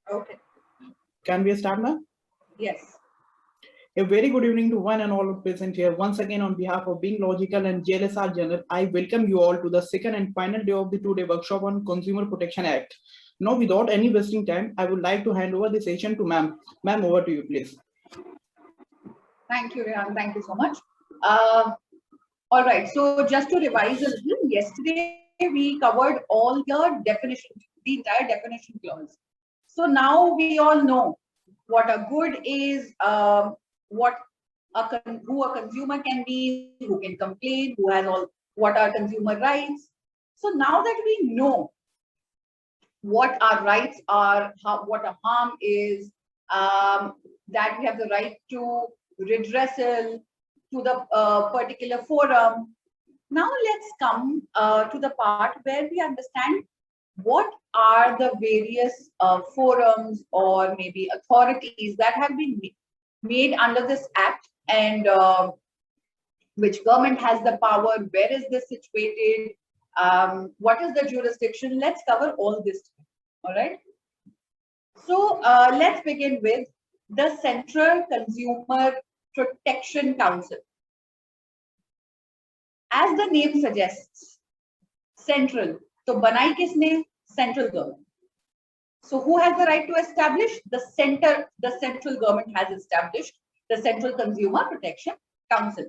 Okay. Can we start now? Yes. A very good evening to one and all present here. Once again, on behalf of Being Logical and JLSR General, I welcome you all to the second and final day of the two-day workshop on Consumer Protection Act. Now, without any wasting time, I would like to hand over the session to ma'am. Ma'am, over to you, please. Thank you, Rehan. Thank you so much. All right. So just to revise a little, yesterday we covered all the definitions, the entire definition clause. So now we all know what a good is, what who a consumer can be, who can complain, who has all, what are consumer rights. So now that we know what our rights are, what a harm is, that we have the right to redressal, to the particular forum. Now let's come to the part where we understand what are the various forums or maybe authorities that have been made under this act, and which government has the power, where is this situated, what is the jurisdiction. Let's cover all this. All right. So let's begin with the Central Consumer Protection Council. As the name suggests, central. So banai kisne? Central government. So who has the right to establish? The central government has established the Central Consumer Protection Council.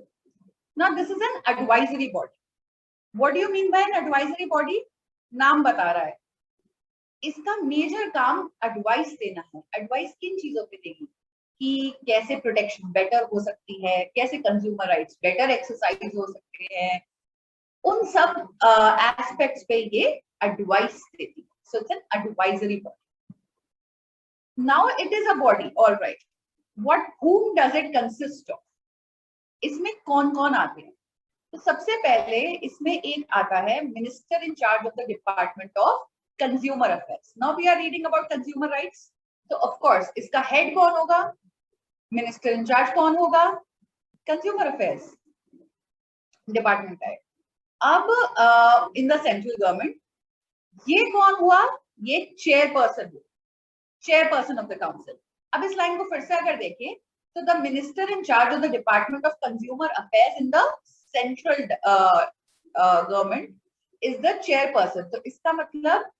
Now this is an advisory body. What do you mean by an advisory body? नाम बता रहा है. इसका major काम advice देना है. Advice किन चीजों पे देगी? कि कैसे प्रोटेक्शन बेटर हो सकती है, कैसे कंज्यूमर राइट्स बेटर एक्सरसाइज हो सकते हैं, उन सब एस्पेक्ट्स पे ये एडवाइस देती है. So it's an advisory body. Now it is a body. All right. What whom does it consist of? इसमें कौन कौन आते हैं? तो सबसे पहले इसमें एक आता है minister in charge of the department of consumer affairs. Now we are reading about consumer rights. तो ऑफ कोर्स इसका हेड कौन होगा? मिनिस्टर इन चार्ज कौन होगा? कंज्यूमर अफेयर्स डिपार्टमेंट है. अब इन द सेंट्रल गवर्नमेंट ये कौन हुआ? ये चेयरपर्सन हुआ, चेयरपर्सन ऑफ द काउंसिल. अब इस लाइन को फिर से अगर देखें तो the minister in charge of the department of consumer affairs in the central government is the chairperson. तो इसका मतलब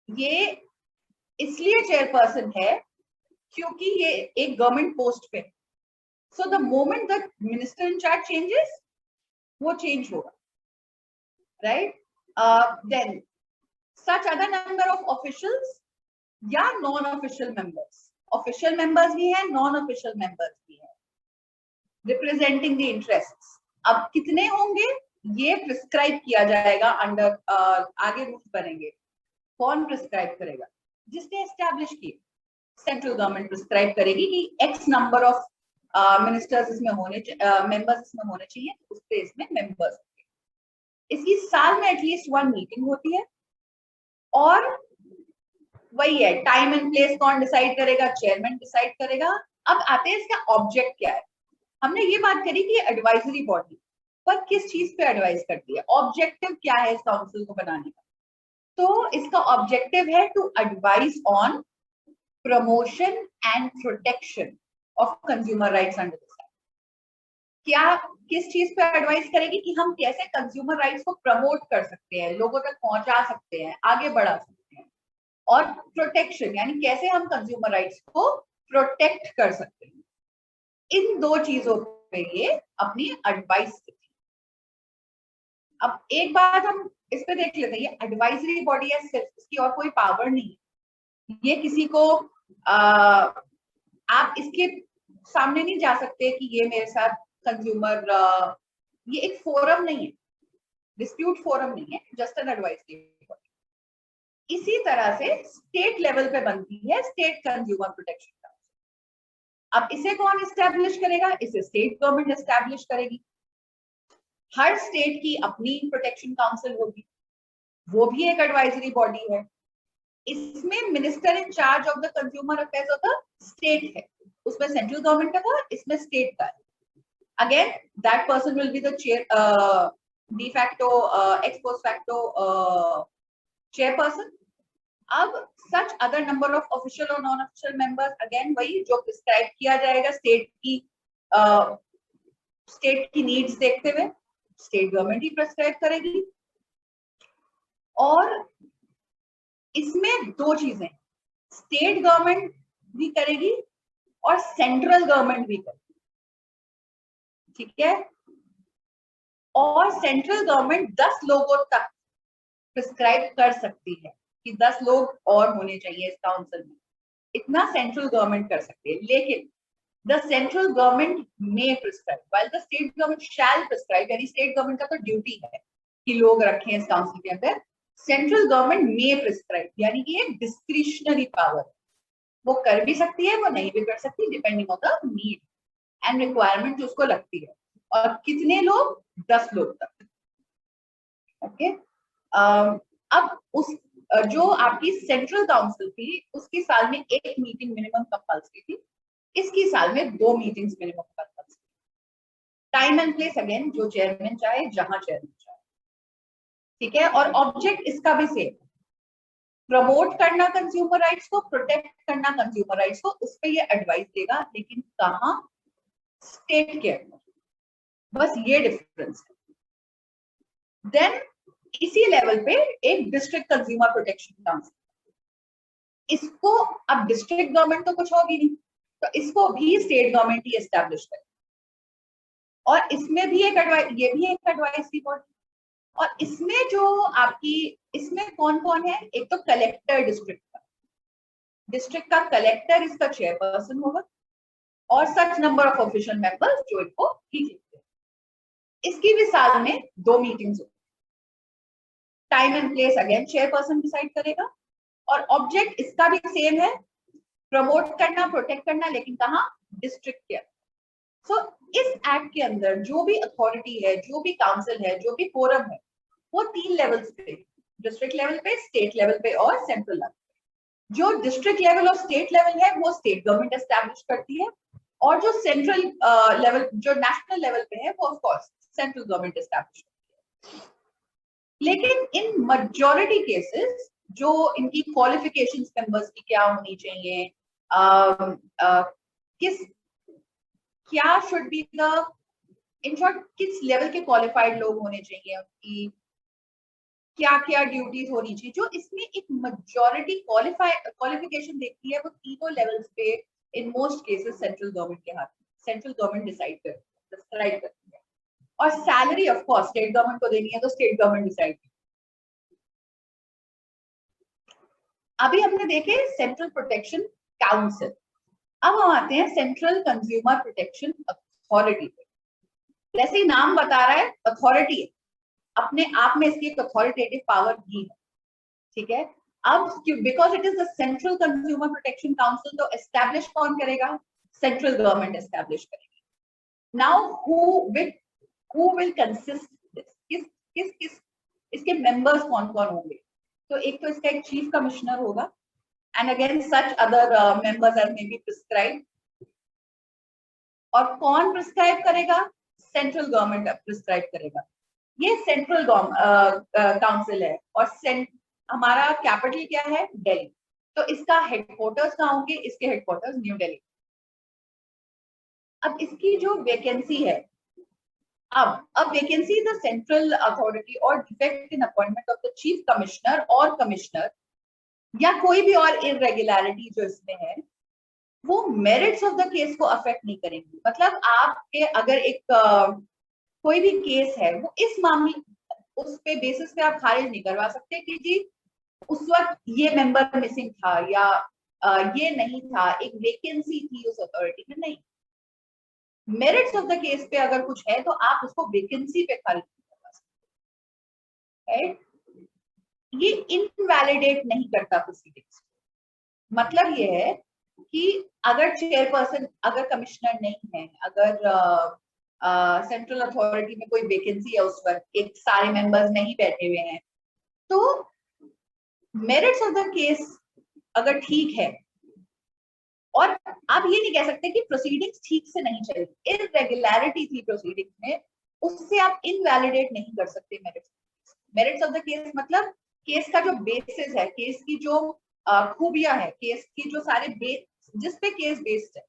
ये इसलिए चेयरपर्सन है क्योंकि ये एक गवर्नमेंट पोस्ट पे. So the moment the minister in charge changes, वो चेंज होगा. Right. Then such other number of officials या non official members. Official members भी हैं, नॉन ऑफिशियल मेंबर्स भी हैं, रिप्रेजेंटिंग द इंटरेस्ट्स. अब कितने होंगे ये प्रिस्क्राइब किया जाएगा अंडर, आगे रूल्स बनेंगे. कौन प्रिस्क्राइब करेगा? जिसने एस्टैब्लिश किए. सेंट्रल गवर्नमेंट प्रिस्क्राइब करेगी कि एक्स नंबर ऑफ मिनिस्टर्स इसमें होने, मेंबर्स इसमें होने चाहिए, उस पे इसमें मेंबर्स होंगे. इसकी साल में एटलीस्ट 1 मीटिंग होती है. और वही है, टाइम एंड प्लेस कौन डिसाइड करेगा? चेयरमैन डिसाइड करेगा. अब आते हैं इसका ऑब्जेक्ट क्या है. हमने ये बात करी कि एडवाइजरी बॉडी पर किस चीज पे एडवाइस करती है, ऑब्जेक्टिव क्या है इस काउंसिल को बनाने का. तो इसका ऑब्जेक्टिव है to advise on promotion and protection of consumer rights under this act. क्या किस चीज पे एडवाइस करेगी? कि हम कैसे कंज्यूमर राइट्स को प्रमोट कर सकते हैं, लोगों तक पहुंचा सकते हैं, आगे बढ़ा सकते हैं. और प्रोटेक्शन यानी कैसे हम कंज्यूमर राइट्स को प्रोटेक्ट कर सकते हैं. इन दो चीजों पे ये अपनी एडवाइस देती है. अब एक बात हम इस पे देख लेते हैं. ये एडवाइजरी बॉडी है, सिर्फ इसकी और कोई पावर नहीं. ये किसी को आप इसके सामने नहीं जा सकते कि ये मेरे साथ कंज्यूमर, ये एक फोरम नहीं है, डिस्प्यूट फोरम नहीं है, जस्ट एन एडवाइजरी बॉडी. इसी तरह से स्टेट लेवल पे बनती है स्टेट कंज्यूमर प्रोटेक्शन काउंसिल. अब इसे कौन एस्टैब्लिश करेगा? इसे स्टेट गवर्नमेंट एस्टैब्लिश करेगी. हर स्टेट की अपनी प्रोटेक्शन काउंसिल होगी, वो भी एक एडवाइजरी बॉडी है. इसमें minister in charge of the consumer affairs of the state है, उसमें सेंट्रल गवर्नमेंट का था, इसमें स्टेट का है. Again that person will be the chair, de facto ex post facto chairperson. अब सच अदर नंबर ऑफ ऑफिशियल और नॉन ऑफिशियल मेंबर्स, अगेन वही जो प्रिस्क्राइब किया जाएगा स्टेट की नीड्स देखते हुए, स्टेट गवर्नमेंट ही प्रिस्क्राइब करेगी। और इसमें दो चीजें, स्टेट गवर्नमेंट भी करेगी और सेंट्रल गवर्नमेंट भी करेगी, ठीक है। और सेंट्रल गवर्नमेंट 10 लोगों तक प्रिस्क्राइब कर सकती है कि 10 लोग और होने चाहिए इस काउंसिल में, इतना सेंट्रल गवर्नमेंट कर सकती है। लेकिन the central government may prescribe while the state government shell prescribe, यानी स्टेट गवर्नमेंट का तो ड्यूटी है कि लोग रखें इस काउंसिल के अंदर। सेंट्रल गवर्नमेंट मे प्रिस्क्राइब, यानी कि एक डिस्क्रिशनरी पावर, वो कर भी सकती है, वो नहीं भी कर सकती, depending on the need and requirement जो उसको लगती है। और कितने लोग? 10 लोग तक, ओके। अब उस जो आपकी सेंट्रल काउंसिल थी उसकी साल में एक मीटिंग मिनिमम कंपल्सरी थी, इसकी साल में 2 meetings minimum compulsory. Time and place again जो चेयरमैन चाहे, जहां चेयरमैन चाहे, ठीक है। और ऑब्जेक्ट इसका भी सेम, प्रमोट करना कंज्यूमर राइट्स को, प्रोटेक्ट करना कंज्यूमर राइट्स को, उस पर ये एडवाइस देगा, लेकिन कहां? स्टेट के अंदर, बस ये डिफरेंस है। देन इसी लेवल पे एक डिस्ट्रिक्ट कंज्यूमर प्रोटेक्शन काउंसिल, इसको अब डिस्ट्रिक्ट गवर्नमेंट तो कुछ होगी नहीं, तो इसको भी स्टेट गवर्नमेंट ही एस्टैब्लिश करे। और इसमें भी एक एडवाइस, ये भी एक एडवाइजरी बॉडी। और इसमें जो आपकी, इसमें कौन कौन है? एक तो कलेक्टर डिस्ट्रिक्ट का कलेक्टर इसका चेयरपर्सन होगा, और सच नंबर ऑफ ऑफिशियल मेंबर्स जो इनको ठीक लिखते हैं। इसकी भी साल में 2 मीटिंग्स होगी। Time and place again chairperson decide करेगा, और ऑब्जेक्ट इसका भी सेम है, प्रमोट करना, प्रोटेक्ट करना, लेकिन कहाँ? डिस्ट्रिक्ट के अंदर। सो इस एक्ट के अंदर जो भी अथॉरिटी है, जो भी काउंसिल है, जो भी फोरम है, वो 3 लेवल्स पे, डिस्ट्रिक्ट लेवल पे, स्टेट लेवल पे और सेंट्रल लेवल पे। जो डिस्ट्रिक्ट लेवल और स्टेट लेवल है वो स्टेट गवर्नमेंट एस्टैब्लिश करती है, और जो सेंट्रल लेवल, जो नेशनल लेवल पे है, वो of course central government establish करती है। लेकिन इन मेजॉरिटी केसेस जो इनकी क्वालिफिकेशंस मेंबर्स की क्या होनी चाहिए, क्या should be the, in short किस लेवल के क्वालिफाइड लोग होने चाहिए, उनकी क्या क्या ड्यूटीज होनी चाहिए, जो इसमें एक मेजॉरिटी क्वालिफिकेशन देखती है, वो तीनों लेवल्स पे in most cases central government के हाथ में, सेंट्रल गवर्नमेंट डिसाइड करती है। और salary of course state government को देनी है, तो स्टेट गवर्नमेंट डिसाइड। अभी हमने देखे सेंट्रल प्रोटेक्शन काउंसिल, अब हम आते हैं सेंट्रल कंज्यूमर प्रोटेक्शन अथॉरिटी पे। जैसे ही नाम बता रहा है, अथॉरिटी है, अपने आप में इसकी एक अथॉरिटेटिव पावर भी है, ठीक है। अब because it is the central consumer protection council, तो एस्टैब्लिश कौन करेगा? सेंट्रल गवर्नमेंट एस्टैब्लिश करेगी। Now who will consist this, किस इसके मेंबर्स कौन कौन होंगे? तो एक तो इसका एक चीफ कमिश्नर होगा, and again such other members are may be prescribe. और कौन प्रिस्क्राइब करेगा? सेंट्रल गवर्नमेंट प्रिस्क्राइब करेगा। ये सेंट्रल काउंसिल है, और हमारा कैपिटल क्या है? दिल्ली। तो इसका हेडक्वार्टर्स कहाँ होंगे? इसके हेडक्वार्टर्स न्यू दिल्ली। अब इसकी जो वैकेंसी है, अब वैकेंसी द सेंट्रल अथॉरिटी और defect in appointment of the chief commissioner और कमिश्नर, या कोई भी और इरेगुलरिटी जो इसमें है, वो मेरिट्स ऑफ द केस को अफेक्ट नहीं करेंगी। मतलब आपके अगर एक कोई भी केस है, वो इस मामले, उस पे बेसिस पे आप खारिज नहीं करवा सकते कि जी उस वक्त ये मेंबर मिसिंग था, या ये नहीं था, एक वैकेंसी थी उस अथॉरिटी में, नहीं। मेरिट्स ऑफ द केस पे अगर कुछ है, तो आप उसको वैकेंसी पे खारिज नहीं करवा सकते, राइट? ये इनवैलिडेट नहीं करता प्रोसीडिंग्स। मतलब ये है कि अगर चेयरपर्सन, अगर कमिश्नर नहीं है, अगर सेंट्रल अथॉरिटी में कोई वैकेंसी है, उस वक्त एक सारे मेंबर्स नहीं बैठे हुए हैं, तो मेरिट्स ऑफ द केस अगर ठीक है, और आप ये नहीं कह सकते कि प्रोसीडिंग्स ठीक से नहीं चल रही, इरेगुलरिटी थी प्रोसीडिंग्स में, उससे आप इनवैलिडेट नहीं कर सकते मेरिट्स ऑफ द केस। मतलब केस का जो बेसिस है, केस की जो खूबियां है, केस की जो सारे बेस जिस पे केस बेस्ड है,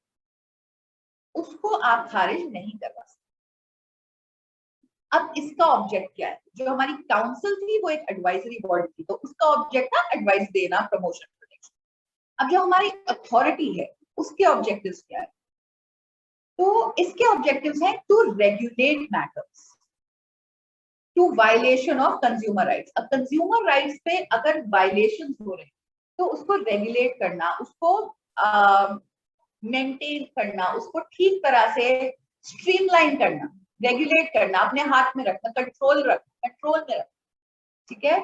उसको आप खारिज नहीं करवा सकते। अब इसका ऑब्जेक्ट क्या है? जो हमारी काउंसिल थी वो एक एडवाइजरी बॉडी थी, तो उसका ऑब्जेक्ट था एडवाइस देना, प्रमोशन, प्रोटेक्शन। अब जो हमारी अथॉरिटी है उसके ऑब्जेक्टिव्स क्या है? तो इसके ऑब्जेक्टिव्स हैं to regulate matters, to violation of consumer rights. अब कंज्यूमर राइट्स पे अगर वायलेशंस हो रहे हैं तो उसको रेगुलेट करना, उसको मेंटेन करना, उसको ठीक तरह से स्ट्रीमलाइन करना, रेगुलेट करना, अपने हाथ में रखना, कंट्रोल में रखना, ठीक है।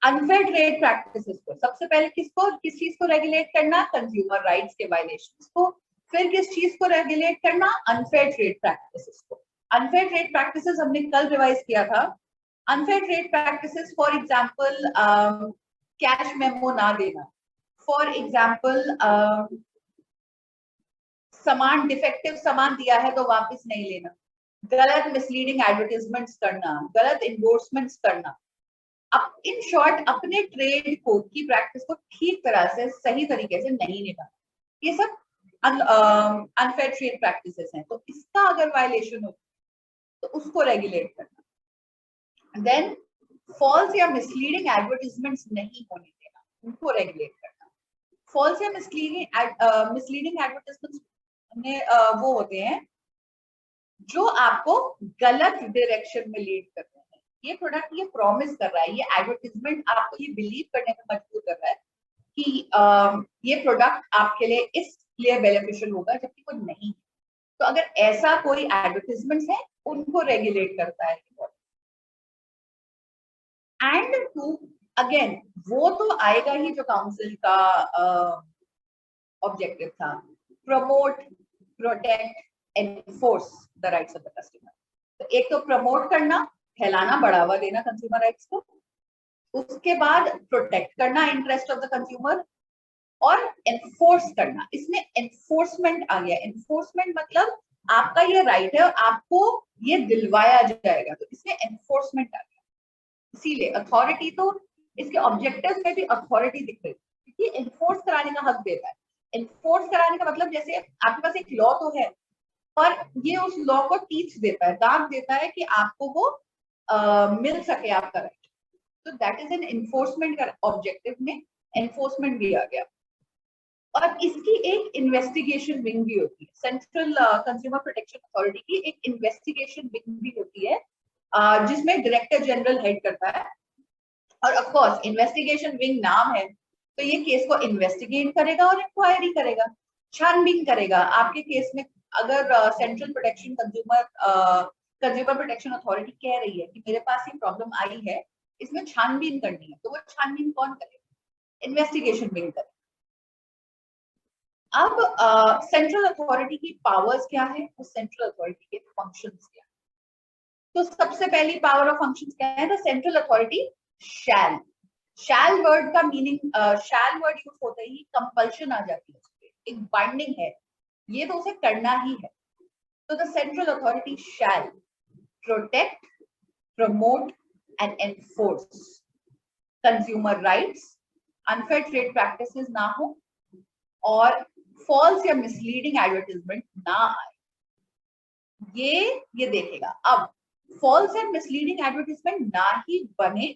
अनफेयर ट्रेड प्रैक्टिसेस को सबसे पहले किस चीज को रेगुलेट करना? कंज्यूमर राइट्स के वायलेशंस को। फिर किस चीज को रेगुलेट करना? अनफेयर ट्रेड प्रैक्टिसेस को। अनफेयर ट्रेड प्रैक्टिसेस हमने कल रिवाइज किया था। Unfair trade practices for example cash memo ना देना, फॉर एग्जांपल सामान डिफेक्टिव सामान दिया है तो वापस नहीं लेना, गलत मिसलीडिंग एडवर्टाइजमेंट्स करना, गलत इन्डोर्समेंट्स करना। अब इन शॉर्ट अपने ट्रेड कोड की प्रैक्टिस को ठीक तरह से सही तरीके से नहीं निभाना, ये सब अनफेयर ट्रेड प्रैक्टिसेस हैं। तो इसका अगर वायलेशन हो तो उसको रेगुलेट करना। देन फॉल्स या मिसलीडिंग एडवर्टाइजमेंट्स नहीं होने देना, उनको रेगुलेट करना। फॉल्स या मिसलीडिंग एडवर्टाइजमेंट्स में वो होते हैं जो आपको गलत डायरेक्शन में लीड करते हैं। ये प्रोडक्ट ये प्रॉमिस कर रहा है, ये एडवर्टाइजमेंट आपको ये बिलीव करने में मजबूर कर रहा है कि ये प्रोडक्ट आपके लिए इसलिए बेनिफिशियल होगा, जबकि वो नहीं। तो अगर ऐसा कोई एडवर्टाइजमेंट है उनको रेगुलेट करता है। एंड टू अगेन वो तो आएगा ही जो काउंसिल का ऑब्जेक्टिव था, promote, protect, enforce the rights of the customer. तो एक तो प्रमोट करना, फैलाना, बढ़ावा देना कंज्यूमर राइट्स को, उसके बाद प्रोटेक्ट करना इंटरेस्ट ऑफ द कंज्यूमर, और एनफोर्स करना। इसमें एनफोर्समेंट आ गया। एनफोर्समेंट मतलब आपका ये राइट है, आपको ये दिलवाया जाएगा, तो इसमें एनफोर्समेंट आ गया। इसीलिए अथॉरिटी तो इसके ऑब्जेक्टिव में भी अथॉरिटी दिख रही है, क्योंकि एनफोर्स कराने का हक देता है। एनफोर्स कराने का मतलब जैसे आपके पास एक लॉ तो है, पर ये उस लॉ को टीच देता है, दाग देता है कि आपको वो मिल सके आपका राइट। तो दैट इज एन एनफोर्समेंट का ऑब्जेक्टिव में एनफोर्समेंट भी आ गया। और इसकी एक इन्वेस्टिगेशन विंग भी होती है। सेंट्रल कंज्यूमर प्रोटेक्शन अथॉरिटी की एक इन्वेस्टिगेशन विंग भी होती है, जिसमें डायरेक्टर जनरल हेड करता है। और ऑफ कोर्स इन्वेस्टिगेशन विंग नाम है, तो ये केस को इन्वेस्टिगेट करेगा और इंक्वायरी करेगा, छानबीन करेगा। आपके केस में अगर central protection consumer protection authority कह रही है कि मेरे पास ये प्रॉब्लम आई है, इसमें छानबीन करनी है, तो वो छानबीन कौन करेगा? इन्वेस्टिगेशन विंग करेगा। अब सेंट्रल अथॉरिटी की पावर्स क्या है, तो सेंट्रल अथॉरिटी के फंक्शंस क्या है? तो सबसे पहली पावर और फंक्शंस क्या है? The central authority shall. Shall word का मीनिंग, शैल वर्ड यूज होते ही कंपल्शन आ जाती है, एक बाइंडिंग है, ये तो उसे करना ही है। तो the central authority shell protect, promote and enforce consumer rights, unfair trade practices ना हो और फॉल्स या मिसलीडिंग एडवर्टाइजमेंट ना आए, ये देखेगा। अब फॉल्स एंड मिसलीडिंग एडवर्टाइजमेंट ना ही बने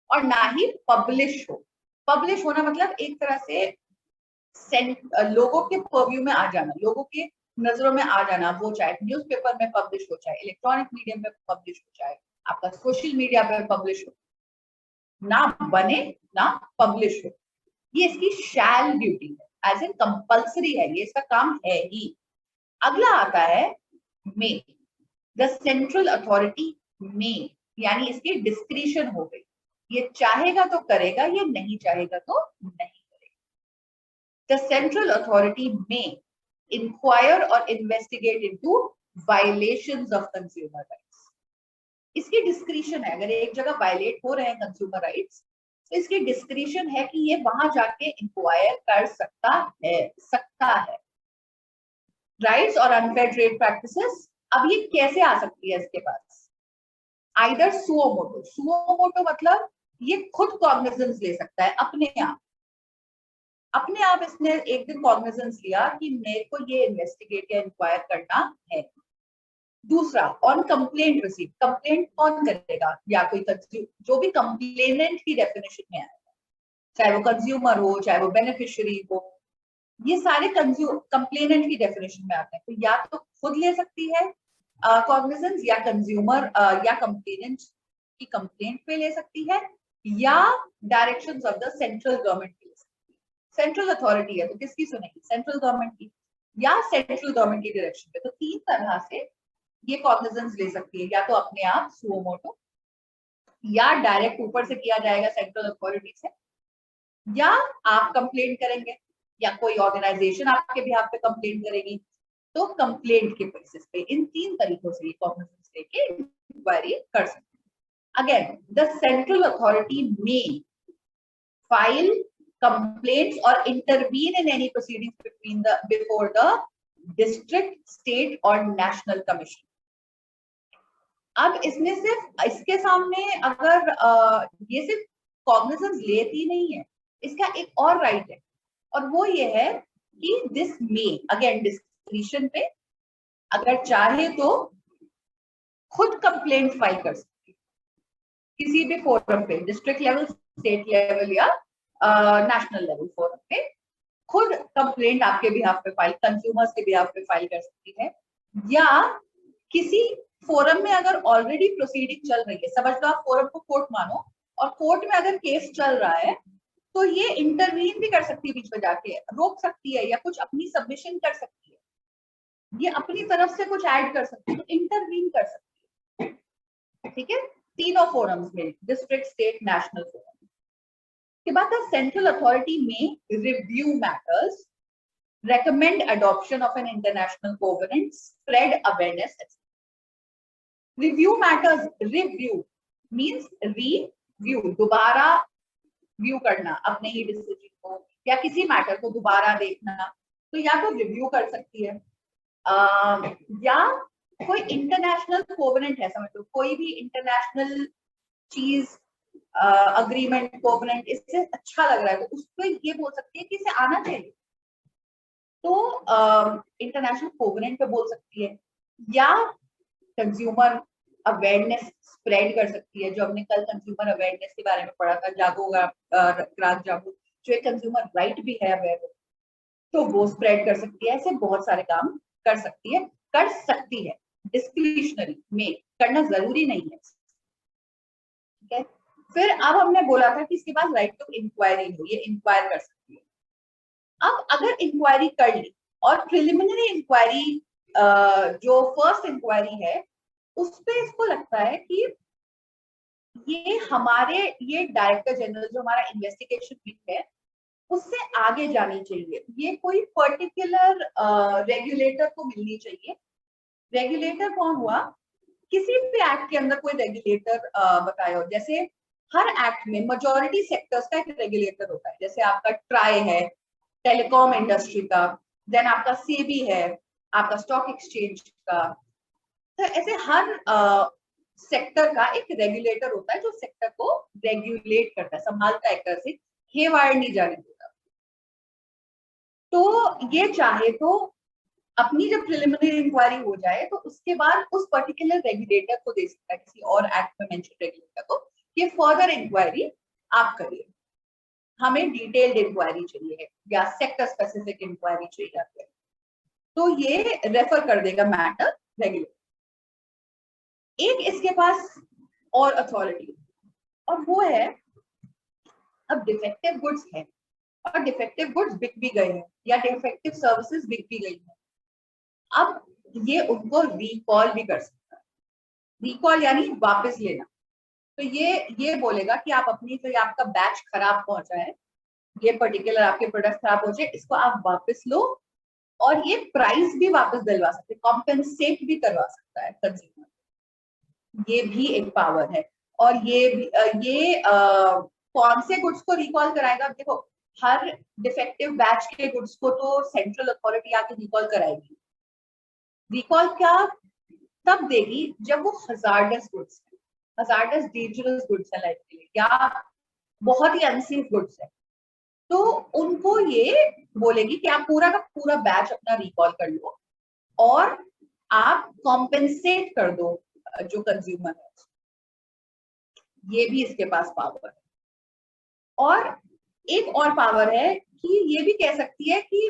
और ना ही पब्लिश हो। पब्लिश होना मतलब एक तरह से लोगों के पर्व्यू में आ जाना, लोगों के नजरों में आ जाना, वो चाहे न्यूज़पेपर में पब्लिश हो, चाहे इलेक्ट्रॉनिक मीडियम में पब्लिश हो, चाहे आपका सोशल मीडिया पर पब्लिश हो, ना बने ना पब्लिश हो। ये इसकी शैल ड्यूटी है, एज इन कंपल्सरी है, ये इसका काम है ही। अगला आता है मे। द सेंट्रल अथॉरिटी मे, यानी इसकी डिस्क्रिशन हो गई, ये चाहेगा तो करेगा, ये नहीं चाहेगा तो नहीं करेगा। The central authority may inquire और investigate into violations of consumer rights. इसकी डिस्क्रिशन है, अगर एक जगह वायलेट हो रहे हैं कंज्यूमर राइट्स, तो इसकी डिस्क्रिशन है कि ये वहां जाके इंक्वायर कर सकता है। राइट्स और अनफेयर ट्रेड प्रैक्टिसेस, अब ये कैसे आ सकती है इसके पास? आइदर सुओ मोटो। सुओ मोटो मतलब ये खुद कॉग्निजेंस ले सकता है अपने आप इसने एक दिन कॉग्निजेंस लिया कि मेरे को ये इन्वेस्टिगेट या इंक्वायर करना है। दूसरा, ऑन कंप्लेंट रिसीव, कंप्लेंट कौन करेगा, या कोई जो भी कंप्लेनेंट की डेफिनेशन में आएगा, चाहे वो कंज्यूमर हो चाहे वो बेनिफिशियरी हो, ये सारे कंप्लेनेंट की डेफिनेशन में आते हैं। तो या तो खुद ले सकती है कॉग्निजेंस, या कंज्यूमर या कंप्लेनेंट की कंप्लेंट पे ले सकती है, या directions of the central government पे ले सकती है। सेंट्रल अथॉरिटी है तो किसकी सुनेगी, सेंट्रल गवर्नमेंट की, या सेंट्रल गवर्नमेंट की डायरेक्शन पे। तो 3 तरह से ये कॉग्निजेंस ले सकती है, या तो अपने आप सुओ मोटो, या डायरेक्ट ऊपर से किया जाएगा सेंट्रल अथॉरिटी से, या आप कंप्लेंट करेंगे, या कोई ऑर्गेनाइजेशन आपके बिहाफ पे कंप्लेंट करेगी, तो कंप्लेंट के बेसिस पे। इन 3 तरीकों से ये कॉग्निजेंस लेके इंक्वायरी कर सकते हैं। अगेन, द सेंट्रल अथॉरिटी में file complaints or intervene in any proceedings before the district, state or national commission. अब इसमें सिर्फ इसके सामने अगर ये सिर्फ कॉग्निजेंस लेती नहीं है, इसका एक और राइट है, और वो ये है कि दिस में, अगेन डिस्क्रिशन पे, अगर चाहे तो खुद कंप्लेंट फाइल कर सकती है किसी भी फोरम पे, डिस्ट्रिक्ट लेवल, स्टेट लेवल या नेशनल लेवल फोरम पे खुद कंप्लेंट आपके बिहाफ पे फाइल, कंज्यूमर्स के बिहाफ पे फाइल कर सकती है, या किसी फोरम में अगर ऑलरेडी प्रोसीडिंग चल रही है, समझ लो आप फोरम को कोर्ट मानो, और कोर्ट में अगर केस चल रहा है तो ये इंटरवीन भी कर सकती है, बीच में जाके रोक सकती है, या कुछ अपनी सबमिशन कर सकती है, ये अपनी तरफ से कुछ ऐड कर सकती है, तो इंटरवीन कर सकती है। ठीक है, तीनों फोरम्स में, डिस्ट्रिक्ट, स्टेट, नेशनल फोरम के बाद सेंट्रल अथॉरिटी में review matters, recommend adoption of an international covenant, spread awareness, etc. Review matters, review means review, दोबारा व्यू करना अपने ही डिसीजन को या किसी मैटर को दोबारा देखना, तो या तो रिव्यू कर सकती है, या कोई इंटरनेशनल कोवेनेंट है, समझ लो कोई भी इंटरनेशनल चीज, अग्रीमेंट, कोवेनेंट इससे अच्छा लग रहा है तो उसको ये बोल सकती है कि इसे आना चाहिए, तो इंटरनेशनल कोवेनेंट पे बोल सकती है, या कंज्यूमर अवेयरनेस स्प्रेड कर सकती है, जो हमने कल कंज्यूमर अवेयरनेस के बारे में पढ़ा था, जागो ग्राहक जागो, जो एक कंज्यूमर राइट भी है अवेयर, तो वो स्प्रेड कर सकती है। ऐसे बहुत सारे काम कर सकती है डिस्क्रिशनरी में, करना जरूरी नहीं है। ठीक है, फिर अब हमने बोला था कि इसके पास राइट टू इंक्वायरी हो, ये इंक्वायर कर सकती है। अब अगर इंक्वायरी कर ली और प्रिलिमिनरी इंक्वायरी जो फर्स्ट इंक्वायरी है उस पे इसको लगता है कि ये डायरेक्टर जनरल जो हमारा इन्वेस्टिगेशन विंग है उससे आगे जानी चाहिए, ये कोई पर्टिकुलर रेगुलेटर को मिलनी चाहिए। रेगुलेटर कौन हुआ, किसी भी एक्ट के अंदर कोई रेगुलेटर बताया हो, जैसे हर एक्ट में मेजॉरिटी सेक्टर्स का एक रेगुलेटर होता है, जैसे आपका ट्राई है टेलीकॉम इंडस्ट्री का, देन आपका सेबी है आपका स्टॉक एक्सचेंज का, तो ऐसे हर सेक्टर का एक रेगुलेटर होता है जो सेक्टर को रेगुलेट करता है, संभालता है, एक तरह से हेवायर नहीं जाने देता। तो ये चाहे तो अपनी जब प्रिलिमिनरी इंक्वायरी हो जाए तो उसके बाद उस पर्टिकुलर रेगुलेटर को दे सकता है, किसी और एक्ट में मेंशन रेगुलेटर को, कि फर्दर इंक्वायरी आप करिए, हमें डिटेल्ड इंक्वायरी चाहिए या सेक्टर स्पेसिफिक इंक्वायरी चाहिए आपको, तो ये रेफर कर देगा मैटर रेगुलेटर। एक इसके पास और अथॉरिटी, और वो है, अब डिफेक्टिव गुड्स है और डिफेक्टिव गुड्स बिक भी गए हैं या डिफेक्टिव सर्विसेज बिक भी गई हैं, अब ये उनको रिकॉल भी कर सकता है। रिकॉल यानी वापस लेना, तो ये बोलेगा कि आप अपनी जो आपका बैच खराब पहुंचा है, ये पर्टिकुलर आपके प्रोडक्ट खराब पहुंचे, इसको आप वापस लो, और ये प्राइस भी वापस दिलवा सकते, कॉम्पेंसेट भी करवा सकता है कंज्यूमर, ये भी एक पावर है। और ये कौन से गुड्स को रिकॉल कराएगा, देखो हर डिफेक्टिव बैच के गुड्स को तो सेंट्रल अथॉरिटी आके रिकॉल कराएगी। रिकॉल क्या तब देगी जब वो हजार्डस गुड्स है, हजार्डस डेंजरस गुड्स है लाइफ के लिए, या बहुत ही अनसेफ गुड्स है, तो उनको ये बोलेगी कि आप पूरा का पूरा बैच अपना रिकॉल कर लो और आप कॉम्पेंसेट कर दो जो कंज्यूमर है। ये भी इसके पास पावर है। और एक और पावर है कि ये भी कह सकती है कि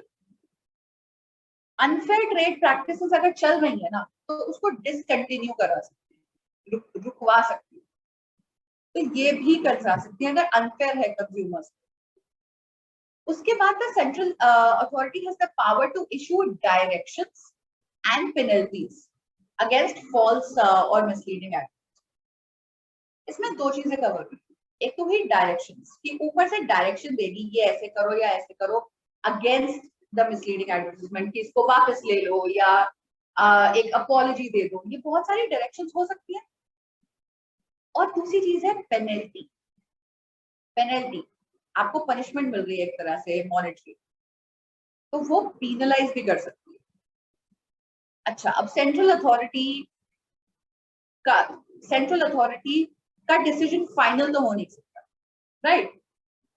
अनफेयर ट्रेड प्रैक्टिसेस अगर चल रही है ना, तो उसको डिसकंटिन्यू करा सकती है, रुकवा सकती है। तो ये भी कर सकती है अगर अनफेयर है कंज्यूमर्स। उसके बाद the central authority has the power to issue directions and penalties against false और मिसलीडिंग एक्ट। इसमें दो चीजें कवर हुई। एक तो हुई डायरेक्शंस कि ऊपर से डायरेक्शन देगी ये ऐसे करो या ऐसे करो अगेंस्ट द मिसलीडिंग एडवर्टाइजमेंट, कि इसको वापस ले लो या एक अपॉलॉजी दे दो। ये बहुत सारी डायरेक्शंस हो सकती है। और दूसरी चीज है पेनल्टी। पेनल्टी आपको पनिशमेंट मिल रही है एक तरह से मॉनेटरी, तो वो पीनलाइज भी कर सकती है। अच्छा, अब सेंट्रल अथॉरिटी का डिसीजन फाइनल तो हो नहीं सकता, राइट?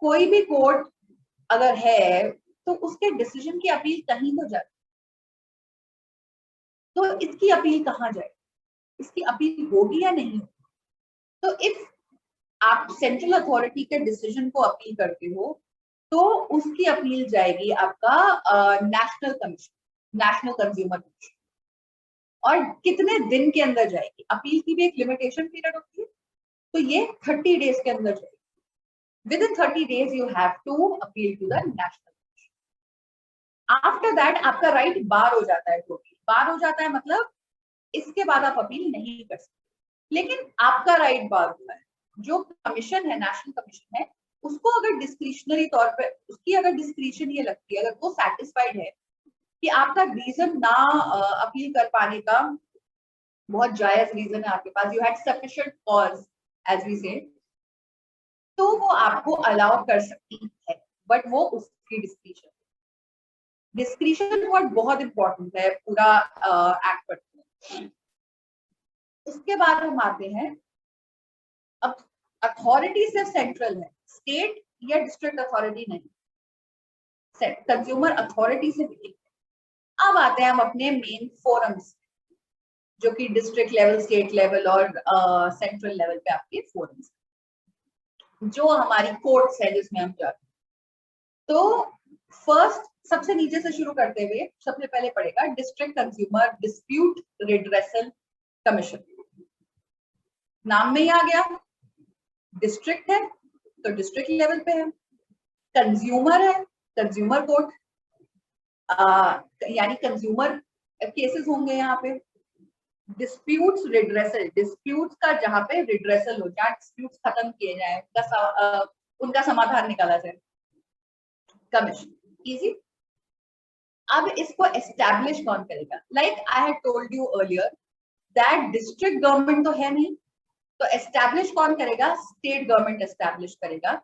कोई भी कोर्ट अगर है तो उसके डिसीजन की अपील कहीं तो जाती, तो इसकी अपील कहाँ जाए, इसकी अपील होगी या नहीं? तो इफ आप सेंट्रल अथॉरिटी के डिसीजन को अपील करते हो तो उसकी अपील जाएगी आपका national commission, national consumer commission. और कितने दिन के अंदर जाएगी? अपील की भी एक लिमिटेशन पीरियड होती है, तो ये 30 डेज के अंदर जाएगी। Within 30 days you have to appeal to the national commission. After that आपका राइट बार हो जाता है। टोटली बार हो जाता है मतलब इसके बाद आप अपील नहीं कर सकते। लेकिन आपका राइट बार होता है। जो कमीशन है, नेशनल कमीशन है, उसको अगर डिस्क्रिशनरी तौर पे उसकी अगर डिस्क्रिशन ये लगती है, अगर वो सेटिस्फाइड है कि आपका रीजन ना अपील कर पाने का बहुत जायज रीजन है आपके पास, you had sufficient cause as we say, तो वो आपको अलाउ कर सकती है, बट वो उसकी डिस्क्रिशन। डिस्क्रिशन वर्ड बहुत इंपॉर्टेंट है पूरा एक्ट पर। उसके बाद हम आते हैं, अब अथॉरिटी सिर्फ सेंट्रल है, स्टेट या डिस्ट्रिक्ट अथॉरिटी नहीं, कंज्यूमर अथॉरिटी से भी। अब आते हैं हम अपने मेन फोरम्स, जो कि डिस्ट्रिक्ट लेवल, स्टेट लेवल और सेंट्रल लेवल पे आपके फोरम्स, जो हमारी कोर्ट्स है जिसमें हम जाते हैं। तो फर्स्ट सबसे नीचे से शुरू करते हुए सबसे पहले पड़ेगा district consumer dispute redressal commission. नाम में ही आ गया, डिस्ट्रिक्ट है तो डिस्ट्रिक्ट लेवल पे है, कंज्यूमर है कंज्यूमर कोर्ट, यानी कंज्यूमर केसेस होंगे यहाँ पे। डिस्प्यूट्स रिड्रेसल, डिस्प्यूट्स का जहाँ पे रिड्रेसल हो जाए, डिस्प्यूट्स खत्म किए जाए, उनका समाधान निकाला जाए, कमीशन। इजी। अब इसको एस्टैब्लिश कौन करेगा? Like I had told you earlier that district government तो है नहीं, तो एस्टैब्लिश कौन करेगा? स्टेट गवर्नमेंट एस्टैब्लिश करेगा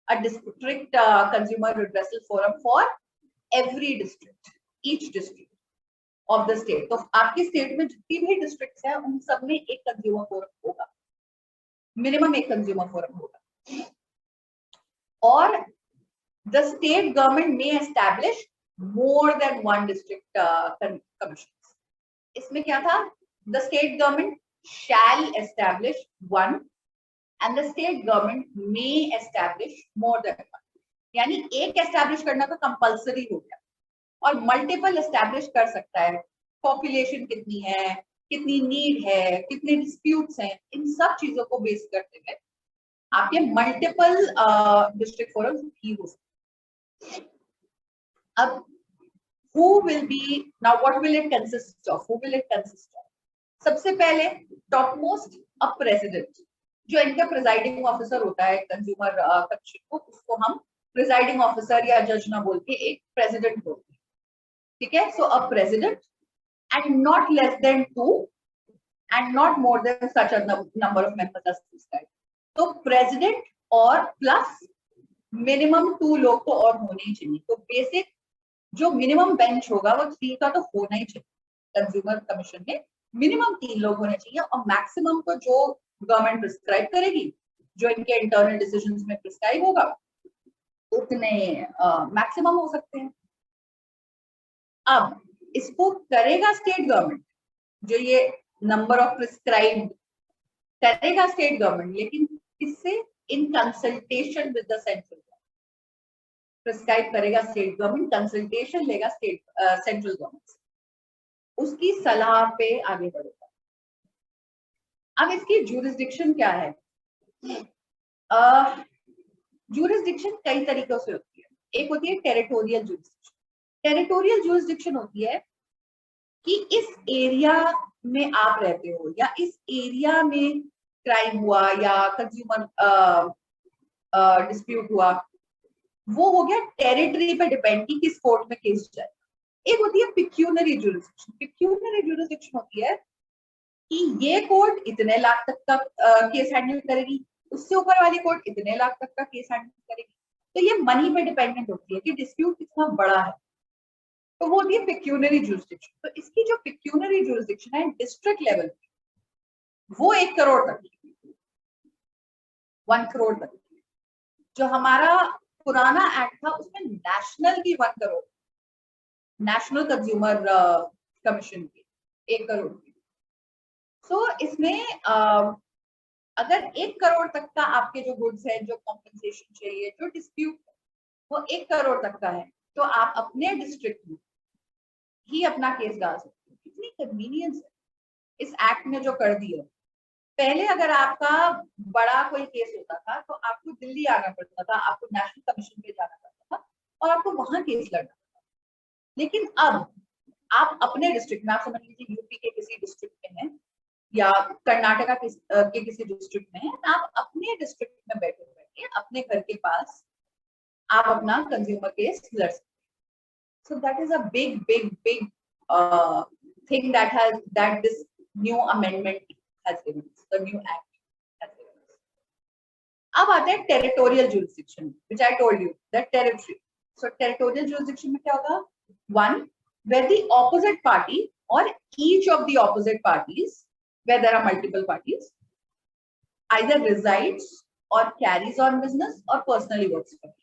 a district consumer redressal forum for every district, each district of the state. तो आपकी स्टेट में जितनी भी डिस्ट्रिक्ट्स हैं उन सब में एक कंज्यूमर फोरम होगा, मिनिमम एक कंज्यूमर फोरम होगा। और the state government may establish more than one district commission. इसमें क्या था? The state government shall establish one and the state government may establish more than one. यानी एक एस्टैब्लिश करना तो कंपल्सरी हो गया, और मल्टीपल एस्टैब्लिश कर सकता है। पॉपुलेशन कितनी है, कितनी नीड है, कितने डिस्प्यूट्स हैं, इन सब चीजों को बेस करते हुए आपके मल्टीपल डिस्ट्रिक्ट फोरम भी हो सकते। अब who will be now, what will it consist of? Who will it consist of? सबसे पहले टॉप मोस्ट अ प्रेसिडेंट, जो इनका प्रिजाइडिंग ऑफिसर होता है कंज्यूमर कमीशन को, उसको हम प्रिजाइडिंग ऑफिसर या जज ना बोल के एक प्रेसिडेंट बोलते हैं, ठीक है? So a president and not less than 2 and not more than such a number of members as prescribed. तो प्रेसिडेंट और प्लस मिनिमम 2 लोग तो और होने ही चाहिए। तो बेसिक जो मिनिमम बेंच होगा वो 3 का तो होना ही चाहिए। कंज्यूमर कमीशन में मिनिमम 3 लोग होने चाहिए, और मैक्सिमम तो जो गवर्नमेंट प्रिस्क्राइब करेगी जो इनके इंटरनल डिसीजंस में प्रिस्क्राइब होगा उतने मैक्सिमम हो सकते हैं। अब इसको करेगा स्टेट गवर्नमेंट, जो ये नंबर ऑफ प्रिस्क्राइब्ड करेगा स्टेट गवर्नमेंट, लेकिन इससे in consultation with the central prescribe करेगा स्टेट गवर्नमेंट, कंसल्टेशन लेगा स्टेट सेंट्रल गवर्नमेंट, उसकी सलाह पे आगे बढ़ेगा। अब इसकी ज्यूरिसडिक्शन क्या है? ज्यूरिसडिक्शन कई तरीकों से होती है। एक होती है टेरिटोरियल ज्यूरिसडिक्शन। टेरिटोरियल ज्यूरिसडिक्शन होती है कि इस एरिया में आप रहते हो या इस एरिया में क्राइम हुआ या कंज्यूमर डिस्प्यूट हुआ, वो हो गया टेरिटरी पे डिपेंड की किस कोर्ट में केस जाए। एक होती है पिक्यूनरी ज्यूरिसडिक्शन। पिक्यूनरी ज्यूरिसडिक्शन होती है कि ये कोर्ट इतने लाख तक का केस हैंडल करेगी, उससे ऊपर वाली कोर्ट इतने लाख तक का केस हैंडल करेगी। तो ये मनी पे डिपेंडेंट होती है कि डिस्प्यूट कितना बड़ा है, तो वो होती है पिक्यूनरी ज्यूरिसडिक्शन। तो इसकी जो पिक्यूनरी ज्यूरिसडिक्शन है डिस्ट्रिक्ट लेवल की, वो 1 करोड़ तक, 1 करोड़ तक। जो हमारा पुराना एक्ट था उसमें नेशनल की 1 करोड़, नेशनल कंज्यूमर कमीशन की 1 करोड़ की। सो इसमें अगर 1 करोड़ तक का आपके जो गुड्स है, जो कॉम्पेंसेशन चाहिए, जो डिस्प्यूट वो 1 करोड़ तक का है, तो आप अपने डिस्ट्रिक्ट में ही अपना केस डाल सकते हो। कितनी कन्वीनियंस है इस एक्ट ने जो कर दिया। पहले अगर आपका बड़ा कोई केस होता था तो आपको दिल्ली आना पड़ता था, आपको नेशनल कमीशन पे जाना पड़ता था और आपको वहां केस लड़ना था। लेकिन अब आप अपने डिस्ट्रिक्ट में, आप समझ लीजिए यूपी के किसी डिस्ट्रिक्ट में है या कर्नाटका के किसी डिस्ट्रिक्ट में है, आप अपने डिस्ट्रिक्ट में बैठे बैठे अपने घर के पास आप अपना कंज्यूमर केस लड़ सकते हैं। So that is a big thing that this new amendment has given us, the new act has given us. अब आते हैं territorial jurisdiction, which I told you, that territory. So territorial jurisdiction में क्या होगा? One, where the opposite party or each of the opposite parties, where there are multiple parties, either resides or carries on business or personally works for it.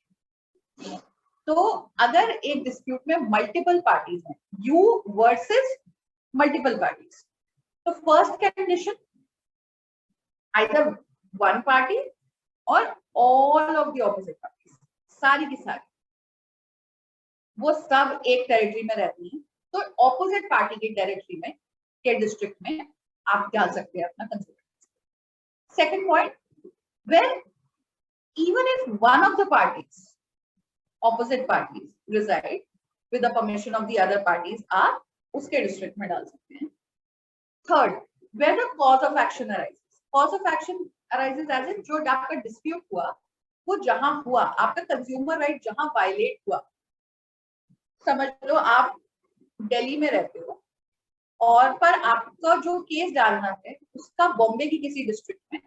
तो अगर एक dispute में multiple parties हैं, you versus multiple parties, तो first condition either one party और all of the opposite parties, सारी की सारी वो सब एक टेरिटरी में रहती हैं, तो ऑपोजिट पार्टी की टेरिटरी में के डिस्ट्रिक्ट में आप डाल सकते हैं अपना consumer. Second point, where even if one of the parties opposite parties reside with the permission of the other parties, आप उसके डिस्ट्रिक्ट में डाल सकते हैं। Third, where the cause of action arises. Cause of action arises as in जो आपका dispute हुआ वो जहां हुआ, आपका कंज्यूमर राइट जहां वायलेट हुआ। समझ लो आप दिल्ली में रहते हो और पर आपका जो केस डालना है उसका बॉम्बे की किसी डिस्ट्रिक्ट में,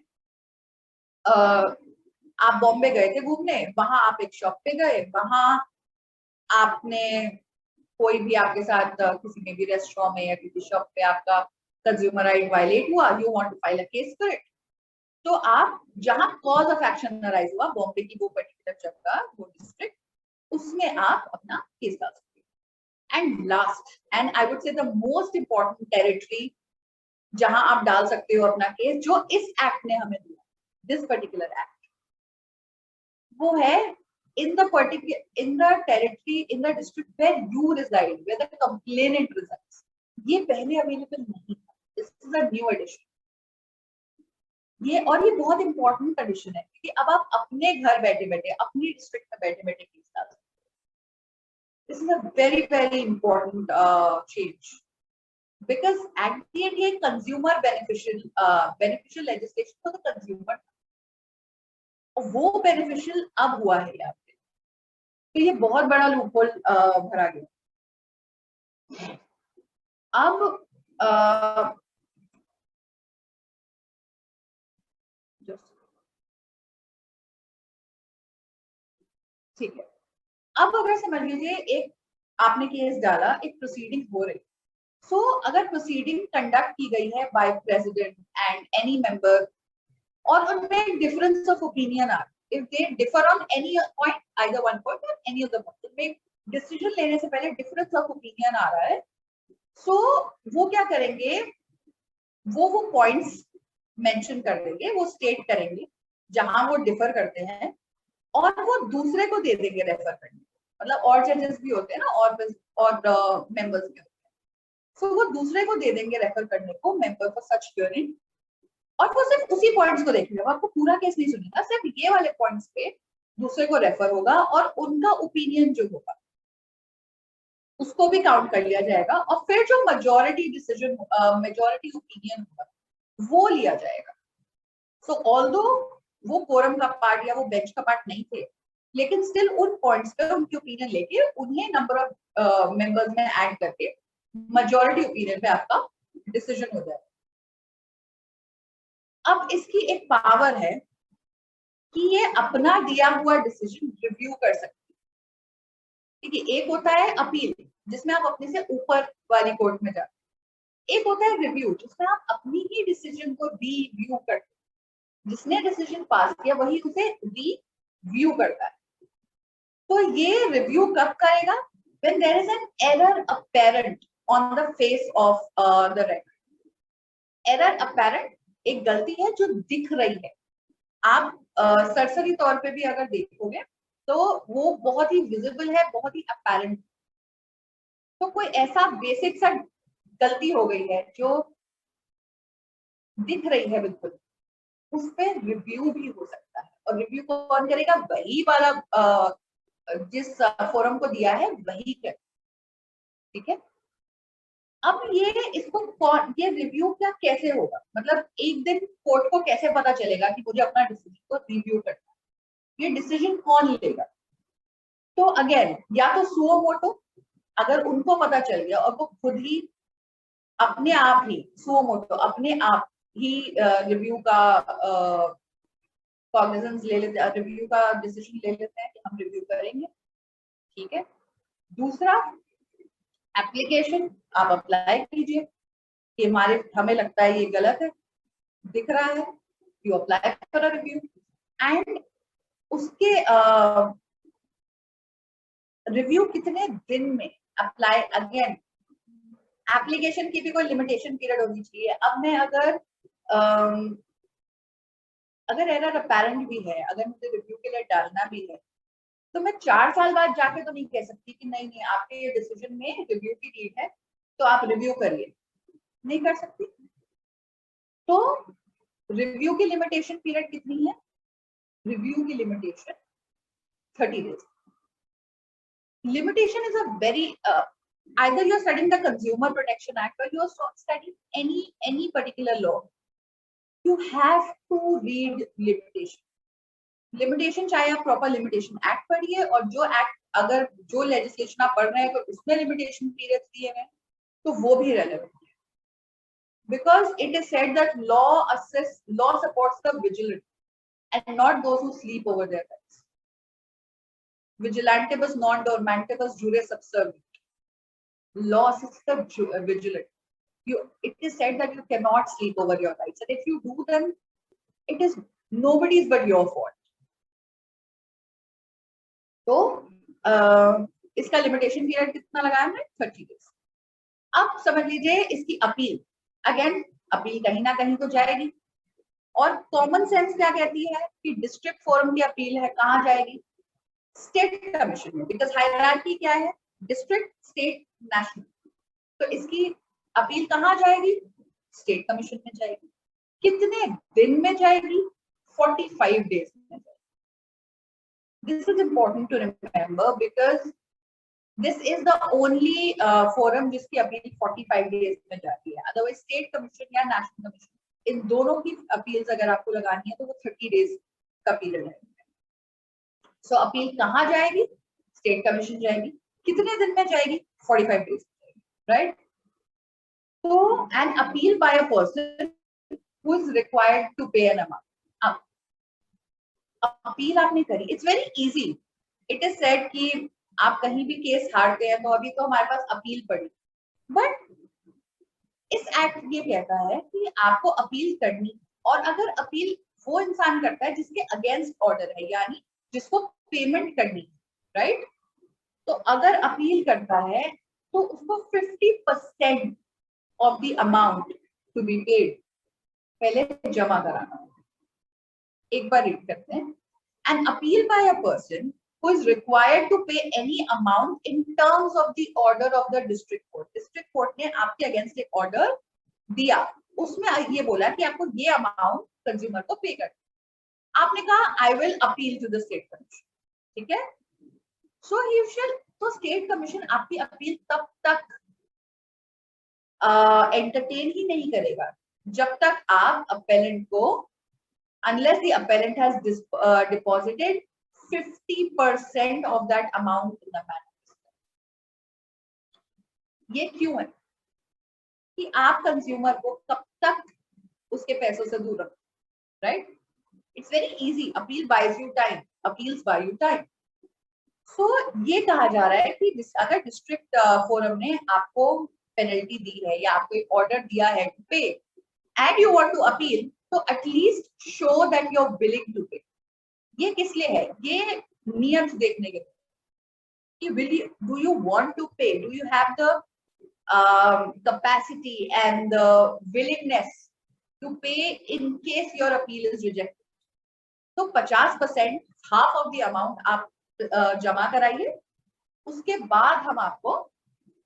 आप बॉम्बे गए थे घूमने, वहां आप एक शॉप पे गए, वहां आपने कोई भी आपके साथ किसी में भी रेस्टोरेंट में या किसी शॉप पे आपका कंज्यूमर राइट वायलेट हुआ, you want to file a case for it, तो आप जहां कॉज ऑफ एक्शन अराइज हुआ बॉम्बे की वो पर्टिकुलर जगह, वो डिस्ट्रिक्ट, उसमें आप अपना केस डाल सकते हैं। And last and I would say the most important territory जहां आप डाल सकते हो अपना केस, जो इस एक्ट ने हमें दिया, दिस पर्टिकुलर एक्ट, वो है in the territory, in the district where you reside, where the complainant resides. ये पहले अवेलेबल नहीं था, this is a new addition. ये बहुत इंपॉर्टेंट एडिशन है क्योंकि अब आप अपने घर बैठे बैठे अपनी डिस्ट्रिक्ट में बैठे बैठे केस डाल सकते हो। This is a very important change because at the end ये consumer beneficial legislation for the consumer, वो बेनिफिशियल अब हुआ है यहाँ पे, तो ये बहुत बड़ा लूपहोल भरा गया। अब ठीक है, अब अगर समझ लीजिए एक आपने केस डाला, एक प्रोसीडिंग हो रही, सो अगर प्रोसीडिंग कंडक्ट की गई है by president and any member और उनमें डिफरेंस ऑफ ओपिनियन आ, if they differ on any point, either one point और एनी ऑफ द पॉइंट, उनमें डिसीजन लेने से पहले डिफरेंस ऑफ ओपिनियन आ रहा है, सो वो क्या करेंगे, वो पॉइंट्स मेंशन कर देंगे, वो स्टेट करेंगे जहां वो डिफर करते हैं, और वो दूसरे को दे देंगे रेफर करने, मतलब और जजेस भी होते हैं ना, और मेंबर्स भी होते हैं, सो वो दूसरे को दे देंगे रेफर करने को, मेंबर फॉर सच हियरिंग, और वो सिर्फ उसी पॉइंट्स को देखेगा, वो आपको पूरा केस नहीं सुनेगा, सिर्फ ये वाले पॉइंट्स पे दूसरे को रेफर होगा, और उनका ओपिनियन जो होगा उसको भी काउंट कर लिया जाएगा, और फिर जो मेजॉरिटी डिसीजन, मेजॉरिटी ओपिनियन होगा वो लिया जाएगा। सो ऑल्दो वो कोरम का पार्ट या वो बेंच का पार्ट नहीं थे, लेकिन स्टिल उन पॉइंट्स पे उनकी ओपिनियन लेके उन्हें नंबर ऑफ मेंबर्स में ऐड करके मेजॉरिटी ओपिनियन पे आपका डिसीजन हो जाएगा। अब इसकी एक पावर है कि ये अपना दिया हुआ डिसीजन रिव्यू कर सकते हैं, ठीक है। एक होता है अपील, जिसमें आप अपने से ऊपर वाली कोर्ट में जाते हैं, एक होता है रिव्यू, जिसमें आप अपनी ही डिसीजन को रिव्यू करते हैं, जिसने डिसीजन पास किया वही उसे रिव्यू करता है। तो ये रिव्यू कब करेगा, when there is an error apparent on the face of the record. Error apparent एक गलती है जो दिख रही है, आप सरसरी तौर पे भी अगर देखोगे तो वो बहुत ही विजिबल है, बहुत ही अपैरेंट। तो कोई ऐसा बेसिक सा गलती हो गई है जो दिख रही है बिल्कुल, उस पर रिव्यू भी हो सकता है, और रिव्यू कौन करेगा, वही वाला जिस फोरम को दिया है वही करेगा, ठीक है। अब ये रिव्यू क्या कैसे होगा, मतलब एक दिन कोर्ट को कैसे पता चलेगा कि मुझे अपना डिसीजन को रिव्यू करना है, ये डिसीजन कौन लेगा। तो अगेन या तो सुओ मोटो, अगर उनको पता चल गया और वो खुद ही अपने आप ही सुओ मोटो अपने आप ही रिव्यू का कॉग्निजेंस ले लेते, रिव्यू का डिसीजन ले लेते हैं कि हम रिव्यू करेंगे, ठीक है। दूसरा एप्लीकेशन, आप अप्लाई कीजिए कि हमें लगता है ये गलत है, दिख रहा है, you apply for a review, and उसके रिव्यू कितने दिन में अप्लाई, अगेन एप्लीकेशन की भी कोई लिमिटेशन पीरियड होनी चाहिए। अब मैं अगर एरर अपैरेंट भी है, अगर मुझे रिव्यू के लिए डालना भी है, तो मैं 4 साल बाद जाके तो नहीं कह सकती कि नहीं नहीं आपके ये डिसीजन में रिव्यू की नीड है तो आप रिव्यू करिए, नहीं कर सकती। तो रिव्यू की लिमिटेशन पीरियड कितनी है, रिव्यू की limitation 30 days. Limitation is a very either you are studying the Consumer Protection Act or you are studying any particular law, you have to read limitation. Limitation चाहे आप proper limitation act पढ़िए, और जो act अगर जो legislation आप पढ़ रहे हैं तो उसमें लिमिटेशन पीरियड दिए हैं तो वो भी रेलेवेंट है, because it is said that law supports the vigilant and not those who sleep over their rights. Vigilantibus non dormantibus jure subservient. Law assists the vigilant. It is said that you cannot sleep over your rights, and if you do, then it is nobody's but your fault. तो इसका limitation period कितना लगाया है, 30 days. अब समझ लीजिए इसकी appeal, again appeal कहीं ना कहीं तो जाएगी, और कॉमन सेंस क्या कहती है कि डिस्ट्रिक्ट फोरम की अपील है, कहाँ जाएगी, स्टेट कमीशन में, बिकॉज हायरार्की क्या है, डिस्ट्रिक्ट, स्टेट, नेशनल। तो इसकी अपील कहाँ जाएगी, स्टेट कमीशन में जाएगी। कितने दिन में जाएगी, 45 days में जाएगी। This is important to remember because this is the only forum जिसकी अपील 45 days में जाती है, अदरवाइज स्टेट कमीशन या नेशनल कमीशन, इन दोनों की अपील्स अगर आपको लगानी है तो वो 30 days का पीरियड है। सो अपील कहाँ जाएगी, स्टेट कमीशन जाएगी। कितने दिन में जाएगी, 45 days, राइट। तो an appeal by a person who is required to pay an amount, appeal आपने करी, it's very easy. It is said कि आप कहीं भी केस हारते हैं तो अभी तो हमारे पास अपील पड़ी, बट इस एक्ट ये कहता है कि आपको अपील करनी, और अगर अपील वो इंसान करता है जिसके अगेंस्ट ऑर्डर है, यानी जिसको पेमेंट करनी है, राइट। तो अगर अपील करता है तो उसको 50% of the amount to be paid पहले जमा कराना होगा। एक बार रीड करते हैं। An appeal by a person who is required to pay any amount in terms of the order of the district court. District court ने आपके अगेंस्ट एक ऑर्डर दिया, उसमें ये बोला कि आपको ये अमाउंट कंज्यूमर को पे करना। आपने कहा I will appeal to the state commission, ठीक है। सो ही शैल, तो स्टेट कमीशन आपकी अपील तब तक एंटरटेन ही नहीं करेगा जब तक आप अपेलेंट को, unless the appellant has deposited 50% of that amount in the bank. ये क्यों है कि आप कंज्यूमर को कब तक उसके पैसों से दूर रखो, right. It's very easy, appeal buys you time, appeals buy you time. So ये कहा जा रहा है कि अगर डिस्ट्रिक्ट फोरम ने आपको पेनल्टी दी है या आपको एक ऑर्डर दिया है to pay and you want to appeal, तो at least show that you are willing to pay. ये किस लिए है? ये नियत देखने के लिए कि will you, do you want to pay, do you have the capacity and the willingness to pay in case your appeal is rejected. तो 50%, half of the amount आप जमा कराइए, उसके बाद हम आपको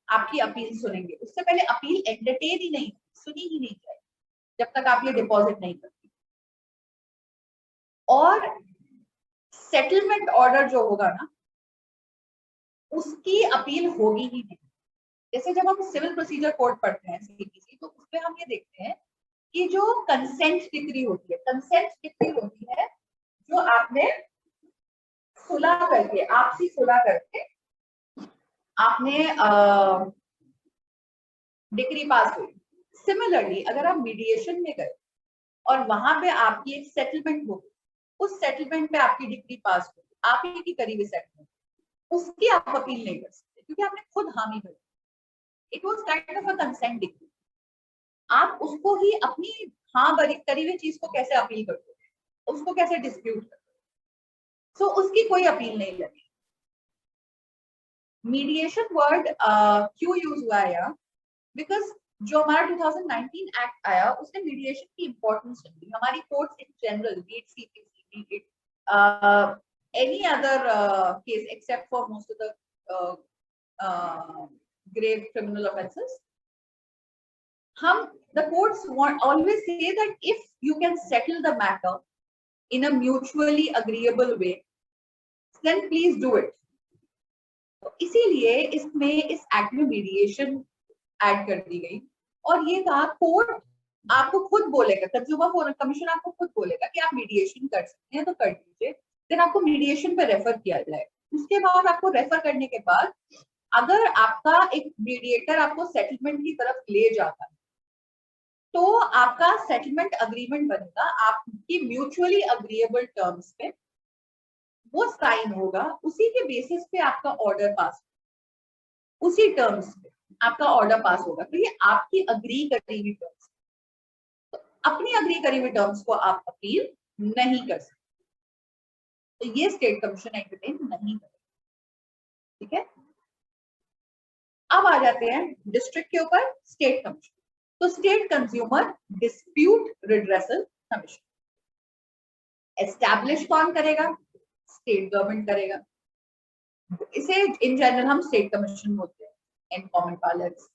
आपकी अपील सुनेंगे। उससे पहले अपील एंटरटेन ही नहीं, सुनी ही नहीं जाएगी जब तक आप ये डिपॉजिट नहीं करते। और सेटलमेंट ऑर्डर जो होगा ना, उसकी अपील होगी ही नहीं। जैसे जब हम सिविल प्रोसीजर कोड पढ़ते हैं सीपीसी, तो उसमें हम ये देखते हैं कि जो कंसेंट डिक्री होती है, कंसेंट डिक्री होती है जो आपने सुलह करके, आपसी सुलह करके आपने डिक्री पास हुई। सिमिलरली अगर आप मीडिएशन में गए और वहां पे आपकी एक सेटलमेंट होगी, उस सेटलमेंट पे आपकी डिक्री पास हुई, आप ही की करीबी सेटलमेंट, उसकी आप अपील नहीं कर सकते क्योंकि आपने खुद हामी भरी। It was kind of a consent decree. आप उसको ही अपनी हाँ भरी करी हुई चीज को कैसे अपील करते हो, उसको कैसे डिस्प्यूट करते हो, सो उसकी कोई अपील नहीं लगी। मीडिएशन वर्ड क्यों यूज हुआ है यहाँ? बिकॉज जो हमारा 2019 एक्ट आया उसने मीडिएशन की इंपॉर्टेंस समझी। हमारी courts in general, B it CPC, B it any other case except for most of the grave criminal offenses, the courts always say that if you can settle the matter in a mutually agreeable way, then please do it. तो इसीलिए इसमें इस act में mediation add कर दी गई और ये कहा कोर्ट आपको खुद बोलेगा, कंज्यूमर फोरम कमीशन आपको खुद बोलेगा कि आप मीडिएशन कर सकते हैं तो कर दीजिए, देन आपको मीडिएशन पे रेफर किया जाए। उसके बाद आपको रेफर करने के बाद अगर आपका एक मीडिएटर आपको सेटलमेंट की तरफ ले जाता है तो आपका सेटलमेंट अग्रीमेंट बनेगा, आपकी म्यूचुअली अग्रीएबल टर्म्स पे वो साइन होगा, उसी के बेसिस पे आपका ऑर्डर पास, उसी टर्म्स पे आपका ऑर्डर पास होगा। तो ये आपकी अग्री करी हुई टर्म्स, तो अपनी अग्री करी हुई टर्म्स को आप अपील नहीं कर सकते, तो ये स्टेट कमीशन एंटरटेन नहीं करेगा, ठीक है। अब आ जाते हैं डिस्ट्रिक्ट के ऊपर स्टेट कमीशन। तो state consumer dispute redressal commission establish कौन करेगा? स्टेट गवर्नमेंट करेगा। इसे इन जनरल हम स्टेट कमीशन बोलते हैं इन कॉमन पार्लेंस।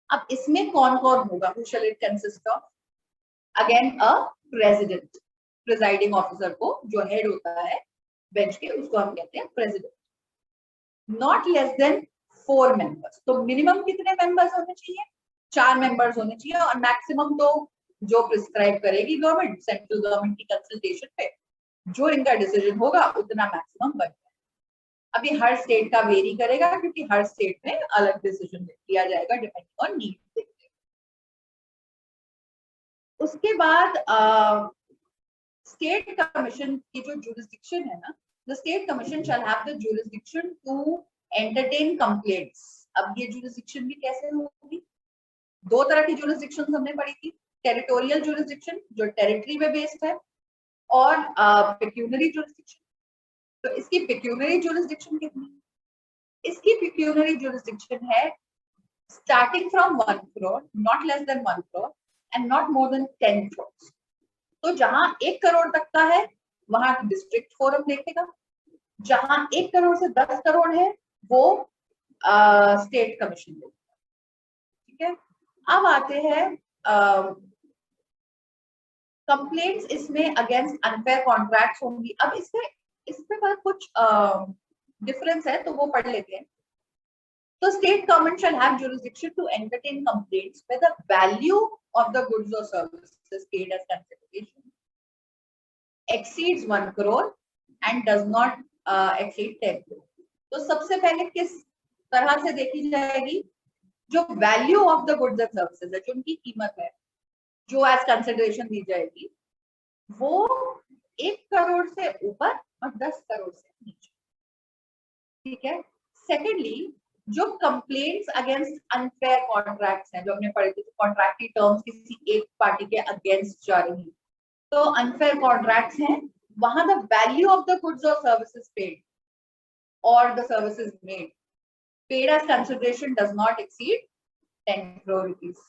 अब इसमें कौन कौन होगा? Who shall it consist of? Again a president, presiding officer को जो हेड होता है बेंच के, उसको हम कहते हैं president. Not less then 4 members. तो मिनिमम कितने मेंबर्स होने चाहिए? 4 मेंबर्स होने चाहिए और मैक्सिमम तो जो प्रिस्क्राइब करेगी गवर्नमेंट, सेंट्रल गवर्नमेंट की कंसल्टेशन पे जो इनका डिसीजन होगा उतना मैक्सिमम बन जाएगा। अभी हर स्टेट का वेरी करेगा क्योंकि हर स्टेट में अलग डिसीजन लिया जाएगा डिपेंडिंग ऑन नीड। उसके बाद स्टेट कमीशन की जो जुरिस्डिक्शन है ना, the state commission shall have the jurisdiction to entertain complaints. अब ये जुरिस्डिक्शन भी कैसे होगी? 2 तरह की जुरिस्डिक्शन हमने पढ़ी थी। टेरिटोरियल जुरिस्डिक्शन जो टेरिटरी पे बेस्ड है, और पेक्यूनरी जुरिस्डिक्शन। तो इसकी पेक्यूनरी जुरिस्डिक्शन कितनी है? इसकी पेक्यूनरी जुरिस्डिक्शन है starting from 1 crore, not less than 1 crore and not more than 10 crores. तो जहां 1 करोड़ तक का है वहां डिस्ट्रिक्ट फोरम देखेगा, जहां 1 करोड़ से 10 करोड़ है वो स्टेट कमीशन देखेगा। ठीक है, अब आते हैं कंप्लेंट्स इसमें अगेंस्ट अनफेयर कॉन्ट्रैक्ट्स होंगी। अब इसमें कुछ डिफरेंस है तो वो पढ़ लेते हैं। तो state government shall have jurisdiction to entertain complaints where the value of the goods or services paid as consideration exceeds 1 crore and does not exceed 10 crore. तो सबसे पहले किस तरह से देखी जाएगी? जो value of the goods and services है, जो उनकी कीमत है, जो एज कंसिडरेशन दी जाएगी, वो 1 करोड़ से ऊपर और 10 करोड़ से नीचे। ठीक है। सेकेंडली, जो कंप्लेंट्स अगेंस्ट अनफेयर कॉन्ट्रैक्ट्स हैं, जो हमने पढ़े थे, कॉन्ट्रैक्ट की टर्म्स किसी एक पार्टी के अगेंस्ट जा रही है, तो अनफेयर कॉन्ट्रैक्ट्स हैं, वहां the value of the goods और सर्विसेज पेड और the services made paid as consideration does not exceed 10 crore rupees.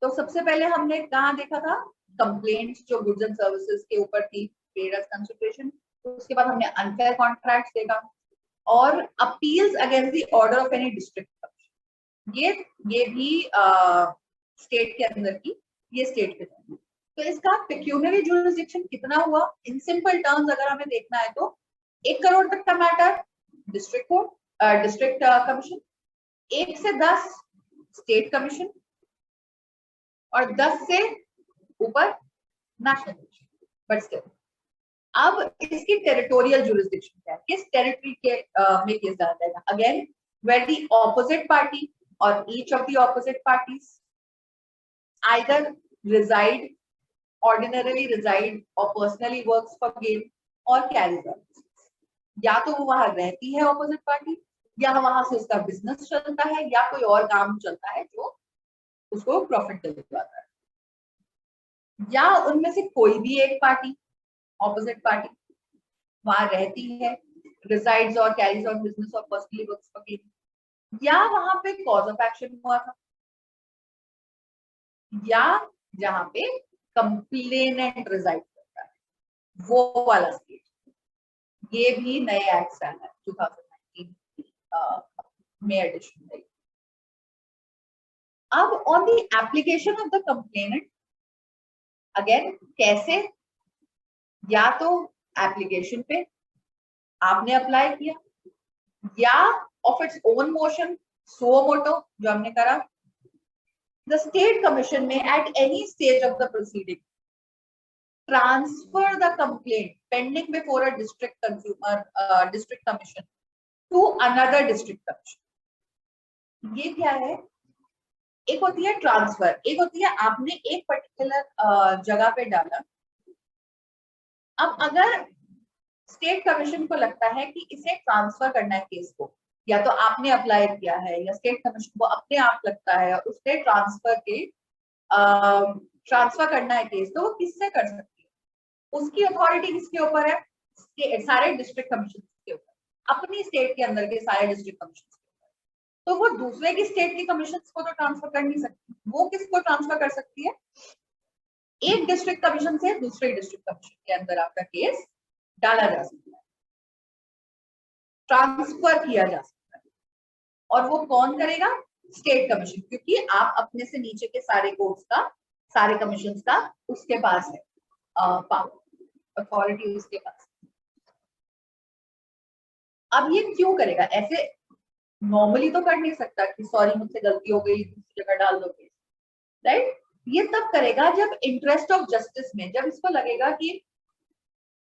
तो सबसे पहले हमने कहाँ देखा था? कंप्लेंट्स जो गुड्स एंड सर्विसेज के ऊपर थी, पेड एज कंसिडरेशन। उसके बाद हमने अनफेयर कॉन्ट्रैक्ट्स देखा और appeals against the order of any district commission. ये भी स्टेट के अंदर की, ये स्टेट के अंदर। तो इसका पेक्यूनरी जुरिस्डिक्शन कितना हुआ? इन सिंपल टर्म्स अगर हमें देखना है तो 1 करोड़ तक का matter district court, district commission, 1 से 10 स्टेट कमीशन और 10 से ऊपर नेशनल कमीशन। बट स्टिल अब इसकी टेरिटोरियल जुरिस्डिक्शन क्या है? किस टेरिटरी के में केस डाला जाएगा? Again, where the opposite party और each of the opposite parties either reside, ordinarily reside or personally works for gain or carries out. या तो वो वहां रहती है ऑपोजिट पार्टी, या वहां से उसका बिजनेस चलता है, या कोई और काम चलता है जो उसको प्रॉफिट दिलवाता है, या उनमें से कोई भी एक पार्टी, ऑपोजिट पार्टी, वहां रहती है, resides or carries out business or personally works for gain, या वहां पे कॉज ऑफ एक्शन हुआ था, या जहां पे कंप्लेनेंट रिजाइड करता है, वो वाला स्टेट। ये भी नए एक्ट आया है 2019 में एडिशन है। अब on the application of the complainant, again कैसे? या तो एप्लीकेशन पे आपने अप्लाई किया, या ऑफ इट्स ओन मोशन, सो मोटो, जो हमने करा, the state commission may at any stage of the proceeding transfer the complaint pending before a district commission to another district commission. ये क्या है? एक होती है ट्रांसफर, एक होती है आपने एक पर्टिकुलर जगह पे डाला। अब अगर स्टेट कमीशन को लगता है कि इसे ट्रांसफर करना है केस को, या तो आपने अप्लाई किया है या स्टेट कमीशन को अपने आप लगता है उसने ट्रांसफर करना है केस, तो वो किससे कर सकती है? उसकी अथॉरिटी किसके ऊपर है? सारे डिस्ट्रिक्ट कमीशन के ऊपर, अपनी स्टेट के अंदर के सारे डिस्ट्रिक्ट कमीशन के ऊपर। तो वो दूसरे की स्टेट की कमीशन को तो ट्रांसफर कर नहीं सकती। वो किसको ट्रांसफर कर सकती है? एक डिस्ट्रिक्ट कमीशन से दूसरे डिस्ट्रिक्ट कमीशन के अंदर आपका केस डाला जा सकता है, ट्रांसफर किया जा सकता है। और वो कौन करेगा? स्टेट कमीशन, क्योंकि आप अपने से नीचे के सारे कोर्ट्स का, सारे कमीशंस का उसके पास है पावर, अथॉरिटी उसके पास। अब ये क्यों करेगा? ऐसे नॉर्मली तो कर नहीं सकता कि सॉरी मुझसे गलती हो गई, दूसरी जगह डाल दो केस, राइट? ये तब करेगा जब इंटरेस्ट ऑफ जस्टिस में, जब इसको लगेगा कि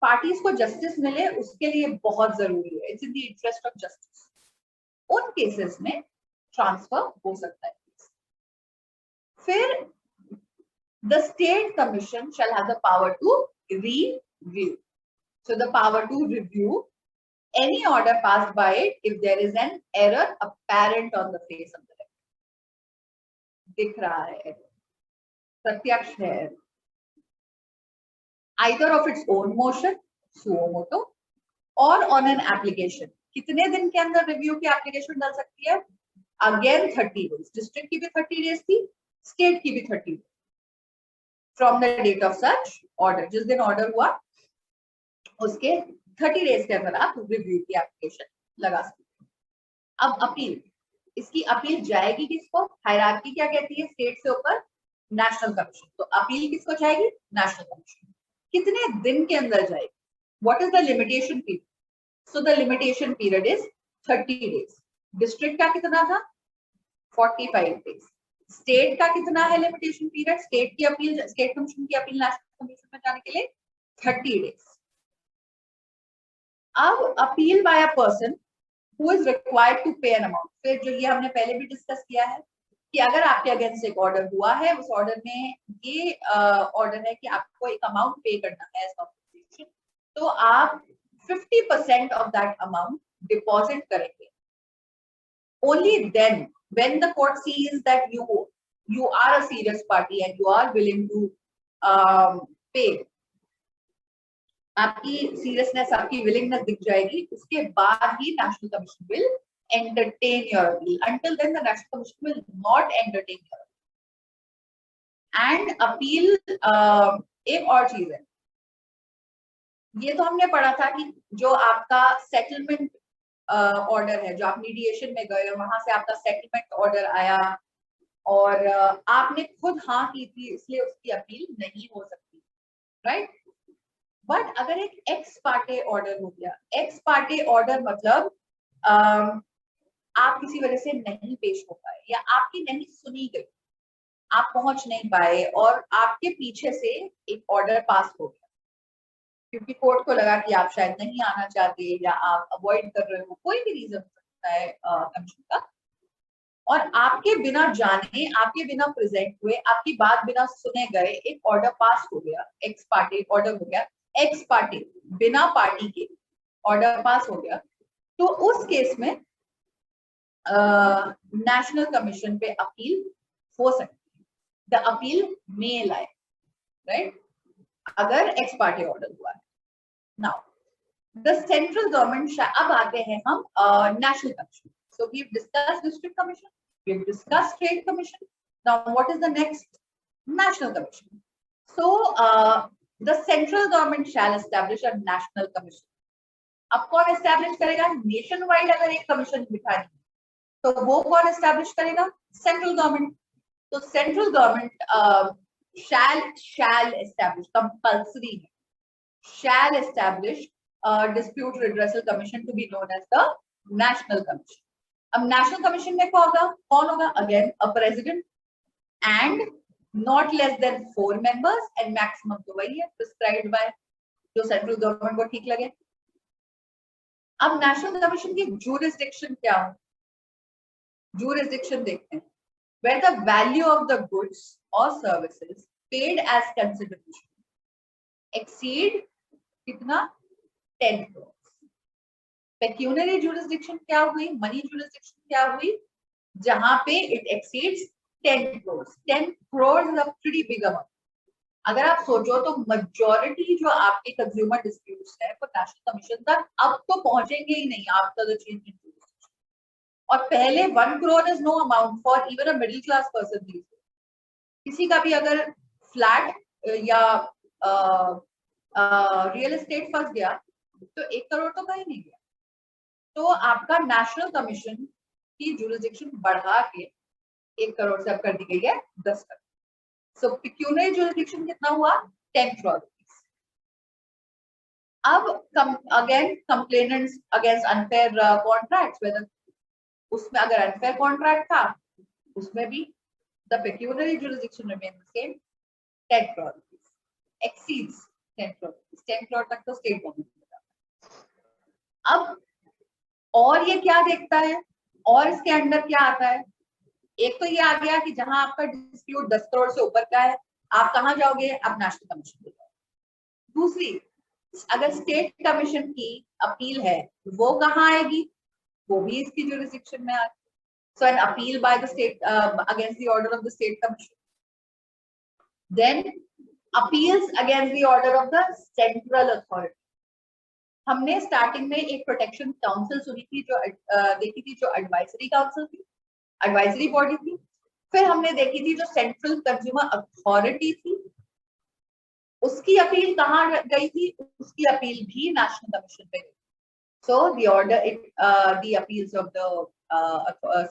पार्टीज को जस्टिस मिले, उसके लिए बहुत जरूरी है, it's in the interest of justice. उन केसेस में ट्रांसफर हो सकता है। फिर the state commission shall have the power to review. So the power to review any order passed by it if there is an error apparent on the face of the record. दिख रहा है, प्रत्यक्ष है, either of its own motion, suo moto, or on an application. कितने दिन के अंदर review की एप्लीकेशन डाल सकती है? Again 30 days. डिस्ट्रिक्ट की भी 30 days थी, स्टेट की भी 30 days from the date of such order. जिस दिन ऑर्डर हुआ उसके 30 days के अंदर आप रिव्यू की एप्लीकेशन लगा सकते हैं. अब अपील, इसकी अपील जाएगी किसको? हायरार्की क्या कहती है? स्टेट से ऊपर नेशनल कमीशन. तो अपील किसको जाएगी? National commission. कितने दिन के अंदर जाएगी? What is the limitation period? So the limitation period is 30 days. District का कितना था? 45 days. स्टेट का कितना है लिमिटेशन पीरियड? स्टेट की अपील, स्टेट कमीशन की अपील नेशनल कमीशन में जाने के लिए 30 days. अब appeal by a person who is required to pay an amount. फिर जो ये हमने पहले भी डिस्कस किया है कि अगर आपके अगेंस्ट एक ऑर्डर हुआ है, उस ऑर्डर में ये ऑर्डर है कि आपको एक अमाउंट पे करना है एज कॉम्पेंसेशन, तो आप 50% ऑफ दैट अमाउंट डिपॉजिट करेंगे. Only then, when the court sees that you are a serious party and you are willing to pay, आपकी सीरियसनेस, आपकी विलिंगनेस दिख जाएगी, उसके बाद ही national commission will entertain your appeal. Until then the national commission will not entertain your appeal. And appeal एक और चीज है, ये तो हमने पढ़ा था कि जो आपका सेटलमेंट ऑर्डर है, जो आप मीडिएशन में गए, वहां से आपका सेटलमेंट ऑर्डर आया और आपने खुद हाँ की थी, इसलिए उसकी अपील नहीं हो सकती, राइट? बट अगर एक एक्स पार्टे ऑर्डर हो गया, एक्स पार्टे ऑर्डर मतलब आप किसी वजह से नहीं पेश हो पाए या आपकी नहीं सुनी गई, आप पहुंच नहीं पाए और आपके पीछे से एक ऑर्डर पास हो गया क्योंकि कोर्ट को लगा कि आप शायद नहीं आना चाहते या आप अवॉइड कर रहे हो, कोई भी रीजन हो सकता है कमीशन का, और आपके बिना जाने, आपके बिना प्रेजेंट हुए, आपकी बात बिना सुने गए एक ऑर्डर पास हो गया, एक्स पार्टी ऑर्डर हो गया, एक्स पार्टी बिना पार्टी के ऑर्डर पास हो गया, तो उस केस में नेशनल कमीशन पे अपील हो सकती है. The appeal may lie, right, अगर एक्स पार्टी ऑर्डर हुआ है. नाउ द सेंट्रल गवर्नमेंट, अब आते हैं हम national commission. So we've discussed district commission, we've discussed state commission. Now what is the next? National commission. So the central government shall establish a national commission. अब कौन establish करेगा? Nation wide अगर एक commission बिठानी तो वो कौन establish करेगा? Central government. तो central government shall establish, compulsory है, shall establish a dispute redressal commission to be known as the national commission. अब नेशनल कमीशन में कौन होगा? Again a president and not less then 4 members and maximum तो वही है prescribed bye जो central government को ठीक लगे. अब नेशनल कमीशन की ज्यूरिसडिक्शन क्या हो? ज्यूरिसडिक्शन देखते हैं. Where the value of the goods और services paid as consideration exceed कितना? 10 crores. पेक्यूनरी जुरिसडिक्शन क्या हुई? मनी जुरिसडिक्शन क्या हुई? जहां पे it exceeds 10 crores. 10 crores is a pretty big amount. अगर आप सोचो तो मेजॉरिटी जो आपके कंज्यूमर डिस्प्यूट्स है वो नेशनल कमीशन तक अब तो पहुंचेंगे ही नहीं after the change in jurisdiction. और पहले 1 crore is no amount for even a middle class person. किसी का भी अगर फ्लैट या रियल एस्टेट फंस गया तो 1 crore तो कहीं नहीं गया. तो आपका नेशनल कमीशन की जुरिसडिक्शन बढ़ा के 1 crore से अब कर दी गई है 10 crore. सो पेक्यूनरी जुरिसडिक्शन कितना हुआ? 10 crore. अब again complainants against unfair contracts, whether उसमें अगर अनफेयर कॉन्ट्रैक्ट था उसमें भी the pecuniary jurisdiction remain the same, 10 crore exceeds 10 crore. 10 crore तक तो स्टेट गवर्नमेंट का. अब और ये क्या देखता है और इसके अंदर क्या आता है? एक तो ये आ गया कि जहां आपका डिस्प्यूट 10 crore से ऊपर का है, आप कहां जाओगे? आप नेशनल कमीशन पे जाओगे. दूसरी, अगर स्टेट कमीशन की अपील है वो कहां आएगी? वो भी इसकी जुरिसडिक्शन में आएगी. So an appeal by the state against the order of the state commission. Then appeals against the order of the central authority. हमने स्टार्टिंग में एक प्रोटेक्शन काउंसिल सुनी थी, जो देखी थी, जो एडवाइजरी काउंसिल थी, एडवाइजरी बॉडी थी। फिर हमने देखी थी जो सेंट्रल कंज्यूमर अथॉरिटी थी, उसकी अपील कहाँ गई थी? उसकी अपील भी नेशनल कमीशन पे गई। So the order, the appeals of the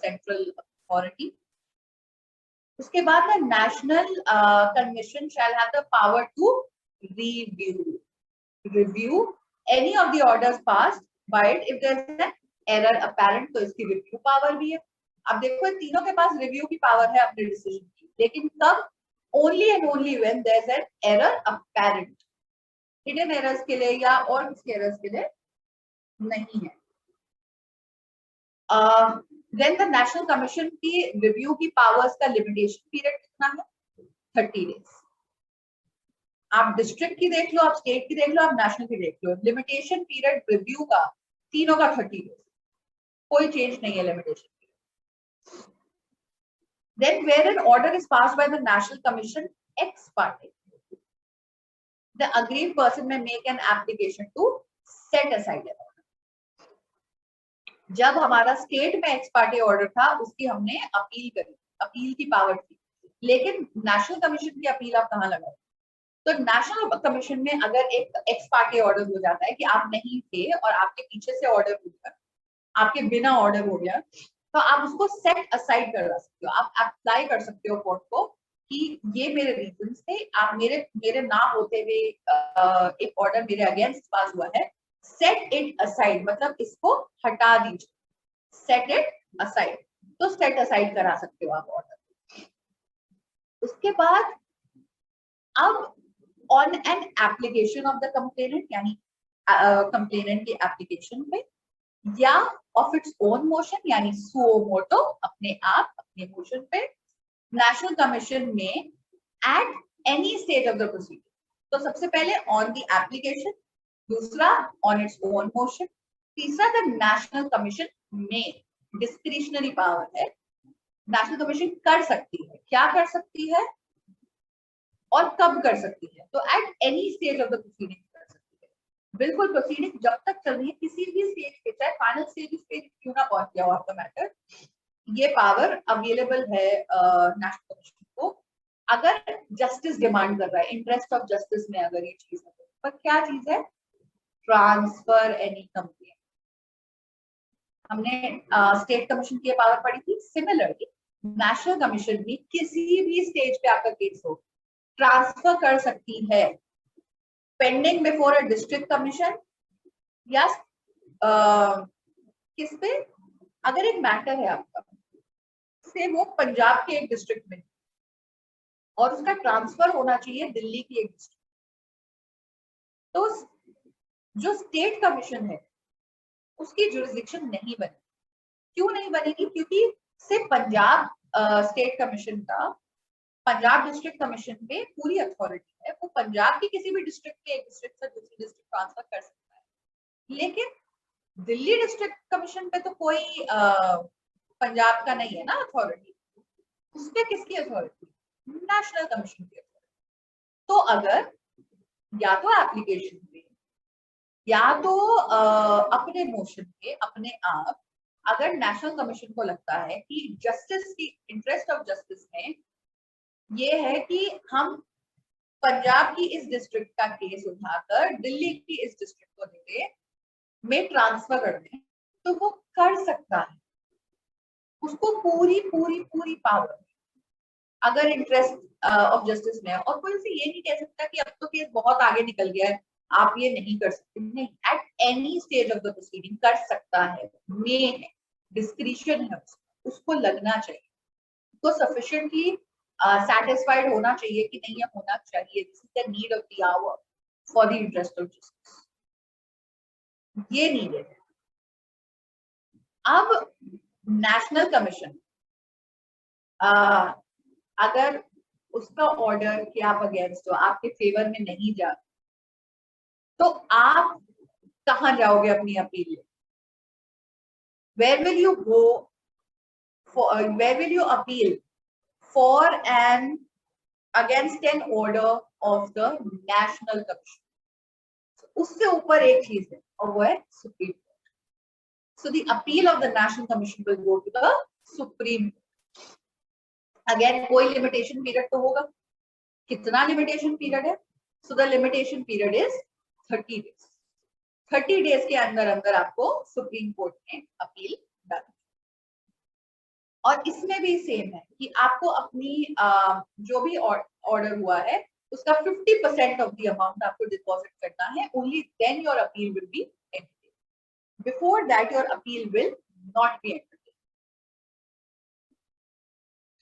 central authority. उसके बाद the national commission shall have the power to review any of the orders passed by it if there is an error apparent, तो इसकी review power भी है। अब देखो तीनों के पास review की power है अपने decision की, लेकिन कब? Only and only when there is an error apparent, hidden errors के लिए या और किसी errors के लिए नहीं है। Then the National Commission की रिव्यू की पावर्स का लिमिटेशन पीरियड कितना है? 30 डेज। आप डिस्ट्रिक्ट की देख लो, आप स्टेट की देख लो, आप नेशनल की देख लो, लिमिटेशन पीरियड रिव्यू का तीनों का 30 डेज, कोई चेंज नहीं है limitation period. Then where an order is passed by the National Commission ex parte, the aggrieved person may make an application to set aside an order। जब हमारा state में x party order था, उसकी हमने appeal करी, appeal की power थी, लेकिन नेशनल कमीशन की अपील आप कहाँ लगाओ? तो नेशनल कमीशन में अगर एक एक्स पार्टी ऑर्डर हो जाता है कि आप नहीं थे और आपके पीछे से ऑर्डर हो गया, आपके बिना ऑर्डर हो गया, तो आप उसको सेट असाइड करवा सकते हो। आप अप्लाई कर सकते हो कोर्ट को कि ये मेरे रीजंस थे, आप मेरे ना होते हुए एक ऑर्डर मेरे अगेंस्ट पास हुआ है, सेट इट असाइड, मतलब इसको हटा दीजिए, सेट इट असाइड, तो सेट असाइड करा सकते हो आप ऑर्डर। उसके बाद अब on an application of the complainant, यानी कंप्लेनेंट की एप्लीकेशन पे, या ऑफ इट्स ओन मोशन, यानी सुओ मोटो, अपने आप अपने मोशन पे, नेशनल कमीशन में at any stage of the proceeding. तो सबसे पहले ऑन द एप्लीकेशन, दूसरा ऑन इट्स ओन मोशन, तीसरा द नेशनल कमीशन में, डिस्क्रिशनरी पावर है, नेशनल कमीशन कर सकती है, क्या कर सकती है और कब कर सकती है? तो at any stage of the proceeding कर सकती है। बिल्कुल प्रोसीडिंग जब तक चल रही है, किसी भी स्टेज पे, चाहे फाइनल स्टेज पे क्यों ना पहुंच गया हो आपका मैटर, ये पावर अवेलेबल है नेशनल कमीशन को। अगर जस्टिस डिमांड कर रहा है, इंटरेस्ट ऑफ जस्टिस में अगर ये चीज है, पर क्या चीज है? Transfer any complaint. हमने स्टेट कमीशन की पावर पढ़ी थी। सिमिलरली नेशनल कमीशन भी किसी भी स्टेज पे आपका केस हो, ट्रांसफर कर सकती है, pending before a district commission, या किस पे? अगर एक मैटर है आपका, से वो पंजाब के एक डिस्ट्रिक्ट में और उसका ट्रांसफर होना चाहिए दिल्ली की एक डिस्ट्रिक्ट, तो जो स्टेट कमीशन है उसकी जुरिसडिक्शन नहीं बनेगी। क्यों नहीं बनेगी? क्योंकि सिर्फ पंजाब स्टेट कमीशन का, पंजाब डिस्ट्रिक्ट कमीशन पे पूरी अथॉरिटी है, वो पंजाब की किसी भी डिस्ट्रिक्ट के एक डिस्ट्रिक्ट से दूसरी डिस्ट्रिक्ट ट्रांसफर कर सकता है, लेकिन दिल्ली डिस्ट्रिक्ट कमीशन पे तो कोई पंजाब का नहीं है ना अथॉरिटी, उस पे किसकी अथॉरिटी? नेशनल कमीशन की अथॉरिटी। तो अगर या तो एप्लीकेशन पे या तो अपने मोशन पे अपने आप, अगर नेशनल कमीशन को लगता है कि जस्टिस की, इंटरेस्ट ऑफ जस्टिस में ये है कि हम पंजाब की इस डिस्ट्रिक्ट का केस उठाकर दिल्ली की इस डिस्ट्रिक्ट को देंगे में ट्रांसफर कर दें, तो वो कर सकता है, उसको पूरी पूरी पूरी पावर, अगर इंटरेस्ट ऑफ जस्टिस में है। और कोई से ये नहीं कह सकता कि अब तो केस बहुत आगे निकल गया है, आप ये नहीं कर सकते, नहीं, at any stage of the proceeding कर सकता है, में डिस्क्रिशन है, उसको लगना चाहिए, तो सफिशिएंटली satisfied होना चाहिए कि नहीं, होना चाहिए, this is the need of the hour for the interest of justice, ये नीडेड है। अब नेशनल कमीशन अगर उसका ऑर्डर कि आप अगेंस्ट हो, आपके फेवर में नहीं जा, तो आप कहाँ जाओगे अपनी appeal? Where will you go for, where will you appeal for an against an order of the national commission. उससे ऊपर एक चीज है और वो है supreme court. So the appeal of the national commission will go to the supreme court. Again कोई limitation period तो होगा, कितना लिमिटेशन पीरियड है? So the limitation period is 30 days। 30 days के अंदर अंदर आपको सुप्रीम कोर्ट में अपील डालनी। और इसमें भी सेम है कि आपको अपनी जो भी ऑर्डर हुआ है उसका 50% ऑफ द अमाउंट आपको डिपॉजिट करना है। Only then your appeal will be entertained. Before that your appeal will not be entertained.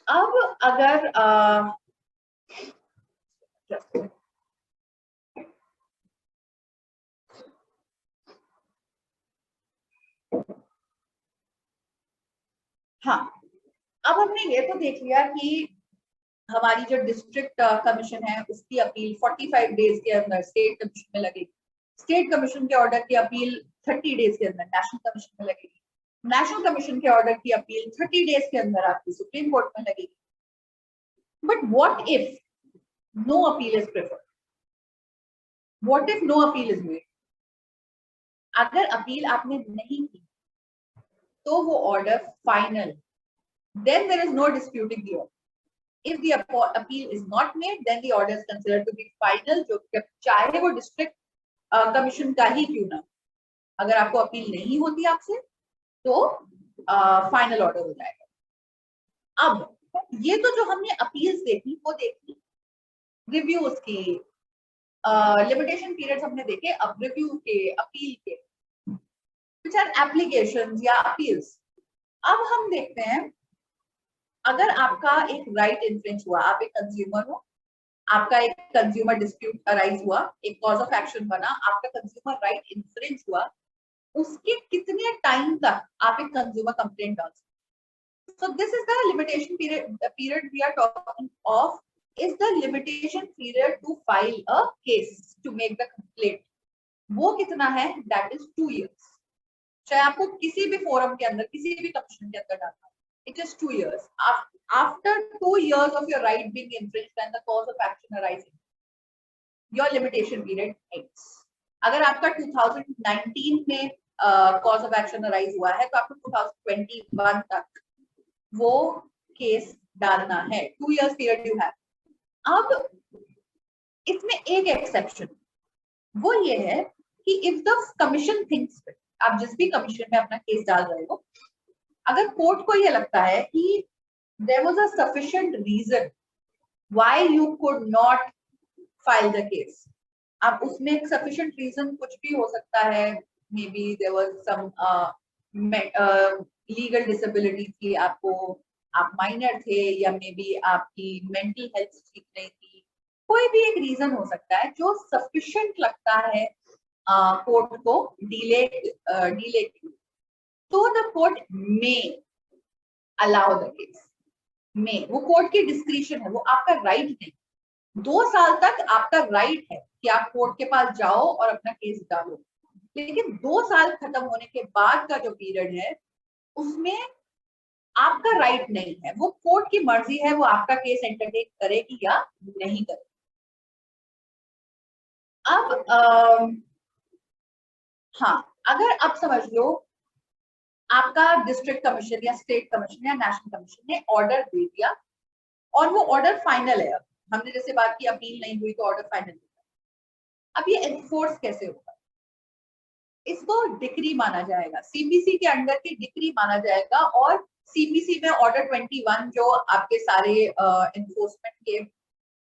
अब अगर हाँ, अब हमने ये तो देख लिया कि हमारी जो डिस्ट्रिक्ट कमीशन है उसकी अपील 45 डेज के अंदर स्टेट कमीशन में लगेगी। स्टेट कमीशन के ऑर्डर की अपील 30 डेज के अंदर नेशनल कमीशन में लगेगी। नेशनल कमीशन के ऑर्डर की अपील 30 डेज के अंदर आपकी सुप्रीम कोर्ट में लगेगी। But what if no appeal is preferred? What if no appeal is made? अगर अपील आपने नहीं की तो वो order final, then there is no disputing the order. If the appeal is not made, then the order is considered to be final, जो चाहे वो district commission का ही क्यों ना। अगर आपको अपील नहीं होती आपसे तो फाइनल ऑर्डर हो जाएगा। अब ये तो जो हमने अपील्स देखी वो देखी, रिव्यूज की, लिमिटेशन पीरियड्स हमने देखे। अब रिव्यू के, अपील के, which are applications या अपील्स। अब हम देखते हैं अगर आपका एक राइट इन्फ्रिंज हुआ, आप एक कंज्यूमर हो, आपका एक कंज्यूमर डिस्प्यूट अराइज हुआ, एक कॉज ऑफ एक्शन बना, आपका कंज्यूमर राइट इन्फ्रिंज हुआ, उसके कितने टाइम तक आप एक कंज्यूमर कंप्लेंट डाल सकते? So this is the limitation period we are talking of is the limitation period to file a case to make the complaint. वो कितना है? That is 2 years। चाहे आपको किसी भी फोरम के अंदर, किसी भी कमीशन के अंदर डालना, it is 2 years। After 2 years of your right being infringed and the cause of action arising, your limitation period ends। अगर आपका 2019 में cause of action arise हुआ है तो आपको 2021 तक वो केस डालना है। 2 years period you have। अब इसमें एक एक्सेप्शन वो ये है कि if the commission thinks fit, आप जिस भी कमीशन में अपना केस डाल रहे हो, अगर कोर्ट को ये लगता है कि there was a sufficient reason why you could not file the case, अब उसमें एक sufficient reason कुछ भी हो सकता है। maybe there was some legal disability थी आपको, आप माइनर थे, या मे बी आपकी मेंटल हेल्थ ठीक नहीं थी, कोई भी एक रीजन हो सकता है जो सफिशिएंट लगता है कोर्ट को डिले तो द कोर्ट में अलाउ द केस। में वो कोर्ट की डिस्क्रिशन है, वो आपका राइट नहीं। 2 साल तक आपका राइट है कि आप कोर्ट के पास जाओ और अपना केस डालो, लेकिन 2 साल खत्म होने के बाद का जो पीरियड है उसमें आपका राइट नहीं है। वो कोर्ट की मर्जी है, वो आपका केस एंटरटेन करेगी या नहीं करेगी। अब हाँ, अगर आप समझ लो आपका डिस्ट्रिक्ट कमीशन या स्टेट कमीशन या नेशनल कमीशन ने ऑर्डर दे दिया और वो ऑर्डर फाइनल है। अब हमने जैसे बात की अपील नहीं हुई तो ऑर्डर फाइनल है। अब ये एनफोर्स कैसे होगा? इसको डिक्री माना जाएगा, सीपीसी के अंडर की डिक्री माना जाएगा। और सीपीसी में ऑर्डर 21 जो आपके सारे एनफोर्समेंट के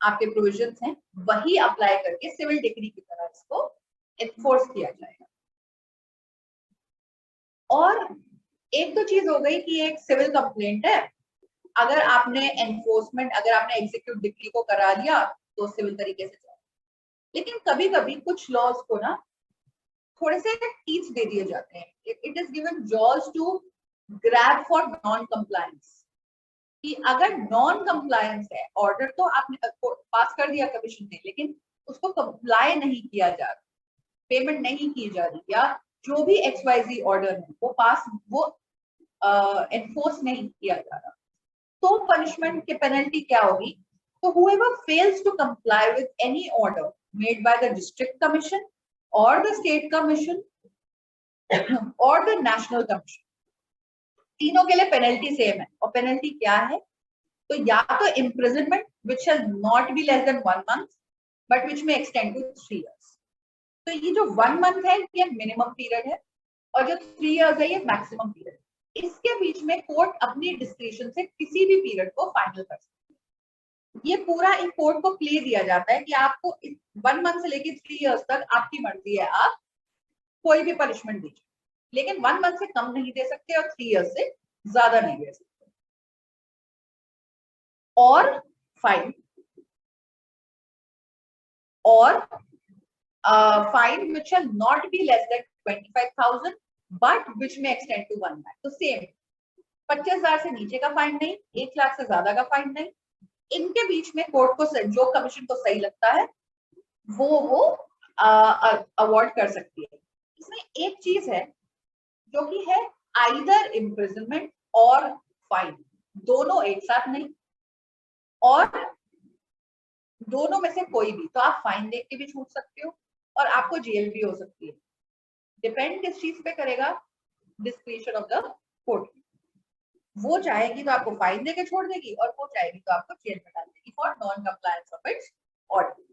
आपके प्रोविजंस हैं वही अप्लाई करके सिविल डिक्री की तरह इसको एनफोर्स किया जाएगा। और एक तो चीज हो गई कि एक सिविल कंप्लेंट है, अगर आपने एनफोर्समेंट, अगर आपने एग्जीक्यूट डिक्री को करा लिया तो सिविल तरीके से चला। लेकिन कभी कभी कुछ लॉज को ना थोड़े से टीच दे दिए जाते हैं। It is given jaws to grab for non compliance, कि अगर नॉन कंप्लायंस है ऑर्डर तो आपने पास कर दिया कमीशन ने, लेकिन उसको कंप्लाई नहीं किया जा रहा, पेमेंट नहीं की जा रही, या जो भी XYZ ऑर्डर है वो एनफोर्स नहीं किया जा रहा, तो पनिशमेंट की पेनल्टी क्या होगी? So whoever fails to comply with any order made by the district commission or the state commission or the national commission, तीनों के लिए पेनल्टी सेम है. और पेनल्टी क्या है? तो या तो imprisonment which shall not be less than 1 month but which may extend to 3 years. तो ये जो 1 month है ये मिनिमम पीरियड है और जो 3 years है ये मैक्सिमम पीरियड. इसके बीच में कोर्ट अपनी डिस्क्रिप्शन से किसी भी पीरियड को फाइनल कर सकती है. ये पूरा एक कोर्ट को प्ले दिया जाता है कि आपको 1 month से लेकर 3 years तक आपकी मर्जी है, आप कोई भी पनिशमेंट दीजिए, लेकिन 1 month से कम नहीं दे सकते और 3 years से ज्यादा नहीं दे सकते. और fine fine which shall not be less than 25,000 but which may extend to 1 lakh. तो सेम 25,000 से नीचे का फाइन नहीं, 1 लाख से ज्यादा का फाइन नहीं. इनके बीच में कोर्ट को जो कमीशन को सही लगता है वो अवॉर्ड कर सकती है. इसमें एक चीज है जो कि है आइदर इम्प्रिजनमेंट और फाइन, दोनों एक साथ नहीं, और दोनों में से कोई भी. तो आप फाइन देख के भी छूट सकते हो और आपको जेल भी हो सकती है. डिपेंड किस चीज पे करेगा? Description of the court. वो चाहेगी तो आपको फाइन देके छोड़ देगी और वो चाहेगी तो आपको जेल में डाल देगी for non compliance of its order.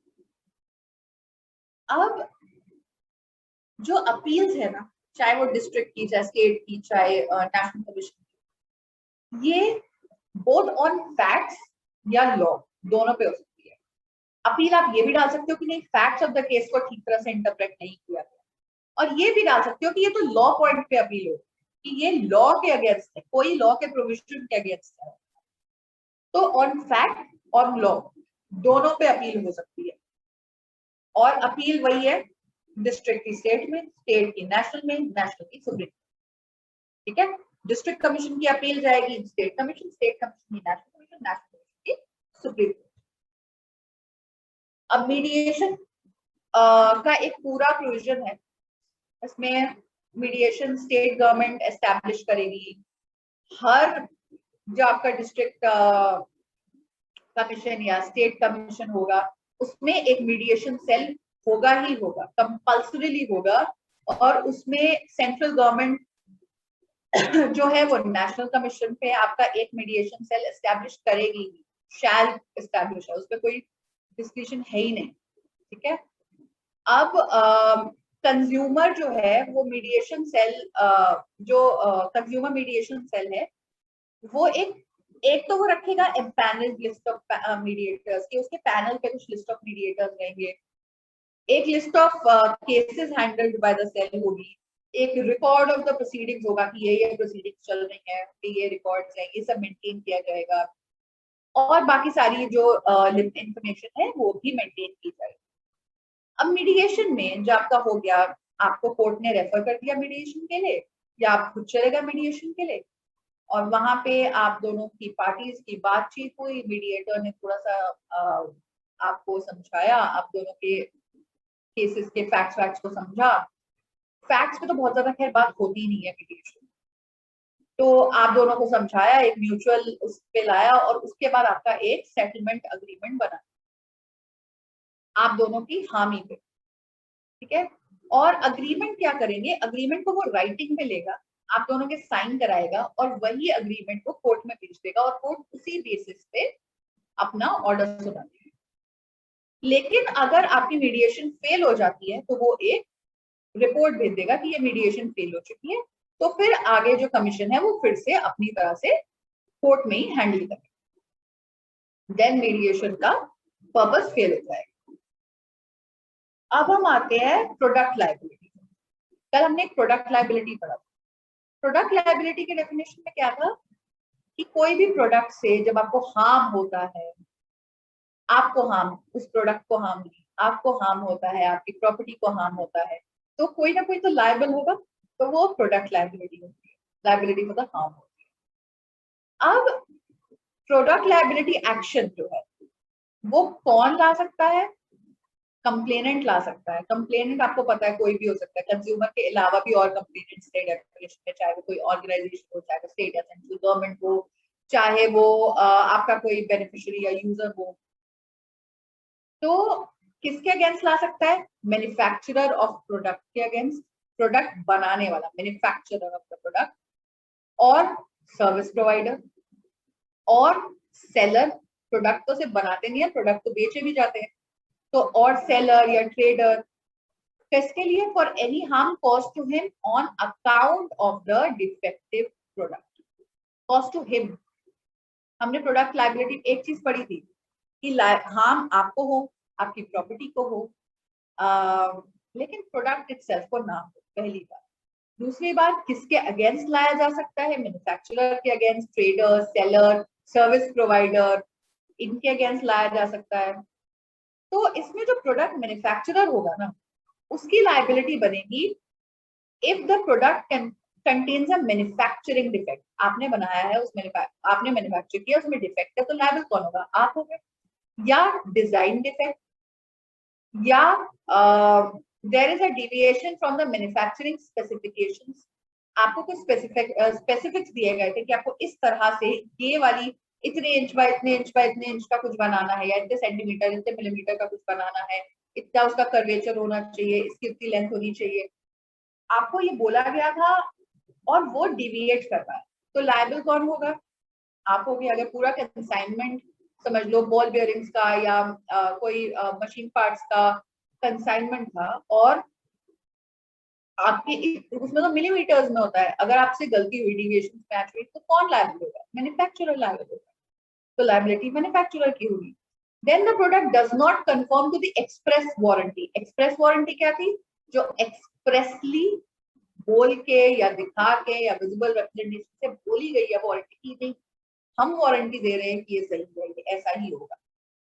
अब जो अपील्स है ना, चाहे वो डिस्ट्रिक्ट की, चाहे स्टेट की, चाहे नेशनल कमीशन की, ये बोथ ऑन फैक्ट्स या लॉ दोनों पे हो सकती है. अपील आप ये भी डाल सकते हो कि नहीं, फैक्ट्स ऑफ द केस को ठीक तरह से इंटरप्रेट नहीं किया गया, और ये भी डाल सकते हो कि ये तो लॉ पॉइंट पे अपील हो कि ये लॉ के अगेंस्ट है, कोई लॉ के प्रोविजन के अगेंस्ट है. तो ऑन फैक्ट और लॉ दोनों पे अपील हो सकती है. और अपील वही है, डिस्ट्रिक्ट की स्टेट में, स्टेट की नेशनल में, नेशनल की सुप्रीम. ठीक है, डिस्ट्रिक्ट कमीशन की अपील जाएगी स्टेट कमीशन, स्टेट कमीशन की नेशनल कमीशन, नेशनल कमीशन की सुप्रीम. अब मीडिएशन का एक पूरा प्रोविजन है. इसमें मीडिएशन स्टेट गवर्नमेंट एस्टैब्लिश करेगी. हर जो आपका डिस्ट्रिक्ट कमीशन या स्टेट कमीशन होगा उसमें एक मीडिएशन सेल होगा ही होगा, कंपल्सरीली होगा. और उसमें सेंट्रल गवर्नमेंट जो है वो नेशनल कमीशन पे आपका एक मीडिएशन सेल एस्टैब्लिश करेगी, शैल एस्टैब्लिश है, उस पर कोई डिस्कशन है ही नहीं. ठीक है. अब कंज्यूमर जो है वो मीडिएशन सेल, जो कंज्यूमर मीडिएशन सेल है वो एक तो वो रखेगा एम्पैनल्ड लिस्ट ऑफ मीडिएटर्स की, उसके पैनल पे कुछ लिस्ट ऑफ मीडिएटर्स रहेंगे, एक list of cases handled by the cell होगी, एक रिकॉर्ड ऑफ द प्रोसीडिंग्स होगा कि ये प्रोसीडिंग्स चल रही हैं, ये रिकॉर्ड्स हैं, ये सब मेंटेन किया जाएगा, और बाकी सारी जो इंफॉर्मेशन है वो भी मेंटेन की जाएगी. अब मीडिएशन में जो आपका हो गया, आपको कोर्ट ने रेफर कर दिया मीडिएशन के लिए, या आप खुद चलेगा मीडिएशन के लिए, और वहां पे आप दोनों की पार्टीज की बातचीत हुई, मीडिएटर ने थोड़ा सा आपको समझाया, आप दोनों के केसेस के फैक्ट्स को समझा. फैक्ट्स पे तो बहुत ज्यादा खैर बात होती नहीं है मीडिएशन, तो आप दोनों को समझाया, एक म्यूचुअल उस पे लाया, और उसके बाद आपका एक सेटलमेंट अग्रीमेंट बना आप दोनों की हामी पे. ठीक है. और अग्रीमेंट क्या करेंगे, अग्रीमेंट को वो राइटिंग में लेगा, आप दोनों के साइन कराएगा, और वही अग्रीमेंट को कोर्ट में भेज देगा, और कोर्ट उसी बेसिस पे अपना ऑर्डर सुना देगा. लेकिन अगर आपकी मीडिएशन फेल हो जाती है तो वो एक रिपोर्ट भेज देगा कि ये मीडिएशन फेल हो चुकी है, तो फिर आगे जो कमीशन है वो फिर से अपनी तरह से कोर्ट में ही हैंडल करेगा. देन मीडिएशन का पर्पस फेल हो जाएगा. अब हम आते हैं प्रोडक्ट लायबिलिटी. कल हमने प्रोडक्ट लायबिलिटी पढ़ा. प्रोडक्ट लायबिलिटी के डेफिनेशन में क्या था कि कोई भी प्रोडक्ट से जब आपको हार्म होता है, आपको हार्म, उस प्रोडक्ट को हार्म नहीं, आपको हार्म होता है, आपकी प्रॉपर्टी को हार्म होता है, तो कोई ना कोई तो लायबल होगा, तो वो प्रोडक्ट लायबिलिटी होती है, लायबिलिटी फॉर द हार्म होती है. अब प्रोडक्ट लायबिलिटी एक्शन जो है वो कौन ला सकता है? कंप्लेनेंट ला सकता है. कंप्लेनेंट आपको पता है कोई भी हो सकता है, कंज्यूमर के अलावा भी और कंप्लेनेंट स्टेट एडमिनिस्ट्रेशन में, चाहे वो कोई ऑर्गेनाइजेशन हो, चाहे वो स्टेट या सेंट्रल गवर्नमेंट हो, चाहे वो आपका कोई बेनिफिशियरी या यूजर हो, तो किसके अगेंस्ट ला सकता है? मैन्युफैक्चरर ऑफ प्रोडक्ट के अगेंस्ट, प्रोडक्ट बनाने वाला, मैन्युफैक्चरर ऑफ द प्रोडक्ट, और सर्विस प्रोवाइडर और सेलर। प्रोडक्ट तो सिर्फ बनाते नहीं है, प्रोडक्ट तो बेचे भी जाते हैं, तो और सेलर या ट्रेडर। किसके लिए? For any harm cause to him on account of the defective product, cause to him. हमने प्रोडक्ट लायबिलिटी एक चीज पढ़ी थी कि हार्म आपको हो, आपकी प्रॉपर्टी को हो, लेकिन प्रोडक्ट इटसेल्फ को ना हो, पहली बात। दूसरी बात, किसके अगेंस्ट लाया जा सकता है? मैन्युफैक्चरर के against, trader, seller, service provider, इनके अगेंस्ट लाया जा सकता है। तो इसमें जो प्रोडक्ट मैन्युफैक्चरर होगा ना, उसकी लायबिलिटी बनेगी if the product contains a manufacturing defect. आपने बनाया है, आपने मैन्युफैक्चर किया, उसमें डिफेक्ट है, तो लायबल कौन होगा? आप होगे। या डिजाइन डिफेक्ट, या there is a deviation from the manufacturing specifications. आपको कुछ स्पेसिफिक्स दिए गए थे कि आपको इस तरह से ये वाली इतने इंच बाय इतने इंच बाय इतने इंच का कुछ बनाना है, या इतने सेंटीमीटर इतने मिलीमीटर का कुछ बनाना है, इतना उसका कर्वेचर होना चाहिए, इसकी इतनी लेंथ होनी चाहिए, आपको ये बोला गया था और वो डिविएट कर रहा है, तो लायबल कौन होगा? आप होगे। अगर पूरा कंसाइनमेंट समझ लो, बॉल बेयरिंग्स का या कोई मशीन पार्ट्स का कंसाइनमेंट था और आपके उसमें तो मिलीमीटर्स में होता है, अगर आपसे गलती हुई, डिविएशन मैच हुई, तो कौन लायबल होगा? मैन्युफैक्चरर लायबल होगा, तो लायबिलिटी मैन्युफैक्चरर की होगी। Then the product does not conform to the express warranty. Express warranty क्या थी? जो एक्सप्रेसली बोल के या दिखा के या विजिबल रिप्रेजेंटेशन से बोली गई है वारंटी की, नहीं हम वारंटी दे रहे हैं कि ये सही है, ये ऐसा ही होगा,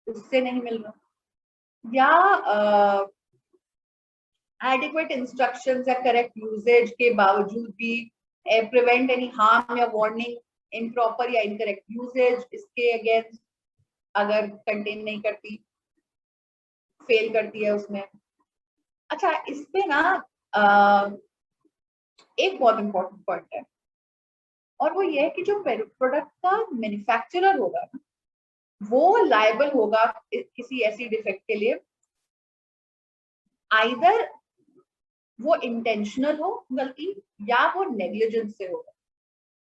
उससे नहीं मिल रहा। या एडिक्वेट इंस्ट्रक्शंस या करेक्ट यूजेज के बावजूद भी प्रिवेंट एनी हार्म या वार्निंग इम्प्रॉपर या इनकरेक्ट यूजेज, इसके अगेंस्ट अगर कंटेन नहीं करती, फेल करती है उसमें। अच्छा, इस पे ना एक बहुत इंपॉर्टेंट पॉइंट है, और वो ये है कि जो प्रोडक्ट का मैन्युफैक्चरर होगा ना, वो लायबल होगा किसी ऐसी डिफेक्ट के लिए, आइदर वो इंटेंशनल हो गलती, या वो नेग्लिजेंस से होगा।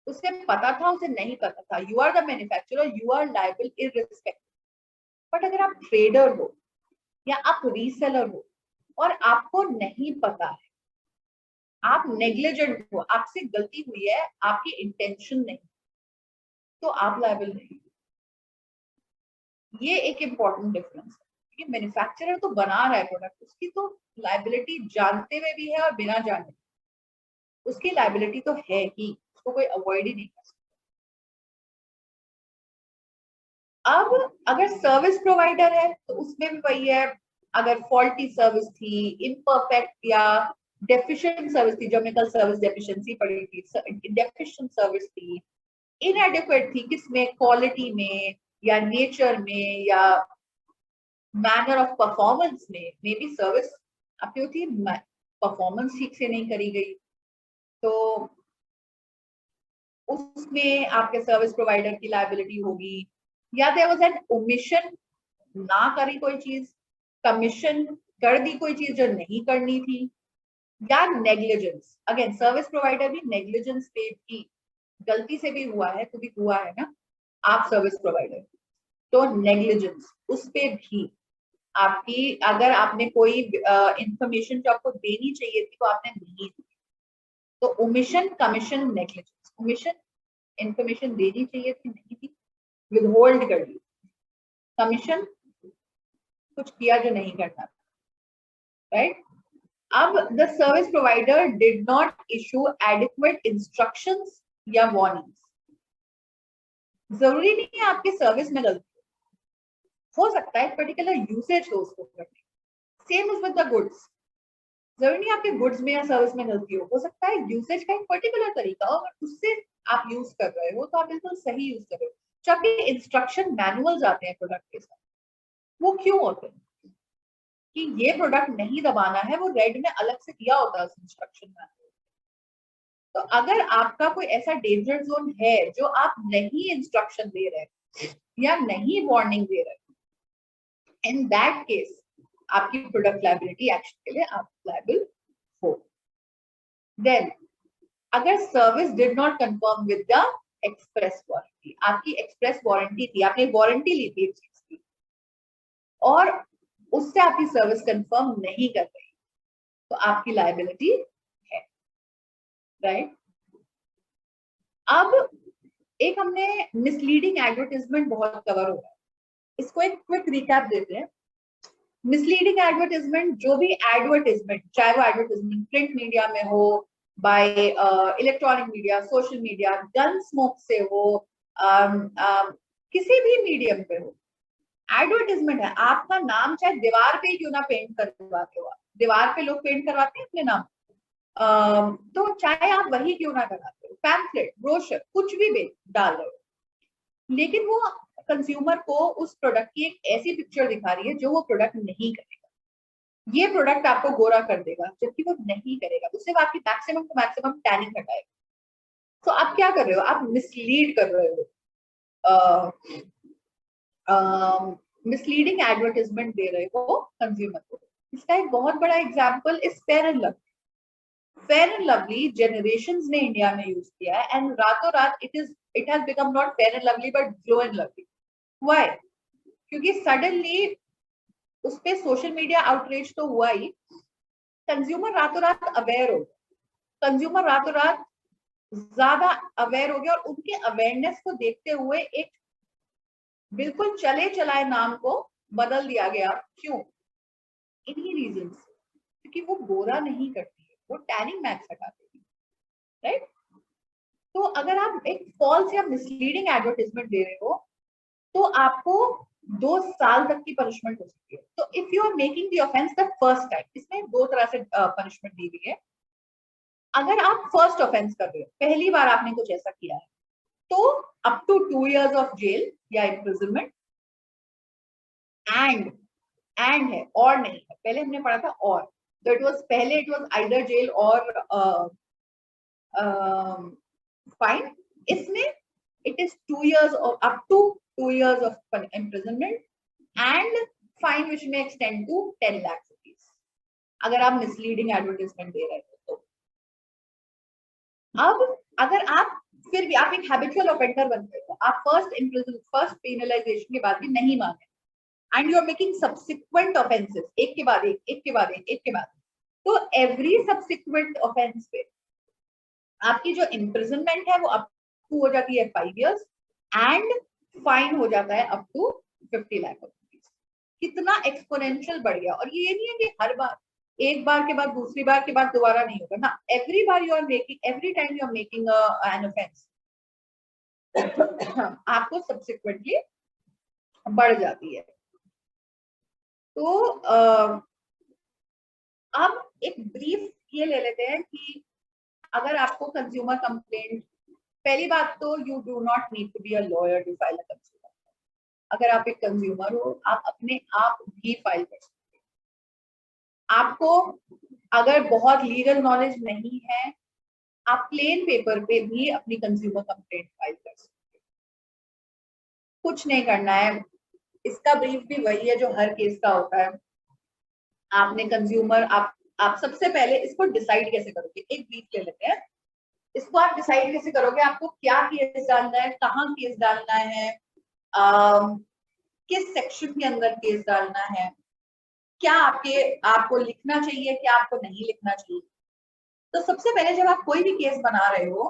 उसे पता था, उसे नहीं पता था, you are the manufacturer, you are liable irrespective. But अगर आप ट्रेडर हो या आप रीसेलर हो और आपको नहीं पता है, आप नेग्लिजेंट हो, आपसे गलती हुई है, आपकी इंटेंशन नहीं, तो आप लायबल नहीं। ये एक इंपॉर्टेंट डिफरेंस है कि मैन्युफैक्चरर तो बना रहा है प्रोडक्ट, उसकी तो लायबिलिटी जानते हुए भी है और बिना जाने, उसकी लायबिलिटी तो है ही, उसको कोई अवॉइड ही नहीं कर सकता। अब अगर सर्विस प्रोवाइडर है तो उसमें भी वही है, अगर फॉल्टी सर्विस थी, इम्परफेक्ट या डेफिशिएंट सर्विस थी, जो हमने कल सर्विस डेफिशिएंसी पढ़ी थी, डेफिशिएंट सर्विस थी, इनएडिक्वेट थी, किसमें? क्वालिटी में या नेचर में या मैनर ऑफ परफॉर्मेंस में, मे बी सर्विस आपकी होती है, परफॉर्मेंस ठीक से नहीं करी गई, तो उसमें आपके सर्विस प्रोवाइडर की लायबिलिटी होगी। या देयर वाज एन ओमिशन, ना करी कोई चीज, कमीशन कर दी कोई चीज जो नहीं करनी थी, या नेग्लिजेंस। अगेन सर्विस प्रोवाइडर भी नेग्लिजेंस पे भी, गलती से भी हुआ है तो भी हुआ है ना, आप सर्विस प्रोवाइडर, तो नेग्लिजेंस उस पे भी आपकी, अगर आपने कोई इंफॉर्मेशन जो आपको देनी चाहिए थी वो आपने नहीं दी, तो omission, commission, negligence. Omission, information देनी चाहिए थी नहीं दी, विदहोल्ड कर दी। कमीशन, कुछ किया जो नहीं करना था, राइट। अब the service provider did not issue adequate instructions या वार्निंग्स। जरूरी नहीं है आपकी सर्विस में गलती हो सकता है पर्टिकुलर यूसेज हो उसको करने। Same is with the goods, जरूरी नहीं आपके गुड्स में या सर्विस में गलती हो सकता है यूसेज का एक पर्टिकुलर तरीका हो, अगर उससे आप यूज कर रहे हो तो आप बिल्कुल सही यूज कर रहे हो। जब आपके इंस्ट्रक्शन मैनुअल्स आते हैं प्रोडक्ट के साथ, वो क्यों होते हैं? कि ये प्रोडक्ट नहीं दबाना है, वो रेड में अलग से दिया होता है उस इंस्ट्रक्शन मैनुअल। तो अगर आपका कोई ऐसा डेंजर जोन है जो आप नहीं इंस्ट्रक्शन दे रहे या नहीं वार्निंग दे रहे, इन दैट केस आपकी प्रोडक्ट लायबिलिटी एक्शन के लिए आप लायबल हो। देन अगर service did not confirm with the express warranty, आपकी एक्सप्रेस वारंटी थी, आपने वारंटी ली थी एक चीज की और उससे आपकी सर्विस कंफर्म नहीं कर रही, तो आपकी लायबिलिटी है, राइट। अब एक हमने मिसलीडिंग एडवर्टाइजमेंट बहुत कवर हो रहा है, इसको एक क्विक रिकैप देते हैं। मिसलीडिंग एडवर्टाइजमेंट, जो भी एडवर्टाइजमेंट, चाहे वो एडवर्टाइजमेंट प्रिंट मीडिया में हो, bye electronic media, social media, gun smoke से हो, किसी भी मीडियम पे हो, एडवर्टाइजमेंट है। आपका नाम चाहे दीवार पे क्यों ना पेंट करवाते हो, दीवार पे लोग पेंट करवाते हैं अपने नाम, तो चाहे आप वही क्यों ना कराते हो, पैम्फलेट, ब्रोशर, कुछ भी डाल रहे हो, लेकिन वो कंज्यूमर को उस प्रोडक्ट की एक ऐसी पिक्चर दिखा रही है जो वो प्रोडक्ट नहीं करेगा। ये प्रोडक्ट आपको गोरा कर देगा, जबकि वो नहीं करेगा, उससे आपकी मैक्सिमम टू मैक्सिमम टैनिंग हटाएगा। तो आप क्या कर रहे हो, आप मिसलीड कर रहे हो, मिसलीडिंग एडवर्टाइजमेंट दे रहे हो कंज्यूमर को। इसका एक बहुत बड़ा example is fair and lovely. Fair and lovely generations ने इंडिया में यूज किया है एंड रातों रात it has become not fair and lovely but glow and lovely. Why? क्योंकि सडनली उस पे सोशल मीडिया आउटरीच तो हुआ ही, कंज्यूमर रातों रात अवेयर हो गया, कंज्यूमर रातों रात ज्यादा अवेयर हो गया और उनके अवेयरनेस को देखते हुए एक बिल्कुल चले चलाए नाम को बदल दिया गया। क्यों? इन्हीं रीजंस, क्योंकि वो गोरा नहीं करती है, वो टैनिंग मैक्स हटाती है, राइट। तो अगर आप एक फॉल्स या मिसलीडिंग एडवर्टाइजमेंट दे रहे हो तो आपको 2 साल तक की पनिशमेंट हो सकती है। तो if you are making the offence the first time, इसमें 2 तरह से पनिशमेंट दी हुई है। अगर आप फर्स्ट ऑफेंस कर रहे हो, पहली बार आपने कुछ ऐसा किया है, तो up to 2 years of jail या इम्प्रिजनमेंट, एंड है और नहीं है, पहले हमने पढ़ा था और, तो इट वाज पहले इट वाज आइदर जेल और फाइन। इसमें it is 2 years or up to 2 years of imprisonment and fine which may extend to 10 lakh rupees अगर आप मिसलीडिंग एडवर्टाइजमेंट दे रहे हो तो। अब अगर आप फिर भी आप एक हैबिचुअल ऑफेंडर बन गए हो, आप फर्स्ट पेनलाइजेशन के बाद भी नहीं माने and you are making subsequent offences, एक के बाद एक के बाद एक के बाद, तो एवरी सब्सिक्वेंट ऑफेंस पे आपकी जो इम्प्रिजनमेंट है वो अप टू हो जाती है 5 years एंड फाइन हो जाता है अप टू 50 लाख रुपीज। कितना एक्सपोनेंशियल बढ़ गया। और ये नहीं है कि हर बार, एक बार के बाद दूसरी बार के बाद दोबारा नहीं होगा ना, एवरी बार you are making, every time you are making an offence आपको सब्सिक्वेंटली बढ़ जाती है। तो अब एक ब्रीफ ये ले लेते हैं कि अगर आपको कंज्यूमर कंप्लेंट, पहली बात तो you do not need to be a lawyer to file a consumer. अगर आप एक कंज्यूमर हो, आप अपने आप भी फाइल कर सकते हैं। आपको अगर बहुत लीगल नॉलेज नहीं है, आप प्लेन पेपर पे भी अपनी कंज्यूमर कंप्लेंट फाइल कर सकते हैं। कुछ नहीं करना है, इसका ब्रीफ भी वही है जो हर केस का होता है। आपने कंज्यूमर, आप सबसे पहले इसको डिसाइड कैसे करोगे, एक ब्रीफ ले लेते हैं। इसको आप डिसाइड कैसे करोगे, आपको क्या केस डालना है, कहाँ केस डालना है, किस सेक्शन के अंदर केस डालना है, क्या आपको लिखना चाहिए, क्या आपको नहीं लिखना चाहिए। तो सबसे पहले जब आप कोई भी केस बना रहे हो,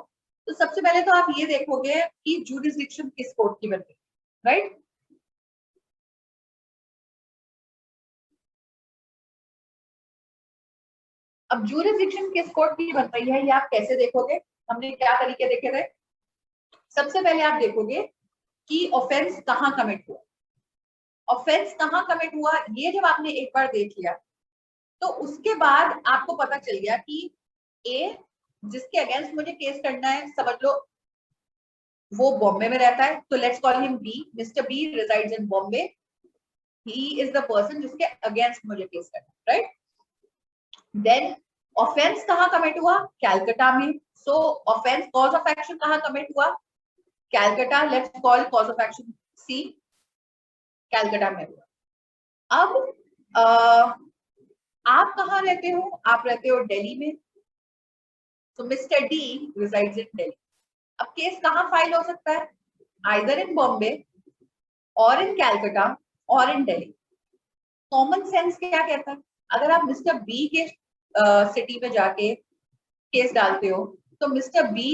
तो सबसे पहले तो आप ये देखोगे कि जुरिसडिक्शन किस कोर्ट की बन रही है, राइट। अब जुरिसडिक्शन किस कोर्ट की बन रही है, ये आप कैसे देखोगे, हमने क्या तरीके देखे थे। सबसे पहले आप देखोगे कि ऑफेंस कहाँ कमिट हुआ। ऑफेंस कहाँ कमिट हुआ, ये जब आपने एक बार देख लिया, तो उसके बाद आपको पता चल गया कि ए, जिसके अगेंस्ट मुझे केस करना है, समझ लो वो बॉम्बे में रहता है, तो let's call him B. Mister B resides in Bombay, he is the person जिसके अगेंस्ट मुझे केस करना है, राइट। देन ऑफेंस कहाँ कमिट हुआ, कैलकाटा में। So offence cause of action कहाँ कमिट हुआ, Calcutta. Let's call cause of action C, Calcutta में हुआ। अब आप कहाँ रहते हो? आप रहते हो दिल्ली में, तो मिस्टर डी रिजाइड्स इन दिल्ली। अब केस कहाँ फाइल हो सकता है? आइदर इन बॉम्बे और इन कैलकाटा और इन दिल्ली। कॉमन सेंस क्या कहता है? अगर आप मिस्टर बी के सिटी में जाके केस डालते हो तो मिस्टर बी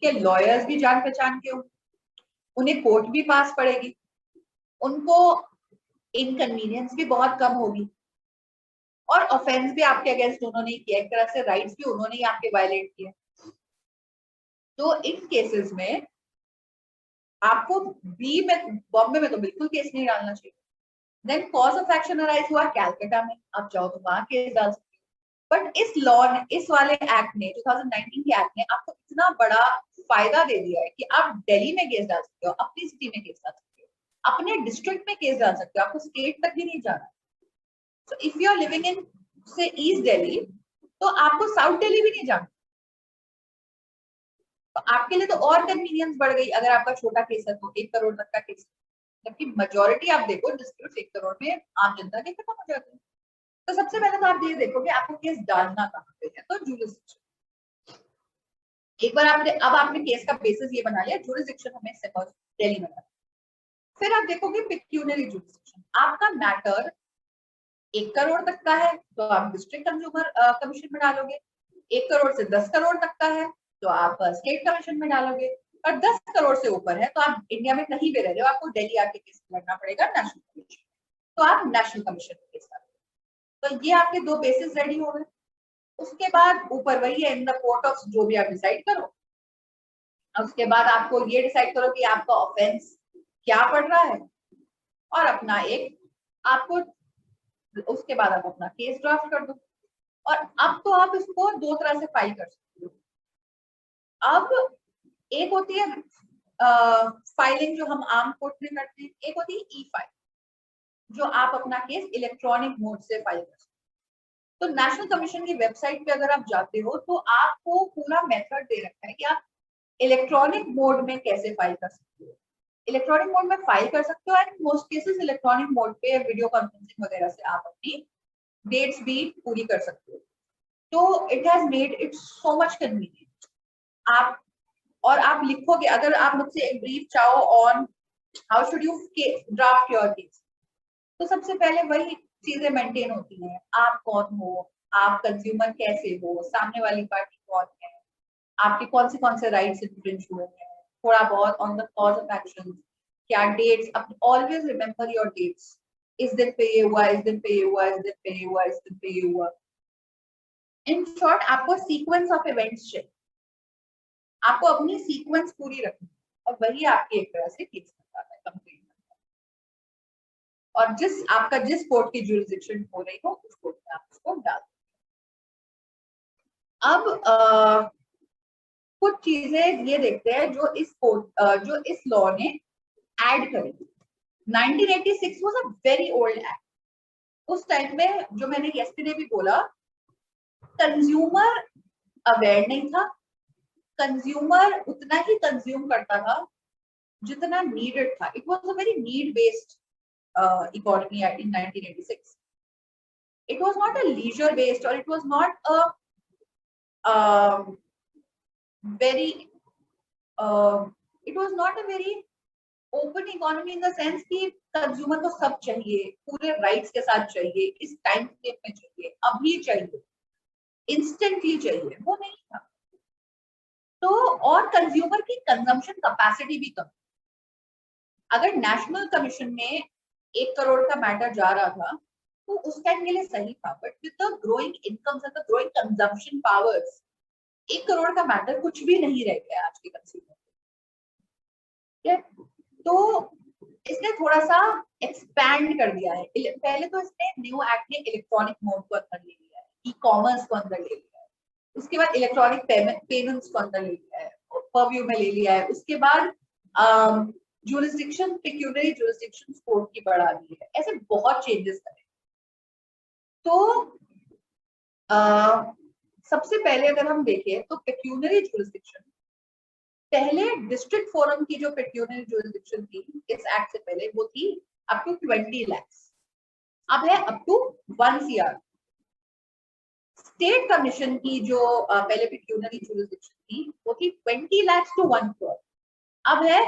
के लॉयर्स भी जान पहचान के हो, उन्हें कोर्ट भी पास पड़ेगी, उनको इनकन्वीनियंस भी बहुत कम होगी, और ऑफेंस भी आपके अगेंस्ट उन्होंने किया, एक तरह से राइट्स भी उन्होंने ही आपके वायलेट किए। तो इन केसेस में आपको बी में, बॉम्बे में तो बिल्कुल केस नहीं डालना चाहिए। Then cause of action arise हुआ कैलकाटा में, आप चाहो तो वहां केस डाल सकते हो। बट इस लॉ ने, इस वाले एक्ट ने, 2019 के एक्ट ने आपको इतना बड़ा फायदा दे दिया है कि आप दिल्ली में केस डाल सकते हो, अपनी सिटी में केस डाल सकते हो, अपने डिस्ट्रिक्ट में केस डाल सकते हो, आपको स्टेट तक भी नहीं जाना। So if you are living in say East Delhi, तो आपको साउथ दिल्ली भी नहीं जाना। तो आपके लिए तो और कन्वीनियंस बढ़ गई अगर आपका छोटा केस है तो 1 करोड़ तक का केस, जबकि मेजोरिटी आप देखो डिस्प्यूट 1 करोड़ में आम जनता के खत्म हो जाते हैं। तो सबसे पहले तो आप ये देखो कि आपको केस डालना कहाँ पे है, तो जुरिसडिक्शन। एक बार आपने, अब आपने केस का बेसिस ये बना लिया, जुरिसडिक्शन हमें सपोज दिल्ली में करना। फिर आप देखोगे पेक्यूनियरी जुरिसडिक्शन। आपका मैटर 1 करोड़ तक का है तो आप डिस्ट्रिक्ट कंज्यूमर कमीशन में डालोगे, 1 करोड़ से 10 करोड़ तक का है तो आप स्टेट कमीशन में डालोगे, और 10 करोड़ से ऊपर है तो आप इंडिया में कहीं भी रह रहे हो, आपको दिल्ली आके केस लड़ना पड़ेगा नेशनल कमीशन, तो आप नेशनल कमीशन में केस डालोगे। तो ये आपके 2 बेसिस रेडी हो गए। उसके बाद ऊपर वही है, इन द कोर्ट ऑफ जो भी आप डिसाइड करो। उसके बाद आपको ये डिसाइड करो कि आपका ऑफेंस क्या पड़ रहा है, और अपना एक आपको, उसके बाद आप अपना केस ड्राफ्ट कर दो। और अब तो आप इसको 2 तरह से फाइल कर सकते हो। अब एक होती है फाइलिंग जो हम आम कोर्ट में करते हैं, एक होती है ई फाइल, जो आप अपना केस इलेक्ट्रॉनिक मोड से फाइल कर सकते हो। तो नेशनल कमीशन की वेबसाइट पे अगर आप जाते हो तो आपको पूरा मेथड दे रखा है कि आप इलेक्ट्रॉनिक मोड में कैसे फाइल कर सकते हो। इलेक्ट्रॉनिक मोड में फाइल कर सकते हो, and most cases electronic mode पे वीडियो कॉन्फ्रेंसिंग वगैरह से आप अपनी डेट्स भी पूरी कर सकते हो। तो it has made it so much convenient. आप, और आप लिखोगे, अगर आप मुझसे एक ब्रीफ चाहो on how should you draft your case, तो सबसे पहले वही चीजें मेंटेन होती हैं। आप कौन हो, आप कंज्यूमर कैसे हो, सामने वाली पार्टी कौन है, आपके कौन से राइट्स इन्फ्रिंज हुए हैं, थोड़ा बहुत on the cause of action, क्या dates, always remember your dates, इस दिन पे ये हुआ, इस दिन पे ये हुआ, इस दिन पे ये हुआ, इस दिन पे ये हुआ। इन शॉर्ट आपको सीक्वेंस ऑफ इवेंट्स चाहिए, आपको अपनी सीक्वेंस पूरी रखनी है, और वही आपकी एक तरह से केस बनता है, कंप्लेंट बनता है। और जिस आपका जिस कोर्ट की जुरिसडिक्शन हो रही हो उस कोर्ट में आप उसको डाल। अब कुछ चीजें ये देखते हैं जो इस कोर्ट जो इस लॉ ने ऐड करी। 1986 was a very old act. उस टाइम में, जो मैंने येस्टरडे भी बोला, कंज्यूमर अवेयर नहीं था, कंज्यूमर उतना ही कंज्यूम करता था जितना नीडेड था। It was a very need based economy in 1986. It was not a leisure based, or it was not a very it was not a very open economy in the sense कि consumer को सब चाहिए, पूरे rights के साथ चाहिए, इस time frame में चाहिए, अभी चाहिए, इंस्टेंटली चाहिए, वो नहीं था। तो और कंज्यूमर की कंजम्पशन कैपेसिटी भी कम। अगर नेशनल कमीशन में 1 करोड़ का मैटर जा रहा था तो उस टाइम के लिए सही था, but with the growing incomes and the growing consumption powers, 1 crore का मैटर कुछ भी नहीं रह गया आज के कंज्यूमर। तो इसने थोड़ा सा एक्सपैंड कर दिया है। पहले तो इसने न्यू एक्ट ने इलेक्ट्रॉनिक मोड को अंदर ले लिया है, ई कॉमर्स को अंदर ले लिया है, उसके बाद इलेक्ट्रॉनिक पेमेंट्स को अंदर ले लिया है, परव्यू में ले लिया है, उसके बाद जुरिसडिक्शन, पेक्यूनियरी जुरिसडिक्शन कोर्ट की बढ़ा दी है, ऐसे बहुत चेंजेस करे। तो सबसे पहले अगर हम देखें तो पेक्यूनियरी जुरिसडिक्शन, पहले डिस्ट्रिक्ट फोरम की जो पेक्यूनियरी जुरिसडिक्शन थी इस एक्ट से पहले, वो थी अप टू 20 lakhs। अब है up to 1 CR। State commission की जो पहले पिक्यूनरी जुरिसडिक्शन थी वो थी 20 लाख टू 1 करोड़, अब है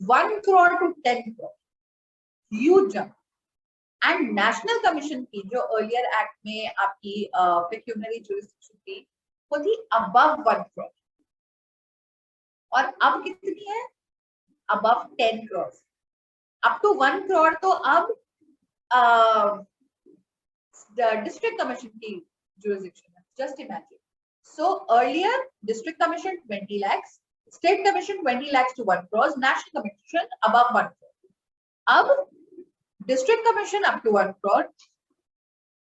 1 crore to 10 crore, huge jump. And national commission की जो अर्लियर एक्ट में आपकी पिक्यूनरी जुरिसडिक्शन थी वो थी अबव 1 करोड़, और अब कितनी है, above 10 crore. Up to 1 crore तो अब डिस्ट्रिक्ट कमीशन की jurisdiction. Just imagine. So earlier, district commission 20 lakhs, state commission 20 lakhs to 1 crore, national commission above 1 crore. अब district commission up to 1 crore,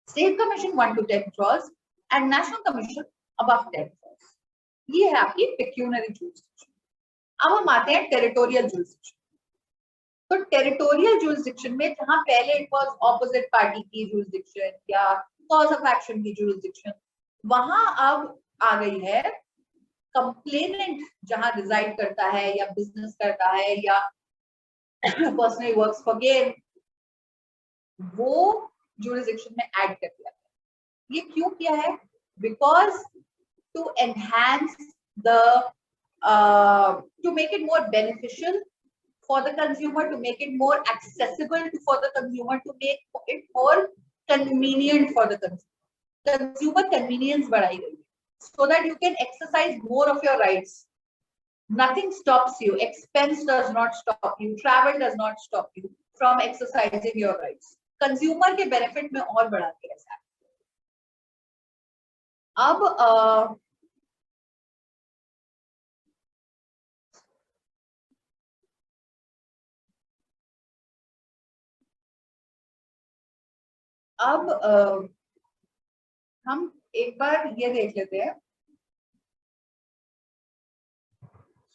state commission 1 to 10 crores, and national commission above 10 crores. ये है आपकी pecuniary jurisdiction. अब हम आते हैं territorial jurisdiction. तो territorial jurisdiction में जहां पहले इट वाज ऑपोजिट पार्टी की जुरिसडिक्शन या कॉज ऑफ एक्शन की जुरिसडिक्शन, वहां अब आ गई है कंप्लेनेंट जहां रिजाइड करता है या बिजनेस करता है या पर्सनली वर्क्स फॉर गेन, वो जुरिसडिक्शन में ऐड कर दिया है। ये क्यों किया है? Because to enhance the to make it more beneficial for the consumer, to make it more accessible for the consumer, to make it more convenient for the consumer. Consumer convenience बढ़ाई गई है so that you can exercise more of your rights. Nothing stops you. Expense does not stop you. Travel does not stop you from exercising your rights. Consumer के benefit में और बढ़ा दिया है। अब हम एक बार ये देख लेते हैं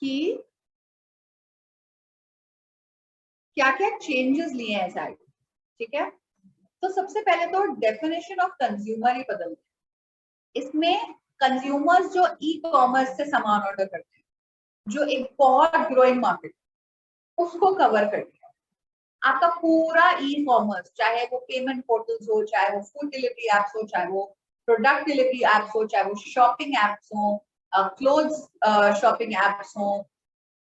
कि क्या क्या चेंजेस लिए हैं साइड, ठीक है। तो सबसे पहले तो डेफिनेशन ऑफ कंज्यूमर ही बदल गया। इसमें कंज्यूमर्स जो ई कॉमर्स से सामान ऑर्डर करते हैं, जो एक बहुत ग्रोइंग मार्केट, उसको कवर कर दिया। आपका पूरा ई कॉमर्स, चाहे वो पेमेंट पोर्टल्स हो, चाहे वो फूड डिलीवरी एप्स हो, चाहे वो प्रोडक्ट डिलीवरी एप्स हो, चाहे वो शॉपिंग एप्स हो, क्लोथ्स शॉपिंग एप्स हो,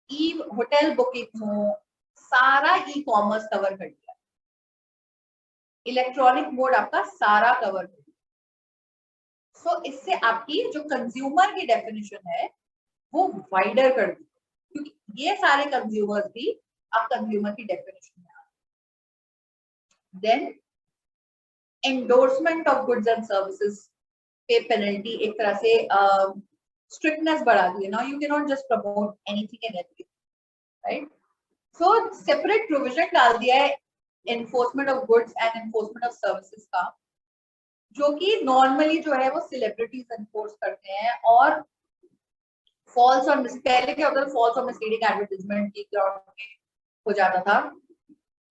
ई होटल बुकिंग हो, सारा ई कॉमर्स कवर कर दिया। इलेक्ट्रॉनिक मोड आपका सारा कवर कर दिया। सो इससे आपकी जो कंज्यूमर की डेफिनेशन है वो वाइडर कर दी, क्योंकि ये सारे कंज्यूमर्स भी अब कंज्यूमर की डेफिनेशन में आ गए। Then endorsement of goods and services पे पेनल्टी एक तरह से स्ट्रिक्टनेस बढ़ा दी है। Now you can not just promote anything and everything, right. So separate provision डाल दिया है enforcement of goods and enforcement of services का, जो कि नॉर्मली जो है वो सेलिब्रिटीज एनफोर्स करते हैं। और फॉल्स और पहले क्या होता था, फॉल्स और मिसलीडिंग एडवर्टाइजमेंट की ग्राउंड में हो जाता था।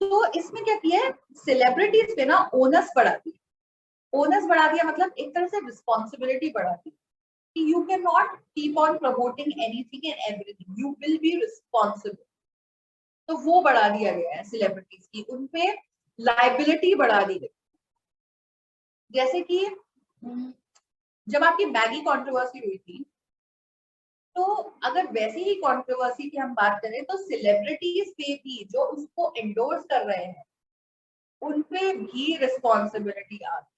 तो इसमें क्या किया है, सेलिब्रिटीज पे ना ओनस बढ़ा दी। ओनस बढ़ा दिया मतलब एक तरह से रिस्पॉन्सिबिलिटी बढ़ा दी कि you can not keep on promoting anything and everything, you will be responsible. तो वो बढ़ा दिया गया है सेलिब्रिटीज की, उनपे लाइबिलिटी बढ़ा दी गई। जैसे कि जब आपकी मैगी कंट्रोवर्सी हुई थी, तो अगर वैसे ही कंट्रोवर्सी की हम बात करें तो सेलिब्रिटीज पे भी जो उसको एंडोर्स कर रहे हैं उनपे भी रिस्पॉन्सिबिलिटी आ गई।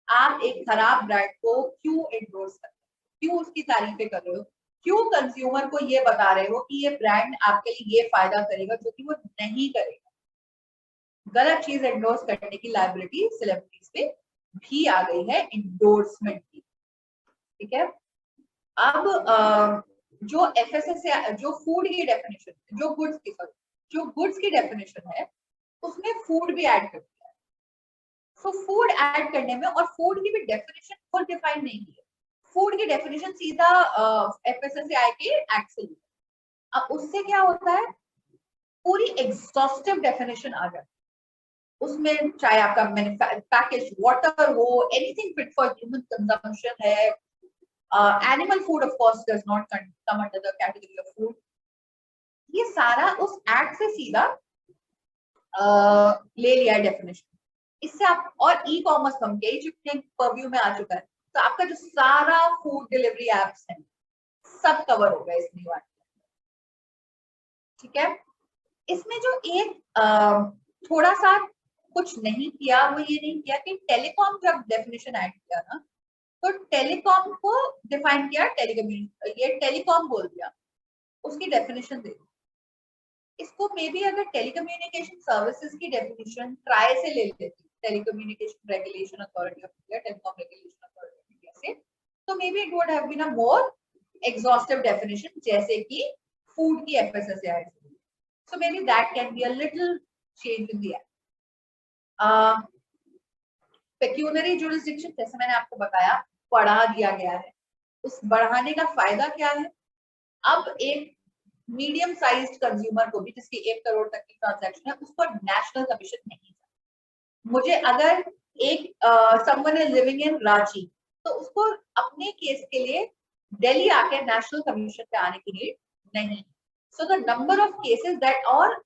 आप एक खराब ब्रांड को क्यों एंडोर्स कर रहे हो, क्यों उसकी तारीफें कर रहे हो, क्यों कंज्यूमर को ये बता रहे हो कि ये ब्रांड आपके लिए ये फायदा करेगा जो कि वो नहीं करेगा। गलत चीज एंडोर्स करने की लायबिलिटी सेलिब्रिटीज पे भी आ गई है एंडोर्समेंट की, ठीक है। अब जो एफएसएस जो फूड की डेफिनेशन, जो गुड्स की डेफिनेशन है उसमें फूड भी ऐड कर दिया है। तो फूड ऐड करने में, और फूड की भी डेफिनेशन फुल डिफाइन नहीं की है। फूड की डेफिनेशन सीधा एफएसएसएआई के एक्ट से ली। अब उससे क्या होता है, पूरी एग्जॉस्टिव डेफिनेशन आ जाती है उसमें, चाहे आपका पैकेज वाटर हो, anything fit for human consumption है। Animal food of course does not come under the category of food. ये सारा उस एक्ट से सीधा ले लिया डेफिनेशन। इससे आप, और ई कॉमर्स कम किया, चुके परव्यू में आ चुका है, तो आपका जो सारा फूड डिलीवरी एप्स है सब कवर होगा इस न्यू एक्ट। ठीक है, इसमें जो एक थोड़ा सा कुछ नहीं किया, वो ये नहीं किया कि टेलीकॉम जब डेफिनेशन ऐड किया ना, तो टेलीकॉम को डिफाइन किया टेलीकम्युनिकेशन, ये टेलीकॉम बोल दिया, उसकी डेफिनेशन दे दी। इसको मे बी अगर टेलीकम्युनिकेशन सर्विसेज की डेफिनेशन ट्राई से ले लेती, telecommunication regulation authority of India, telecom regulation authority of India से, तो maybe it would have been a more exhaustive definition, जैसे कि फूड की FSSAI. So maybe that can be a little change in the act. Pecuniary jurisdiction, जैसे मैंने आपको बताया, बढ़ा दिया गया है। उस बढ़ाने का फायदा क्या है? अब एक मीडियम साइज्ड कंज्यूमर को भी, जिसकी 1 करोड़ तक की ट्रांजैक्शन है, उसको नेशनल कमीशन नहीं। मुझे अगर एक someone is living in Ranchi, तो उसको अपने केस के लिए दिल्ली आके नेशनल कमीशन पे आने की नीड नहीं। So the number of cases that, और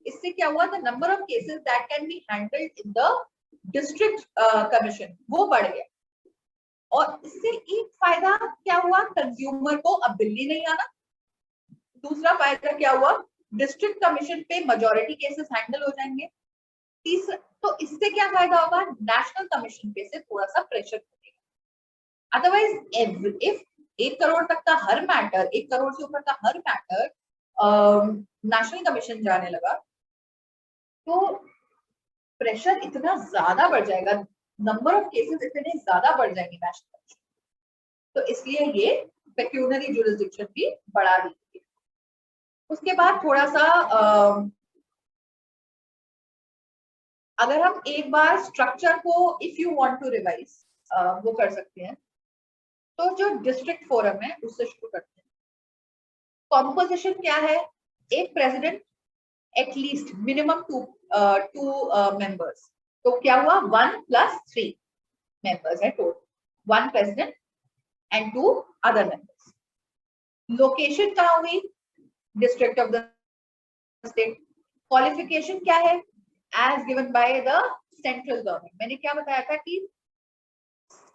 इससे क्या हुआ, the number of cases that can be handled in the district commission वो बढ़ गया। और इससे एक फायदा क्या हुआ, कंज्यूमर को अब दिल्ली नहीं आना। दूसरा फायदा क्या हुआ, डिस्ट्रिक्ट कमीशन पे मेजॉरिटी केसेस हैंडल हो जाएंगे। तीसरा, तो इससे क्या फायदा होगा, नेशनल कमीशन पे से थोड़ा सा प्रेशर बढ़ेगा। अदरवाइज इफ 1 करोड़ तक का हर मैटर, 1 करोड़ से ऊपर का हर मैटर नेशनल कमीशन जाने लगा, तो प्रेशर इतना ज्यादा बढ़ जाएगा, नंबर ऑफ केसेस इतने ज्यादा बढ़ जाएंगे नेशनल कमीशन, तो इसलिए ये पेक्यूनरी जुरिसडिक्शन भी बढ़ा दी गई। उसके बाद थोड़ा सा अगर हम एक बार स्ट्रक्चर को, if you want to revise, वो कर सकते हैं। तो जो डिस्ट्रिक्ट फोरम है उससे शुरू करते हैं। कॉम्पोजिशन क्या है, एक president, at least minimum two members, तो क्या हुआ, 1 + 3 मेंबर्स है total, 1 president and 2 other members. Location कहाँ हुई, district of the state. Qualification क्या है, as given by the central government. मैंने क्या बताया था कि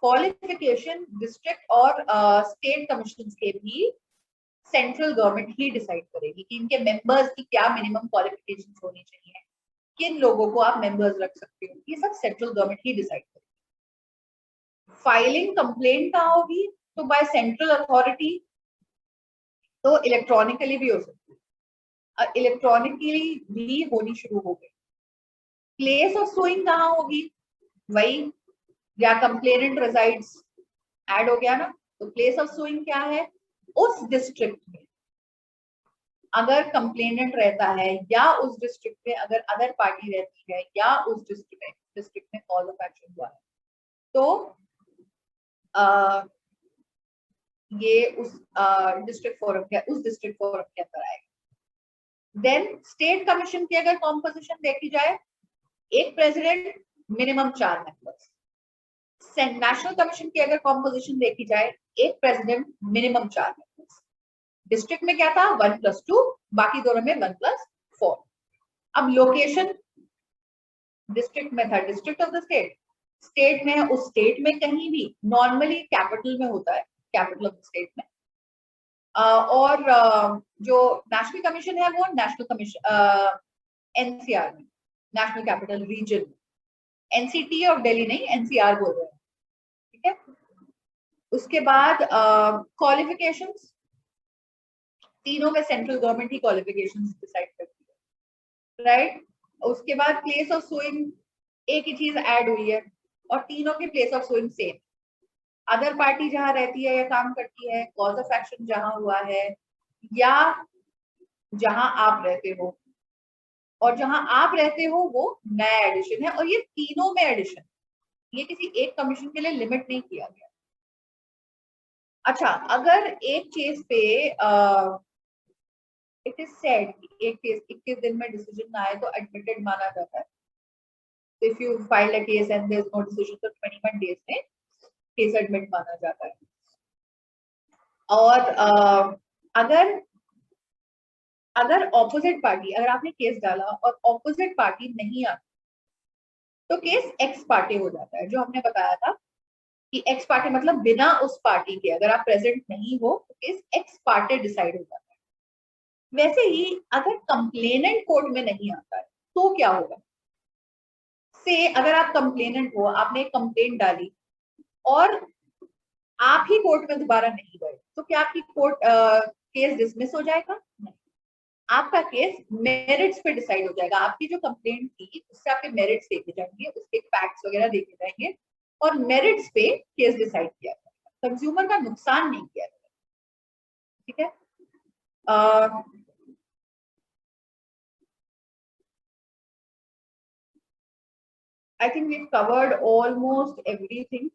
क्वालिफिकेशन डिस्ट्रिक्ट और स्टेट कमीशन के भी सेंट्रल गवर्नमेंट ही डिसाइड करेगी कि इनके मेंबर्स की क्या मिनिमम क्वालिफिकेशन होनी चाहिए, किन लोगों को आप मेंबर्स रख सकते हो, ये सब सेंट्रल गवर्नमेंट ही डिसाइड करेगी। फाइलिंग कंप्लेंट कहाँ होगी, तो बाय सेंट्रल अथॉरिटी, तो इलेक्ट्रॉनिकली भी हो सकती है, इलेक्ट्रॉनिकली भी होनी शुरू हो गई। प्लेस ऑफ सुइंग कहाँ होगी, वही या कंप्लेनेंट रेजाइड्स, ऐड हो गया ना। तो प्लेस ऑफ सुइंग क्या है, उस डिस्ट्रिक्ट में अगर कंप्लेनेंट रहता है, या उस डिस्ट्रिक्ट में अगर अदर पार्टी रहती है, या उस डिस्ट्रिक्ट में कॉज ऑफ एक्शन हुआ है, तो ये उस डिस्ट्रिक्ट फोरम के अंदर आएगा। देन स्टेट कमीशन की अगर कॉम्पोजिशन देखी जाए, एक president, minimum 4 members. National commission की अगर कॉम्पोजिशन देखी जाए, एक प्रेसिडेंट, मिनिमम 4 मेंबर्स। डिस्ट्रिक्ट में क्या था, 1 + 2, बाकी दोनों में 1 + 4। अब लोकेशन, डिस्ट्रिक्ट में था district of the state, state में है, उस स्टेट में कहीं भी, नॉर्मली कैपिटल में होता है, कैपिटल ऑफ द स्टेट में। और जो नेशनल कमीशन है वो नेशनल कमीशन एनसीआर में, national capital region, NCT of Delhi नहीं, एनसीआर बोल रहे हैं। ठीक है, उसके बाद क्वालिफिकेशंस, तीनों में सेंट्रल गवर्नमेंट ही क्वालिफिकेशंस डिसाइड करती है, राइट। उसके बाद प्लेस ऑफ सोइंग, एक ही चीज ऐड हुई है, और तीनों की place of suing same. Other party जहां रहती है या काम करती है, कॉज ऑफ एक्शन जहां हुआ है, या जहां आप रहते हो, और जहां आप रहते हो वो नया एडिशन है, और ये तीनों में एडिशन, ये किसी एक कमीशन के लिए लिमिट नहीं किया गया। अच्छा, अगर एक चीज पे इट इज सेड कि एक केस 21 दिन में डिसीजन ना आए तो एडमिटेड माना जाता है। If you file a case and there is no decision, तो 21 डेज में केस एडमिट माना जाता है। और अगर ऑपोजिट पार्टी, अगर आपने केस डाला और ऑपोजिट पार्टी नहीं आती, तो केस एक्स पार्टी हो जाता है, जो हमने बताया था कि एक्स पार्टी मतलब बिना उस पार्टी के, अगर आप प्रेजेंट नहीं हो तो केस एक्स पार्टी डिसाइड हो जाता है। वैसे ही अगर कंप्लेनेंट कोर्ट में नहीं आता है तो क्या होगा? से अगर आप कंप्लेनेंट हो, आपने एक कंप्लेंट डाली और आप ही कोर्ट में दोबारा नहीं गए, तो क्या आपकी कोर्ट केस डिसमिस हो जाएगा? नहीं, आपका केस मेरिट्स पे डिसाइड हो जाएगा। आपकी जो कंप्लेंट थी उससे आपके मेरिट्स देखे जाएंगे, उसके फैक्ट्स वगैरह देखे जाएंगे और मेरिट्स पे केस डिसाइड किया जाएगा। कंज्यूमर का नुकसान नहीं किया जाएगा, ठीक है। I think we've covered almost everything.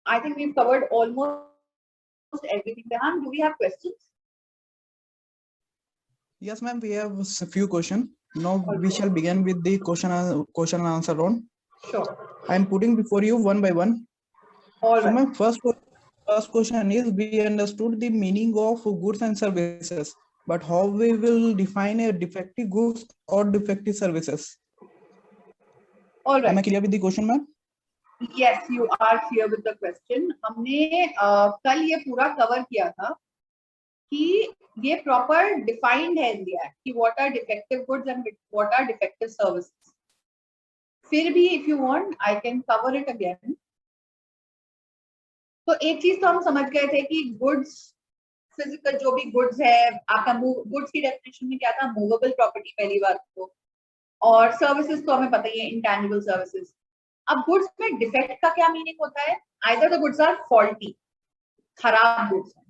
I think we've covered almost everything. Rehan, do we have questions? Yes, ma'am. We have a few questions. Now we Okay. shall begin with the question and answer round. Sure. I am putting before you one by one. All So right. my first question is: we understood the meaning of goods and services, but how we will define a defective goods or defective services? All Am I right. clear with the question, ma'am? Yes, you are clear with the question. हमने कल ये पूरा cover किया था कि ये proper defined है in the act कि what are defective goods and what are defective services. फिर भी if you want I can cover it again. तो एक चीज तो हम समझ गए थे कि गुड्स, फिजिकल जो भी गुड्स है आपका, गुड्स की डेफिनेशन में क्या था? मूवेबल प्रॉपर्टी पहली बात तो, और सर्विसेज तो हमें पता ही है, इंटैंजिबल सर्विसेज। अब गुड्स में डिफेक्ट का क्या मीनिंग होता है? Either the goods are faulty, खराब गुड्स है,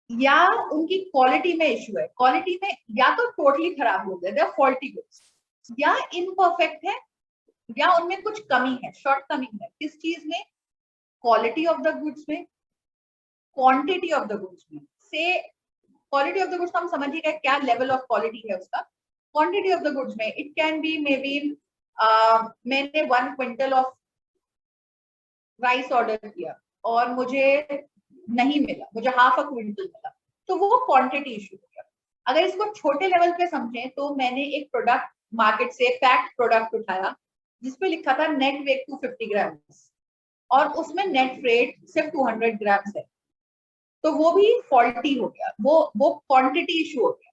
या उनकी क्वालिटी में इश्यू है। क्वालिटी में या तो टोटली खराब हो गए, दे आर फॉल्टी गुड्स, या इनपरफेक्ट है, या उनमें कुछ कमी है, शॉर्ट कमिंग है। किस चीज में? क्वालिटी ऑफ द गुड्स में, क्वांटिटी ऑफ द गुड्स में। से क्वालिटी ऑफ द गुड्स हम समझ ही गए क्या लेवल ऑफ क्वालिटी है उसका। क्वांटिटी ऑफ द गुड्स में it can be may be मैंने 1 क्विंटल ऑफ राइस ऑर्डर किया और मुझे नहीं मिला, मुझे हाफ अ क्विंटल मिला, तो वो क्वांटिटी इशू हो गया। अगर इसको छोटे लेवल पे समझें तो मैंने एक प्रोडक्ट मार्केट से पैक्ड प्रोडक्ट उठाया जिसपे लिखा था नेट वेट 250 ग्राम्स और उसमें नेट वेट सिर्फ 200 ग्राम्स है, तो वो भी फॉल्टी हो गया, वो क्वांटिटी इशू हो गया।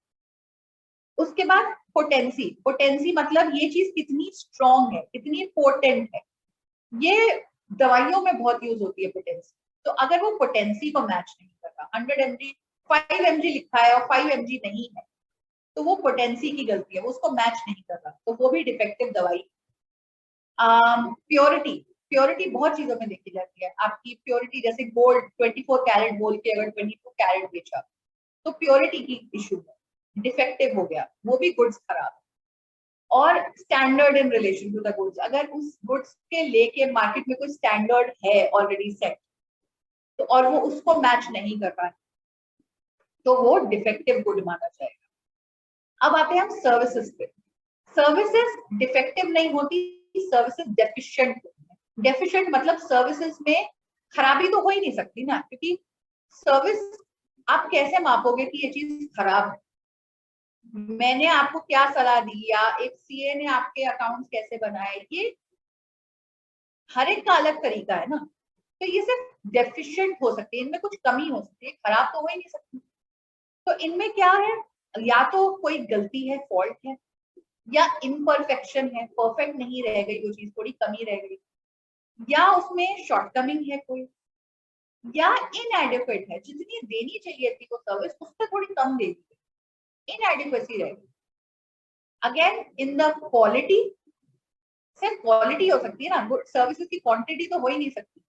उसके बाद पोटेंसी, पोटेंसी मतलब ये चीज कितनी स्ट्रॉन्ग है, कितनी पोटेंट है। ये दवाइयों में बहुत यूज होती है पोटेंसी। तो अगर वो पोटेंसी को मैच नहीं कर रहा, 100 mg 5 mg लिखा है और 5 mg नहीं है, तो वो पोटेंसी की गलती है, वो उसको मैच नहीं कर रहा, तो वो भी डिफेक्टिव दवाई। प्योरिटी, प्योरिटी बहुत चीजों में देखी जाती है। आपकी प्योरिटी जैसे गोल्ड 24 कैरेट बोल के अगर 22 कैरेट बेचा तो प्योरिटी की इशू है, डिफेक्टिव हो गया, वो भी गुड्स खराब। और standard in relation to the goods, अगर उस गुड्स के लेके मार्केट में कोई स्टैंडर्ड है ऑलरेडी सेट, तो और वो उसको मैच नहीं कर रहा है, तो वो डिफेक्टिव गुड माना जाएगा। अब आते हैं हम सर्विसेज पे। सर्विसेज डिफेक्टिव नहीं होती, सर्विसेज डेफिशिएंट होती है। डेफिशिएंट मतलब सर्विसेज में खराबी तो हो ही नहीं सकती ना, क्योंकि सर्विस आप कैसे मापोगे कि ये चीज खराब है? मैंने आपको क्या सलाह दी या एक सीए ने आपके अकाउंट्स कैसे बनाए, ये हर एक का अलग तरीका है ना। तो ये सिर्फ डेफिशिएंट हो सकती है, इनमें कुछ कमी हो सकती है, खराब तो हो ही नहीं सकती। तो इनमें क्या है? या तो कोई गलती है, फॉल्ट है, या इम्परफेक्शन है, परफेक्ट नहीं रह गई वो चीज, थोड़ी कमी रह गई, या उसमें शॉर्टकमिंग है कोई, या इनएडिक्वेट है, जितनी देनी चाहिए थी वो सर्विस उससे थोड़ी कम दे दी, इनएडिक्वेसी रहेगी। अगेन इन द क्वालिटी, सिर्फ क्वालिटी हो सकती है ना, गुड सर्विसेज की क्वांटिटी तो हो ही नहीं सकती।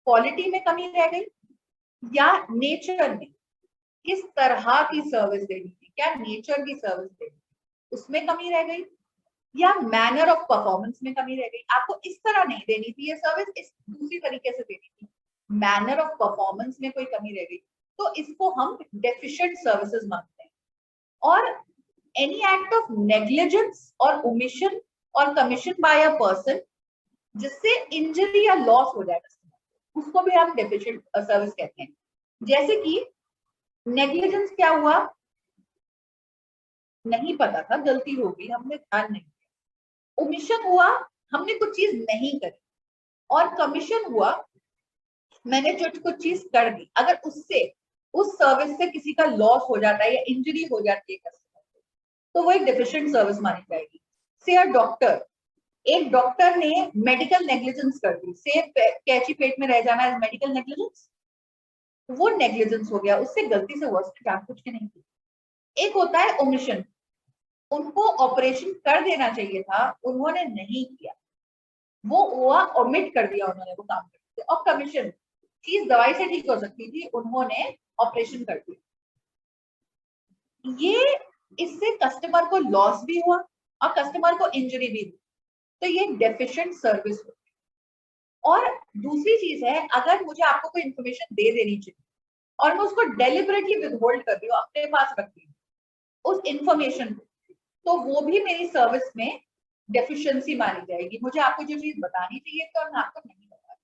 क्वालिटी में कमी रह गई, या नेचर में, किस तरह की सर्विस देनी थी, क्या नेचर की सर्विस देनी थी, उसमें कमी रह गई, या मैनर ऑफ परफॉर्मेंस में कमी रह गई। आपको इस तरह नहीं देनी थी ये सर्विस, इस दूसरी तरीके से देनी थी, मैनर ऑफ परफॉर्मेंस में कोई कमी रह गई, तो इसको हम डेफिशिएंट सर्विसेज मानते हैं। और एनी एक्ट ऑफ नेग्लिजेंस और ओमिशन और कमीशन बाय अ पर्सन जिससे इंजरी या लॉस हो जाए, उसको भी हम डेफिशिएंट सर्विस कहते हैं। जैसे कि नेग्लिजेंस क्या हुआ? नहीं पता था, गलती हो गई, हमने ध्यान नहीं दिया। ओमिशन हुआ, हमने कुछ चीज नहीं करी। और कमीशन हुआ, मैंने जो कुछ चीज कर दी। अगर उससे उस सर्विस से किसी का लॉस हो जाता है या इंजरी हो जाती है कस्टमर को, तो वो एक डेफिशिएंट सर्विस मानी जाएगी। से अ डॉक्टर, एक डॉक्टर ने मेडिकल नेग्लिजेंस कर दी, से कैंची पेट में रह जाना इज मेडिकल नेग्लिजेंस, वो नेग्लिजेंस हो गया, उससे गलती से हुआ, उसने जानबूझ के नहीं की। एक होता है ओमिशन, उनको ऑपरेशन कर देना चाहिए था, उन्होंने नहीं किया, वो हुआ ओमिट कर दिया उन्होंने वो काम करते। और कमीशन, चीज दवाई से ठीक हो सकती थी, उन्होंने ऑपरेशन कर दिया। ये इससे कस्टमर को लॉस भी हुआ और कस्टमर को इंजरी भी हुई, तो ये डेफिशिएंट सर्विस होती है। और दूसरी चीज है, अगर मुझे आपको कोई इंफॉर्मेशन दे देनी चाहिए और मैं उसको डेलिबरेटली विदहोल्ड कर रही हूँ, अपने पास रख रही हूँ उस इंफॉर्मेशन को, तो वो भी मेरी सर्विस में डेफिशिएंसी मानी जाएगी। मुझे आपको जो चीज बतानी चाहिए तो मैं आपको नहीं बता रही।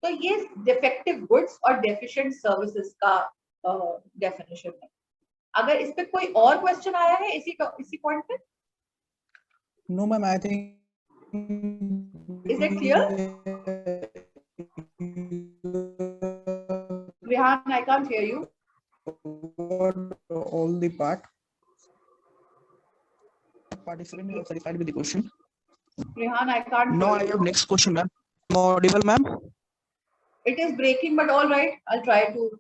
तो ये डिफेक्टिव गुड्स और डेफिशिएंट सर्विसेज का डेफिनेशन है। अगर इस पे कोई और क्वेश्चन आया है इसी पॉइंट पे? No, ma'am, I think. Is it clear? Rehan, I can't hear you. All the participant are satisfied with the question. Rehan, I can't No, hear I you. have next question, ma'am. Am I audible, ma'am? It is breaking, but all right. I'll try to.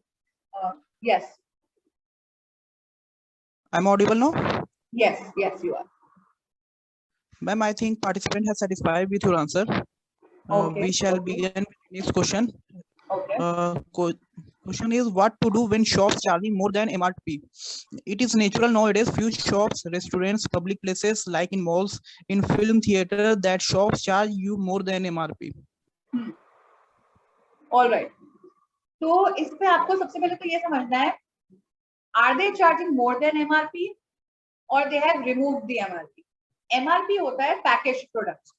Yes. I'm audible now? Yes, yes, you are. Ma'am, I think participant has satisfied with your answer. Okay. We shall Okay. begin with next question. Okay. Question is what to do when shops charging more than MRP? It is natural nowadays. Few shops, restaurants, public places like in malls, in film theater, that shops charge you more than MRP. All right. तो इस पे आपको सबसे पहले तो ये समझना है, are they charging more than MRP or they have removed the MRP? MRP होता है पैकेज प्रोडक्ट।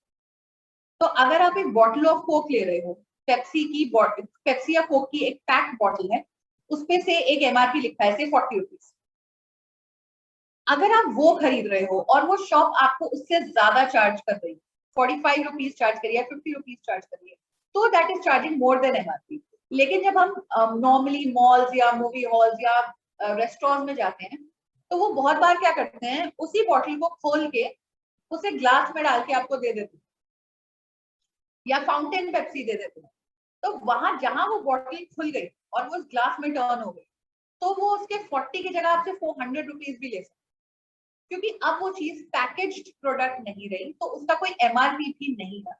तो अगर आप एक बॉटल ऑफ कोक ले रहे हो, पेप्सी की बॉटल, पेप्सी या कोक की एक पैक बॉटल है, उसपे से एक MRP लिखा है, से 40 रुपीज। अगर आप वो खरीद रहे हो और वो शॉप आपको उससे ज्यादा चार्ज कर रही है, 45 रुपीज चार्ज करिए, 50 रुपीज चार्ज करिए, तो that is charging more than MRP। लेकिन जब हम नॉर्मली मॉल्स या मूवी हॉल्स या रेस्टोरेंट में जाते हैं, तो वो बहुत बार क्या करते हैं, उसी बॉटल को खोल के उसे ग्लास में डाल के आपको दे देते हैं या फाउंटेन पेप्सी दे देते हैं। तो वहां जहां वो बॉटल खुल गई और वो ग्लास में टर्न हो गई, तो वो उसके 40 की जगह आपसे 400 रुपीज भी ले सकते, क्योंकि अब वो चीज पैकेज्ड प्रोडक्ट नहीं रही, तो उसका कोई MRP भी नहीं था।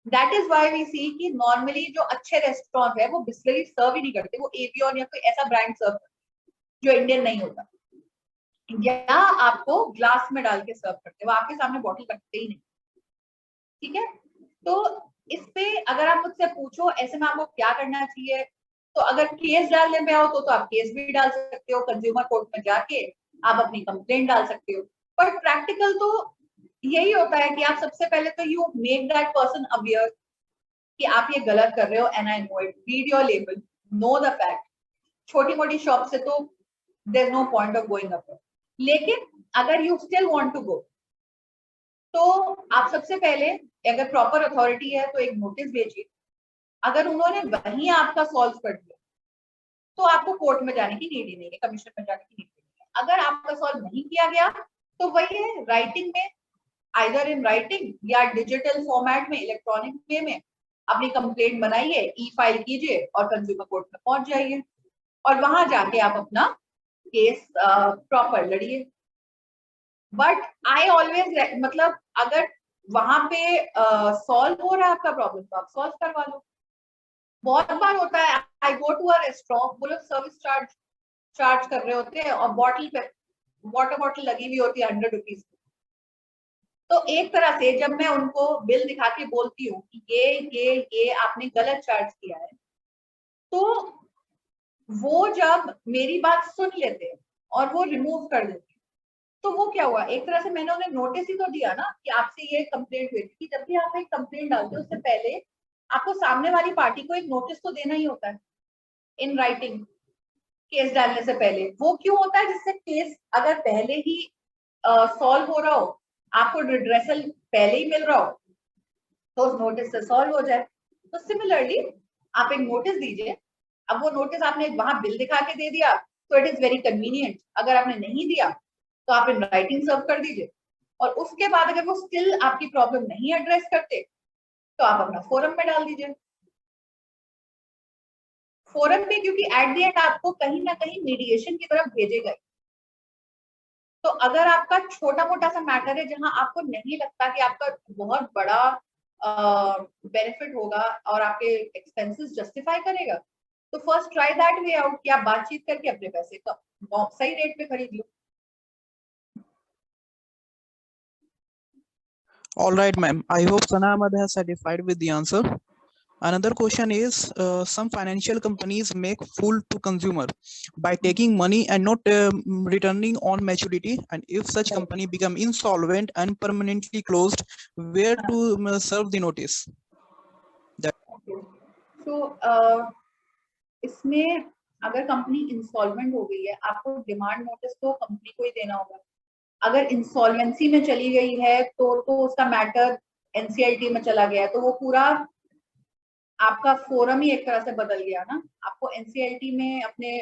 दैट इज व्हाई वी सी कि नॉर्मली जो अच्छे रेस्टोरेंट है वो बिस्लरी सर्व ही नहीं करते, वो एवियन या कोई ऐसा ब्रांड सर्व करते जो इंडियन नहीं होता, या आपको ग्लास में डाल के सर्व करते, वो आपके सामने बॉटल रखते ही नहीं। ठीक है, तो इस पे अगर आप मुझसे पूछो ऐसे में आपको क्या करना चाहिए, तो अगर केस डालने में आओ तो आप केस भी डाल सकते हो, कंज्यूमर कोर्ट में जाके आप अपनी कंप्लेंट डाल सकते हो। पर प्रैक्टिकल तो यही होता है कि आप सबसे पहले तो you make that person aware कि आप ये गलत कर रहे हो, and I know it, read your label, know the fact. छोटी मोटी शॉप से तो there is no point of going up, लेकिन अगर you still want to go, तो आप सबसे पहले अगर प्रॉपर अथॉरिटी है तो एक नोटिस भेजिए। अगर उन्होंने वहीं आपका सॉल्व कर दिया तो आपको कोर्ट में जाने की नीड ही नहीं है, कमिश्नर में जाने की नीड नहीं है। अगर आपका सॉल्व नहीं किया गया तो वही है, राइटिंग में, आइदर इन राइटिंग या डिजिटल फॉर्मेट में, इलेक्ट्रॉनिक वे में अपनी कंप्लेंट बनाइए, ई-फाइल कीजिए और कंज्यूमर कोर्ट में पहुंच जाइए, और वहां जाके आप अपना केस प्रॉपर लड़िए। बट आई ऑलवेज, मतलब अगर वहां पे सॉल्व हो रहा है आपका प्रॉब्लम तो आप सॉल्व करवा लो। बहुत बार होता है, आई गो टू अ रेस्टोरेंट, वो लोग सर्विस चार्ज कर रहे होते हैं और बॉटल पे वाटर बॉटल लगी हुई होती है 100 रुपीज। तो एक तरह से जब मैं उनको बिल दिखा के बोलती हूँ कि ये आपने गलत चार्ज किया है, तो वो जब मेरी बात सुन लेते हैं और वो रिमूव कर देते हैं, तो वो क्या हुआ, एक तरह से मैंने उन्हें नोटिस ही तो दिया ना कि आपसे ये कंप्लेंट हुई थी। जब भी आप एक कंप्लेंट डालते हो उससे पहले आपको सामने वाली पार्टी को एक नोटिस तो देना ही होता है इन राइटिंग केस डालने से पहले। वो क्यों होता है? जिससे केस अगर पहले ही सॉल्व हो रहा हो, आपको रिड्रेसल पहले ही मिल रहा हो, तो उस नोटिस से सॉल्व हो जाए। तो सिमिलरली आप एक नोटिस दीजिए। अब वो नोटिस आपने वहां बिल दिखा के दे दिया तो इट इज वेरी कन्वीनियंट। अगर आपने नहीं दिया तो आप इन राइटिंग सर्व कर दीजिए, और उसके बाद अगर वो स्टिल आपकी प्रॉब्लम नहीं एड्रेस करते तो आप अपना फोरम में डाल दीजिए। फोरम पे, क्योंकि एट द एंड आपको कहीं ना कहीं मीडिएशन की तरफ भेजेगा। तो अगर आपका छोटा मोटा सा मैटर है जहां आपको नहीं लगता कि आपका बहुत बड़ा बेनिफिट होगा और आपके एक्सपेंसेस जस्टिफाई करेगा, तो first try that way out कि आप बातचीत करके अपने पैसे का सही रेट पे खरीद लो। All right, ma'am. I hope Sana Ahmed has satisfied with the answer. Another question is, some financial companies make fool to consumer by taking money and not returning on maturity. And if such company become insolvent and permanently closed, where to serve the notice? तो इसमें अगर company insolvent हो गई है, आपको demand notice तो company को ही देना होगा। अगर इंसॉल्वेंसी में चली गई है तो उसका मैटर एनसीएलटी में चला गया, तो वो पूरा आपका फोरम ही एक तरह से बदल गया ना। आपको एनसीएलटी में अपने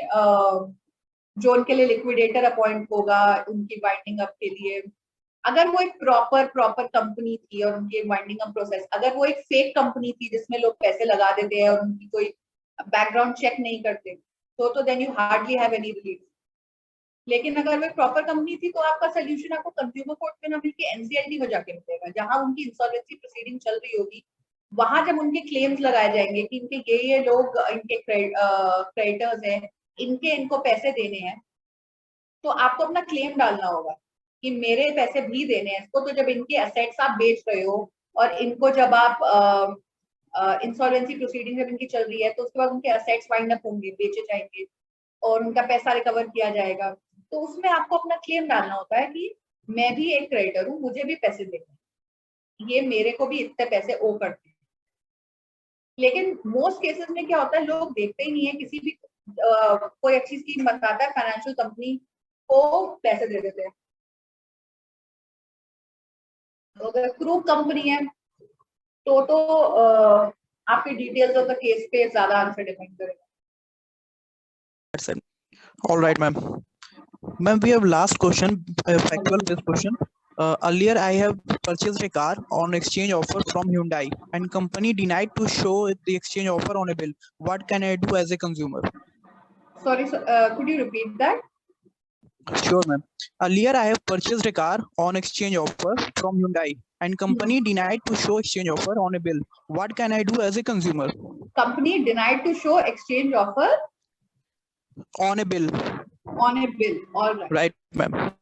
जो उनके लिए लिक्विडेटर अपॉइंट होगा उनकी वाइंडिंग अप के लिए, अगर वो एक प्रॉपर कंपनी थी और उनकी वाइंडिंग अप प्रोसेस, अगर वो एक फेक कंपनी थी जिसमें लोग पैसे लगा देते हैं और उनकी कोई बैकग्राउंड चेक नहीं करते, तो then you hardly have any relief. लेकिन अगर वो प्रॉपर कंपनी थी तो आपका सोल्यूशन आपको कंज्यूमर कोर्ट में ना मिलके एनसीएलटी में जाके मिलेगा, जहां उनकी इंसॉल्वेंसी प्रोसीडिंग चल रही होगी। वहां जब उनके क्लेम्स लगाए जाएंगे कि इनके ये लोग इनके क्रेडिटर्स हैं, इनको पैसे देने हैं, तो आपको अपना क्लेम डालना होगा कि मेरे पैसे भी देने हैं इसको। तो जब इनके एसेट्स आप बेच रहे हो और इनको जब आप इंसॉल्वेंसी प्रोसीडिंग जब इनकी चल रही है, तो उसके बाद उनके एसेट्स वाइंड अप होंगे, बेचे जाएंगे और उनका पैसा रिकवर किया जाएगा। तो उसमें आपको अपना क्लेम डालना होता है कि मैं भी एक क्रेडिटर हूँ, मुझे भी पैसे देने, ये मेरे को भी इतने पैसे ओ करते हैं। लेकिन मोस्ट केसेस में क्या होता है, लोग देखते ही नहीं है किसी भी कोई अच्छी स्कीम बताता है, फाइनेंशियल कंपनी को पैसे दे देते हैं। अगर क्रू कंपनी है तो आपकी डिटेल्स ऑफ द केस पे ज्यादा आंसर डिपेंड करेगा। All right, ma'am. Ma'am, we have last question, factual based question. Earlier, I have purchased a car on exchange offer from Hyundai, and company denied to show the exchange offer on a bill. What can I do as a consumer? Sorry, could you repeat that? Sure, ma'am. Earlier, I have purchased a car on exchange offer from Hyundai, and company denied to show exchange offer on a bill. What can I do as a consumer? Company denied to show exchange offer On a bill. On a bill. All right. Right, ma'am.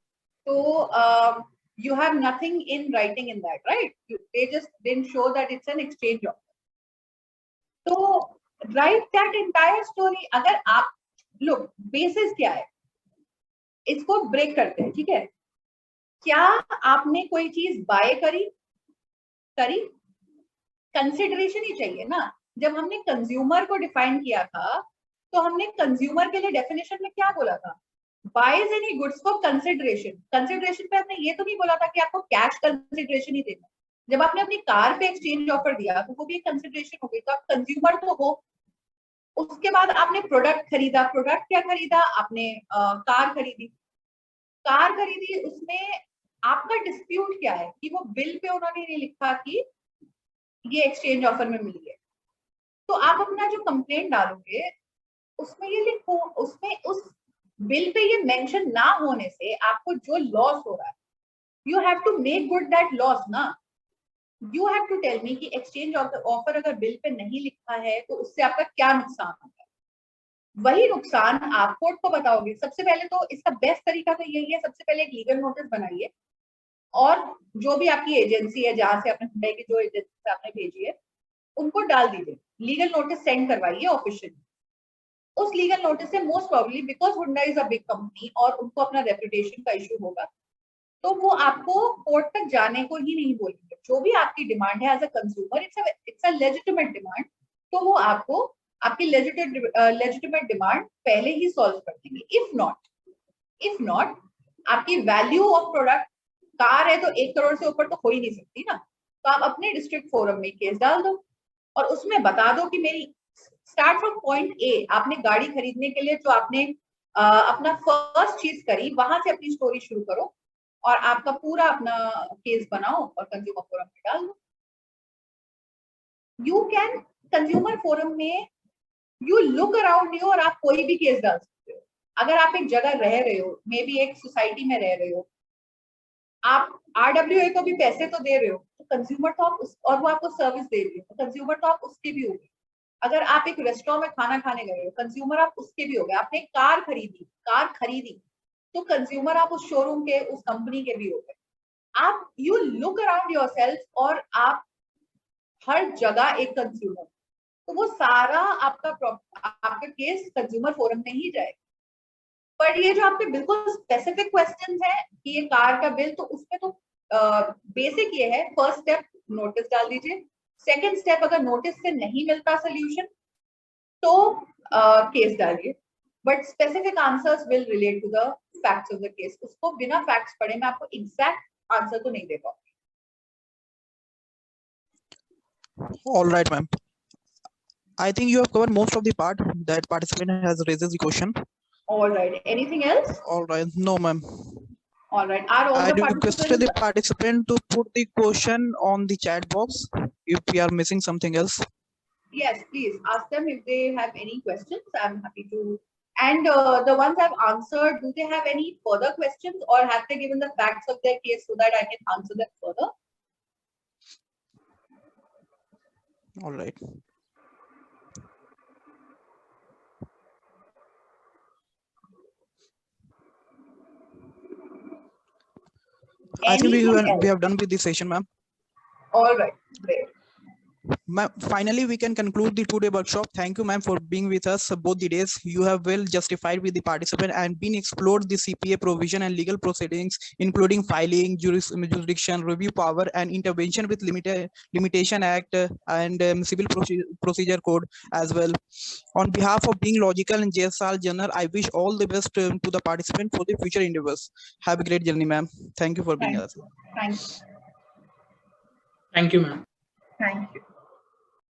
So you have nothing in writing in that, right? They just didn't show that it's an exchange offer. So write that entire story. अगर आप look, basis क्या है, इसको break करते हैं, ठीक है? क्या आपने कोई चीज बाय करी? कंसिडरेशन ही चाहिए ना। जब हमने कंज्यूमर को डिफाइन किया था तो हमने कंज्यूमर के लिए डेफिनेशन में क्या बोला था? Buys any goods for consideration. Consideration पे हमने ये तो नहीं बोला था कि आपको कैश कंसिडरेशन ही देना। जब आपने अपनी कार पे एक्सचेंज ऑफर दिया तो वो भी एक कंसिडरेशन हो गई, तो आप कंज्यूमर तो हो। उसके बाद आपने प्रोडक्ट खरीदा। प्रोडक्ट क्या खरीदा आपने? कार खरीदी। कार खरीदी, उसमें आपका डिस्प्यूट क्या है कि वो बिल पे उन्होंने नहीं लिखा कि ये एक्सचेंज ऑफर में मिली है। तो आप अपना जो कंप्लेंट डालोगे उसमें ये लिखो, उसमें उस बिल पे ये मेंशन ना होने से आपको जो लॉस हो रहा है, you have to make good that loss ना। You have to tell me कि एक्सचेंज ऑफर अगर बिल पे नहीं लिखा है तो उससे आपका क्या नुकसान होगा। वही नुकसान आप कोर्ट को बताओगे। सबसे पहले तो इसका बेस्ट तरीका तो यही है, सबसे पहले एक लीगल नोटिस बनाइए और जो भी आपकी एजेंसी है जहां से आपने हुंडई की जो एजेंसी से आपने भेजी है उनको डाल दीजिए, लीगल नोटिस सेंड करवाइए ऑफिशियली। उस लीगल नोटिस से most probably, because Hyundai is a big company और उनको अपना रेपुटेशन का इशू होगा, तो वो आपको कोर्ट तक जाने को ही नहीं बोलेंगे। जो भी आपकी डिमांड है as a consumer, it's a legitimate demand, तो वो आपको आपकी लेजिटिमेट डिमांड पहले ही सॉल्व कर देंगे. इफ नॉट आपकी वैल्यू ऑफ प्रोडक्ट कार है तो 1 करोड़ से ऊपर तो हो ही नहीं सकती ना. तो आप अपने डिस्ट्रिक्ट फोरम में केस डाल दो और उसमें बता दो कि मेरी स्टार्ट फ्रॉम पॉइंट ए, आपने गाड़ी खरीदने के लिए जो आपने अपना फर्स्ट चीज करी वहां से अपनी स्टोरी शुरू करो और आपका पूरा अपना केस बनाओ और कंज्यूमर फोरम में डाल दो. यू कैन कंज्यूमर फोरम में यू लुक अराउंड यू और आप कोई भी केस डाल सकते हो. अगर आप एक जगह रह रहे हो, मे बी एक सोसाइटी में रह रहे हो, आप RWA को भी पैसे तो दे रहे हो, तो कंज्यूमर तो आप और वो आपको सर्विस दे रही है तो कंज्यूमर तो आप उसके भी हो गए. अगर आप एक रेस्टोरेंट में खाना खाने गए हो, कंज्यूमर आप उसके भी हो गए. आपने कार खरीदी तो कंज्यूमर आप उस शोरूम के, उस कंपनी के भी हो गए. आप यू लुक अराउंड योरसेल्फ और आप हर जगह एक कंज्यूमर, तो वो सारा आपका केस कंज्यूमर फोरम में ही जाएगा. पर ये जो आपके बिल्कुल स्पेसिफिक क्वेश्चंस है कि ये कार का बिल, तो उसमें तो बेसिक ये है, फर्स्ट स्टेप नोटिस डाल दीजिए. सेकंड स्टेप अगर नोटिस से नहीं मिलता सोल्यूशन तो केस डालिए. But specific answers will relate to the facts of the case. उसको बिना फैक्ट्स पढ़े मैं आपको एग्जैक्ट आंसर तो नहीं दे पाऊंगी. All right, ma'am. I think you have covered most of the part that participant has raised the question. All right. Anything else? All right. No, ma'am. All right. Are all I the requested the participants? participant to put the question on the chat box if we are missing something else. Yes, please ask them if they have any questions. I'm happy to. And the ones I've answered, do they have any further questions or have they given the facts of their case so that I can answer them further? All right. I think Anything else? we have done with the session, ma'am. All right, great. Ma'am, finally, we can conclude the two-day workshop. Thank you, ma'am, for being with us both the days. You have well justified with the participant and been explored the CPA provision and legal proceedings, including filing, jurisdiction, review power, and intervention with Limitation Act and Civil Procedure Code as well. On behalf of Being Logical and JSR Journal, I wish all the best to the participant for the future endeavors. Have a great journey, ma'am. Thank you for being with us. Thank you. Thank you, ma'am. Thank you.